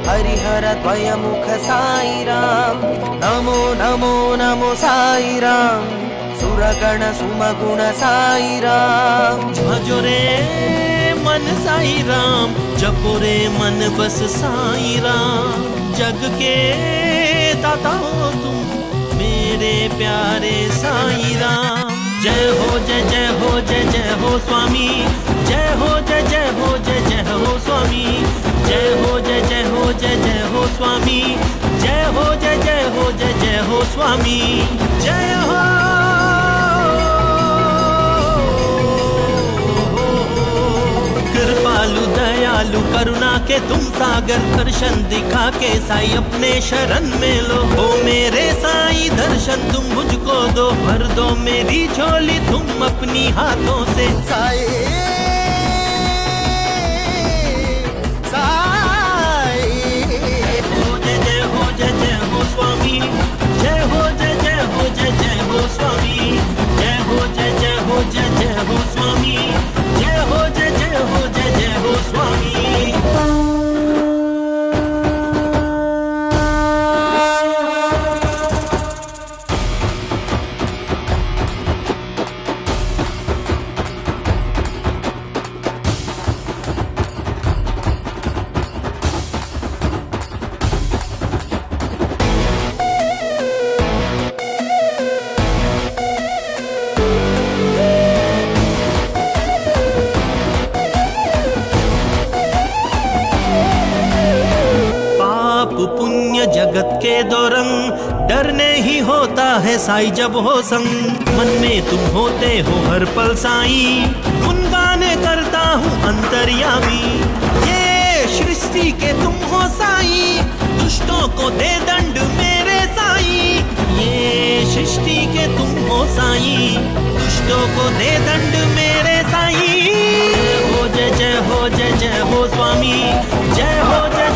हरिहर द्वयमुख साई राम, नमो नमो नमो साई राम, सुरगण सुमगुण साई राम। भजो रे मन साई राम, जपो रे मन बस साई राम, जग के दाता हो तुम मेरे प्यारे साई राम। जय हो जय जय हो जय जय हो स्वामी, जय हो जय जय हो जय जय हो स्वामी, जय हो जय जय हो जय जय हो स्वामी, जय हो जय जय हो जय जय हो स्वामी, जय हो। कृपालु दयालु करुणा के तुम सागर, दर्शन दिखा के साई अपने शरण में लो। हो मेरे साई दर्शन तुम मुझको दो, भर दो मेरी झोली तुम अपनी हाथों से। साई स्वामी, जय हो जय जय हो जय जय हो स्वामी, जय हो जय जय हो जय जय हो स्वामी, जय हो जय जय हो जय जय हो स्वामी। जगत के दो रंग, डरने ही होता है साई जब हो संग। मन में तुम होते हो हर पल साई, गुनगाने करता हूँ अंतर्यामी। ये सृष्टि के तुम हो साई, दुष्टों को दे दंड मेरे साई। ये सृष्टि के तुम हो साई, दुष्टों को दे दंड मेरे साई। जय हो जय जय हो जय जय हो स्वामी, जय हो जय